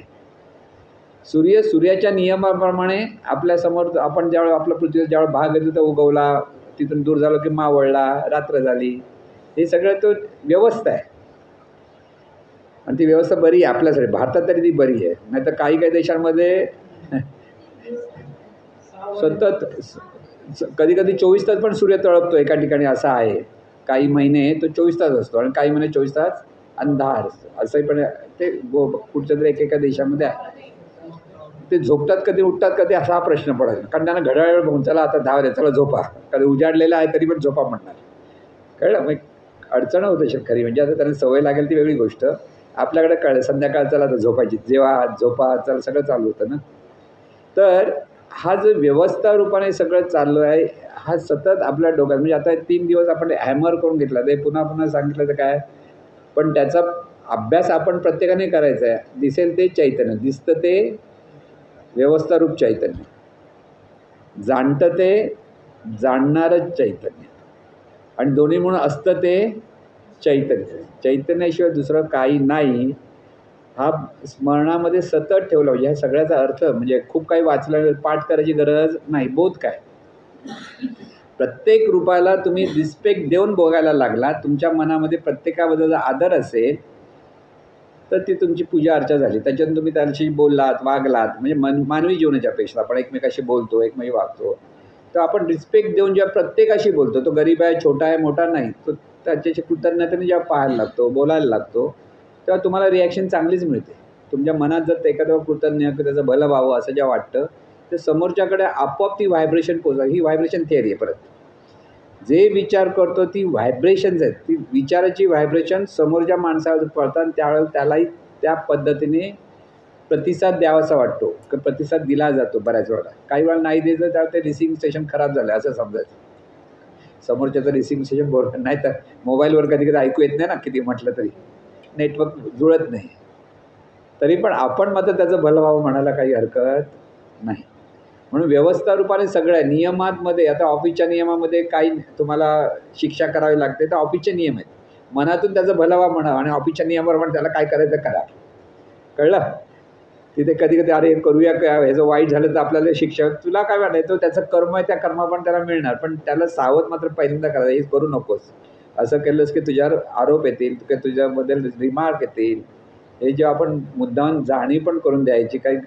सूर्याच्या नियमाप्रमाणे आपल्यासमोर आपण ज्यावेळेला आपल्या पृथ्वीचा ज्यावेळेला भाग घेतो तर उगवला, तिथून दूर झालो की मावळला, रात्र झाली. हे सगळं तो व्यवस्था आहे आणि ती व्यवस्था बरी आहे आपल्यासाठी. भारतात तरी ती बरी आहे, नाही तर काही काही देशांमध्ये सतत कधी कधी 24 तास पण सूर्य तळपतो एका ठिकाणी, असा आहे. काही महिने तो 24 तास असतो आणि काही महिने 24 तास अंधार असतो. असंही पण ते कुठच्या तरी एकेका देशामध्ये आहे. ते झोपतात कधी, उठतात कधी, असा हा प्रश्न पडायचा. कारण त्यांना घड्याळ बघून चला आता 10 वाजले, चला झोपा. कधी उजाडलेला आहे तरी पण झोपा म्हणणार. कळलं? मग अडचण होते खरी म्हणजे. आता त्यांना सवय लागेल ती वेगळी गोष्ट. आपल्याकडे कळलं संध्याकाळ चला तर झोपायची, जेव्हा झोपा चला, सगळं चालू होतं ना. तर हा जो व्यवस्था रूपाने सगळं चाललो आहे, हा सतत आपल्या डोक्यात, म्हणजे आता 3 दिवस आपण हॅमर करून घेतला, ते पुन्हा पुन्हा सांगितलं तर काय, पण त्याचा अभ्यास आपण प्रत्येकाने करायचा आहे. दिसेल ते चैतन्य, दिसतं ते व्यवस्थारूप चैतन्य, जाणतं ते जाणणारच चैतन्य, आणि दोन्ही म्हणून असतं ते चैतन्य. चैतन्याशिवाय दुसरं काही नाही. हा स्मरणामध्ये सतत ठेवला पाहिजे. ह्या सगळ्याचा अर्थ म्हणजे खूप काही वाचलं, पाठ करायची गरज नाही. बोध काय, प्रत्येक रूपाला तुम्ही रिस्पेक्ट देऊन बघायला लागला, तुमच्या मनामध्ये प्रत्येकाबद्दल आदर असेल तर ती तुमची पूजा अर्चा झाली. त्याच्यातून तुम्ही त्याच्याशी बोललात, वागलात, म्हणजे मानवी जीवनाच्या अपेक्षा आपण एकमेकाशी बोलतो, एकमेक वागतो, तर आपण रिस्पेक्ट देऊन जेव्हा प्रत्येकाशी बोलतो, तो गरीब आहे, छोटा आहे, मोठा नाही, तो त्याच्याशी कृतज्ञतेने जेव्हा पाहायला लागतो, बोलायला लागतो, तेव्हा तुम्हाला रिॲक्शन चांगलीच मिळते. तुमच्या मनात जर एखादं कृतज्ञ की त्याचं भलं व्हावं असं जेव्हा वाटतं, तर समोरच्याकडे आपोआप ती व्हायब्रेशन पोहोचतात. ही व्हायब्रेशन थिअरी आहे. परत जे विचार करतो ती व्हायब्रेशन्स आहेत, ती विचाराची व्हायब्रेशन समोरच्या माणसावर पडतात, त्यावेळेला त्यालाही त्या पद्धतीने प्रतिसाद द्यावासा वाटतो, की प्रतिसाद दिला जातो बऱ्याच वेळा. काही वेळा नाही द्यायचं, त्यावेळेला ते रिसिव्हिंग स्टेशन खराब झालं असं समजायचं. समोरच्याचं रिसिव्हिंग स्टेशन बरोबर नाही, तर मोबाईलवर कधी कधी ऐकू येत नाही ना, किती म्हटलं तरी नेटवर्क जुळत नाही. तरी पण आपण मात्र त्याचं भलं व्हावं म्हणायला काही हरकत नाही. म्हणून व्यवस्था रूपाने सगळ्या नियमांमध्ये, आता ऑफिसच्या नियमामध्ये काही तुम्हाला शिक्षा करावी लागते, तर ऑफिसचे नियम आहेत. मनातून त्याचं भलं व्हा म्हणा आणि ऑफिसच्या नियमाप्रमाणे त्याला काय करायचं करा. कळलं? तिथे कधी कधी अरे करूया का, ह्याचं वाईट झालं तर आपल्याला शिक्षा, तुला काय वाटायचं, त्याचं कर्म आहे, त्या कर्माप्रमाणे त्याला मिळणार, पण त्याला सावध मात्र पहिल्यांदा करायचं, हे करू नकोस. असं केलंस की तुझ्यावर आरोप येतील, की तुझ्याबद्दल रिमार्क येतील. हे जेव्हा आपण मुद्दाम जाणीव पण करून द्यायची काही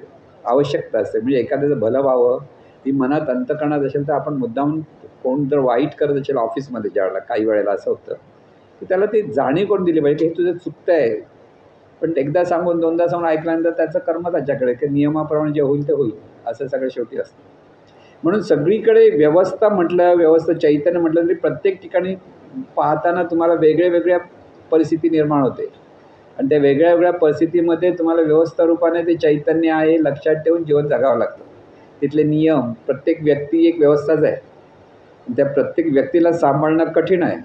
आवश्यकता असते. म्हणजे एखाद्याचं भलं व्हावं ती मनात अंतःकरणात असेल तर आपण मुद्दाम, कोण जर वाईट करत असेल ऑफिसमध्ये ज्यावेळेला, काही वेळेला असं होतं, तर त्याला ती जाणीव करून दिली पाहिजे की हे तुझं चुकतं आहे. पण एकदा सांगून दोनदा सांगून ऐकल्यानंतर त्याचं कर्म त्याच्याकडे, की नियमाप्रमाणे जे होईल ते होईल, असं सगळं शेवटी असतं. म्हणून सगळीकडे व्यवस्था म्हटलं, व्यवस्था चैतन्य म्हटलं तरी प्रत्येक ठिकाणी पाहताना तुम्हाला वेगळ्या वेगळ्या परिस्थिती निर्माण होते, आणि त्या वेगळ्या वेगळ्या परिस्थितीमध्ये तुम्हाला व्यवस्था रूपाने ते चैतन्य आहे लक्षात ठेवून जीवन जगावं लागतं. तिथले नियम, प्रत्येक व्यक्ती एक व्यवस्थाच आहे. त्या प्रत्येक व्यक्तीला सांभाळणं कठीण आहे.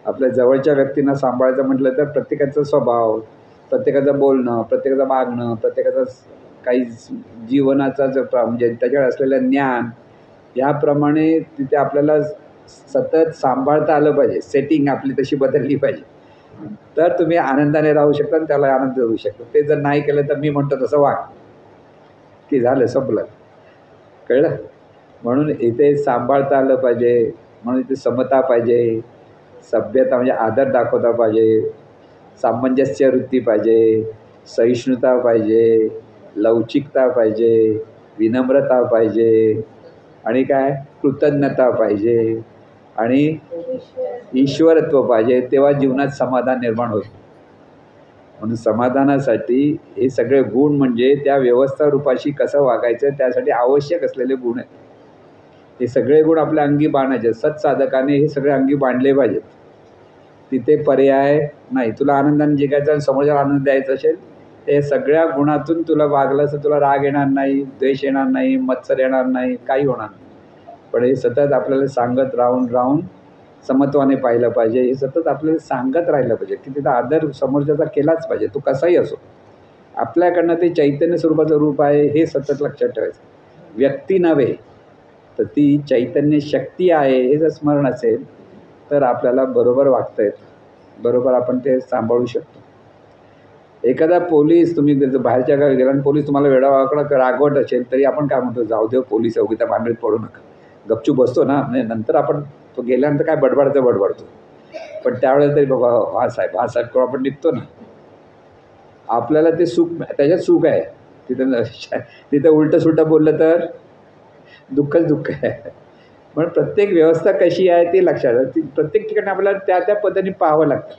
आपल्या जवळच्या व्यक्तींना सांभाळायचं म्हटलं तर प्रत्येकाचा स्वभाव, प्रत्येकाचं बोलणं, प्रत्येकाचं वागणं, प्रत्येकाचं काही जीवनाचा जो म्हणजे त्याच्याकडे असलेलं ज्ञान, याप्रमाणे तिथे आपल्याला सतत सांभाळता आलं पाहिजे. सेटिंग आपली तशी बदलली पाहिजे, तर तुम्ही आनंदाने राहू शकता आणि त्याला आनंद देऊ शकता. ते जर नाही केलं तर मी म्हणतो तसं वाग, की झालं, संपलं. कळलं? म्हणून इथे सांभाळता आलं पाहिजे. म्हणून इथे समता पाहिजे, सभ्यता म्हणजे आदर दाखवता पाहिजे, सामंजस्य वृत्ती पाहिजे, सहिष्णुता पाहिजे, लवचिकता पाहिजे, विनम्रता पाहिजे, आणि काय कृतज्ञता पाहिजे, आणि ईश्वरत्व पाहिजे. तेव्हा जीवनात समाधान निर्माण होईल. म्हणून समाधानासाठी हे सगळे गुण म्हणजे त्या व्यवस्था रूपाशी कसं वागायचं त्यासाठी आवश्यक असलेले गुण आहेत. हे सगळे गुण आपल्या अंगी बाणायचे. सत्साधकाने हे सगळे अंगी बांधले पाहिजेत. तिथे पर्याय नाही. तुला आनंदाने जिंकायचं आणि समोरच्याला आनंद द्यायचा असेल, ते सगळ्या गुणातून तुला वागलं तर तुला राग येणार नाही, द्वेष येणार नाही, मत्सर येणार नाही, काही होणार नाही. पण हे सतत आपल्याला सांगत राहून समत्वाने पाहिलं पाहिजे. हे सतत आपल्याला सांगत राहिलं पाहिजे की तिथं आदर समोरच्याचा केलाच पाहिजे, तो कसाही असो. आपल्याकडनं ते चैतन्य स्वरूपाचं रूप आहे हे सतत लक्षात ठेवायचं. व्यक्ती नव्हे तर ती चैतन्य शक्ती आहे हे जर स्मरण असेल तर आपल्याला बरोबर वागता येतं, बरोबर आपण ते सांभाळू शकतो. एखादा पोलीस, तुम्ही बाहेरच्या गावी गेला आणि पोलीस तुम्हाला वेडावाकडं रागवत असेल तरी आपण काय म्हणतो, जाऊ देव पोलीस आहे, त्या भांडणीत पडू नका, गपचूप बसतो ना. म्हणजे नंतर आपण तो गेल्यानंतर काय बडबडतो, पण त्यावेळेला तरी बाबा हा साहेब करून आपण निघतो ना. आपल्याला ते सुख, त्याच्यात सुख आहे. तिथं उलटं सुलटं बोललं तर दुःख आहे. पण प्रत्येक व्यवस्था कशी आहे ते लक्षात ती प्रत्येक ठिकाणी आपल्याला त्या त्या पद्धतीने पाहावं लागतं.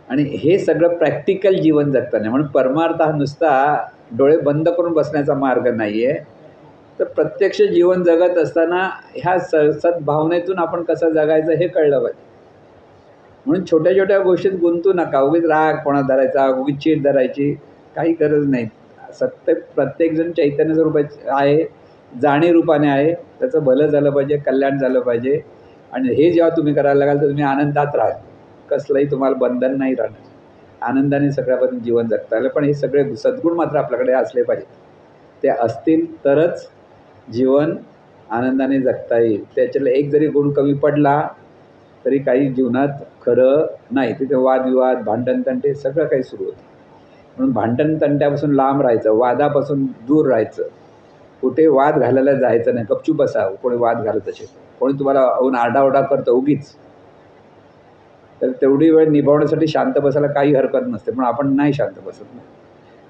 आणि हे सगळं प्रॅक्टिकल जीवन जगताना, म्हणून परमार्थ हा नुसता डोळे बंद करून बसण्याचा मार्ग नाही आहे, तर प्रत्यक्ष जीवन जगत असताना ह्या सद्भावनेतून आपण कसं जगायचं हे कळलं पाहिजे. म्हणून छोट्या छोट्या गोष्टीत गुंतू नका. उगीच राग कोणा धरायचा, उगीच चीड धरायची काही गरज नाही. सत्य प्रत्येकजण चैतन्य स्वरूपाचे आहे, जाणी रूपाने आहे. त्याचं भलं झालं पाहिजे, कल्याण झालं पाहिजे. आणि हे जेव्हा तुम्ही करायला लागाल तर तुम्ही आनंदात राहाल, कसलंही तुम्हाला बंधन नाही राहणार, आनंदाने सगळ्यापासून जीवन जगता आलं. पण हे सगळे सद्गुण मात्र आपल्याकडे असले पाहिजेत. ते असतील तरच जीवन आनंदाने जगता येईल. त्याच्यातला एक जरी गुण कमी पडला तरी काही जीवनात खरं नाही. तिथे वादविवाद, भांडण तंटे सगळं काही सुरू होतं. म्हणून भांडण तंट्यापासून लांब राहायचं, वादापासून दूर राहायचं, कुठे वाद घालायला जायचं नाही, गपचूप बसा. कोणी वाद घालत असेल, कोणी तुम्हाला होऊन आरडाओरडा करतं उगीच, तर तेवढी वेळ निभावण्यासाठी शांत बसायला काही हरकत नसते. पण आपण नाही शांत बसत नाही,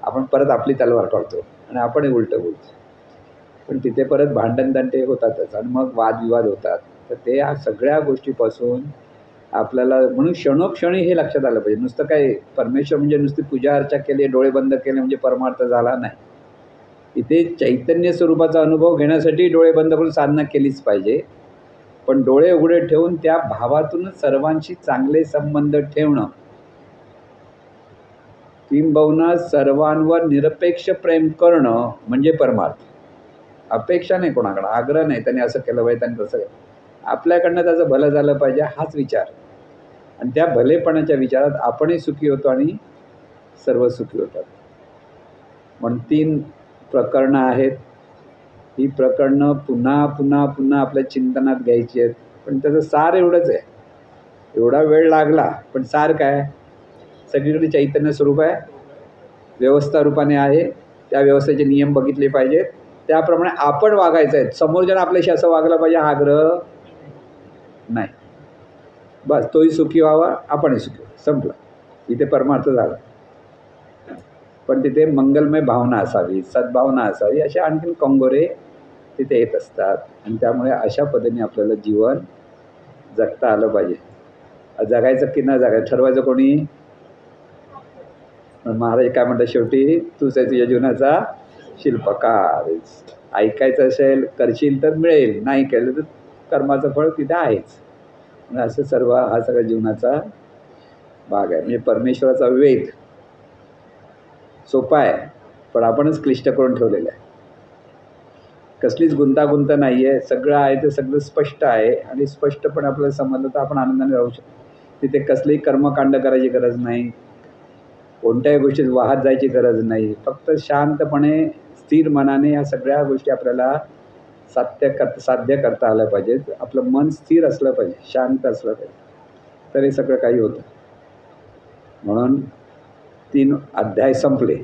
आपण परत आपली तलवार काढतो आणि आपणही उलटं बोलतो. पण तिथे परत भांडण तंटे होतातच आणि मग वादविवाद होतात. तर ते या सगळ्या गोष्टीपासून आपल्याला, म्हणून क्षणोक्षणी हे लक्षात आलं पाहिजे. नुसतं काय परमेश्वर म्हणजे नुसती पूजा अर्चा केली, डोळे बंद केले म्हणजे परमार्थ झाला नाही. इथे चैतन्य स्वरूपाचा अनुभव घेण्यासाठी डोळे बंद करून साधना केलीच पाहिजे. पण डोळे उघडे ठेवून त्या भावातूनच सर्वांशी चांगले संबंध ठेवणं, किंबहुना सर्वांवर निरपेक्ष प्रेम करणं म्हणजे परमार्थ. अपेक्षा नाही कोणाकडं, आग्रह नाही, त्यांनी असं केलं पाहिजे, त्यांनी तसं केलं. आपल्याकडनं त्याचं भलं झालं पाहिजे हाच विचार. आणि त्या भलेपणाच्या विचारात आपणही सुखी होतो आणि सर्व सुखी होतात. म्हणून 3 प्रकरणं आहेत. ही प्रकरणं पुन्हा पुन्हा पुन्हा आपल्या चिंतनात घ्यायची आहेत. पण त्याचं सार एवढंच आहे. एवढा वेळ लागला पण सार काय, सगळीकडे चैतन्य स्वरूप आहे, व्यवस्था रूपाने आहे. त्या व्यवस्थेचे नियम बघितले पाहिजेत, त्याप्रमाणे आपण वागायचं आहे. समोरच्यानं आपल्याशी असं वागलं पाहिजे हा आग्रह नाही. बस तोही सुखी व्हावा, आपणही सुखी व्हावं, संपलं. इथे परमार्थ झाला. पण तिथे मंगलमय भावना असावी, सद्भावना असावी, अशा आणखीन कंगोरे तिथे येत असतात. आणि त्यामुळे अशा पद्धतीने आपल्याला जीवन जगता आलं पाहिजे. जगायचं की न जगायचं ठरवायचं कोणी? महाराज काय म्हणतात शेवटी, तूच आहे तुझ्या जीवनाचा शिल्पकार. ऐकायचं असेल करशील तर मिळेल, नाही केलं तर कर्माचं फळ तिथे आहेच. म्हणजे असं सर्व हा सगळा जीवनाचा भाग आहे. म्हणजे परमेश्वराचा वेद सोपा आहे, पण आपणच क्लिष्ट करून ठेवलेलं आहे. कसलीच गुंतागुंत नाही आहे, सगळं आहे ते सगळं स्पष्ट आहे. आणि स्पष्टपणे आपल्याला समजलं तर आपण आनंदाने राहू शकतो. तिथे कसलीही कर्मकांड करायची गरज नाही, कोणत्याही गोष्टीत वाहत जायची गरज नाही. फक्त शांतपणे स्थिर मनाने ह्या सगळ्या गोष्टी आपल्याला साध्य करता आल्या पाहिजेत. आपलं मन स्थिर असलं पाहिजे, शांत असलं पाहिजे, तर हे सगळं काही होतं. म्हणून 3 अध्याय संपले.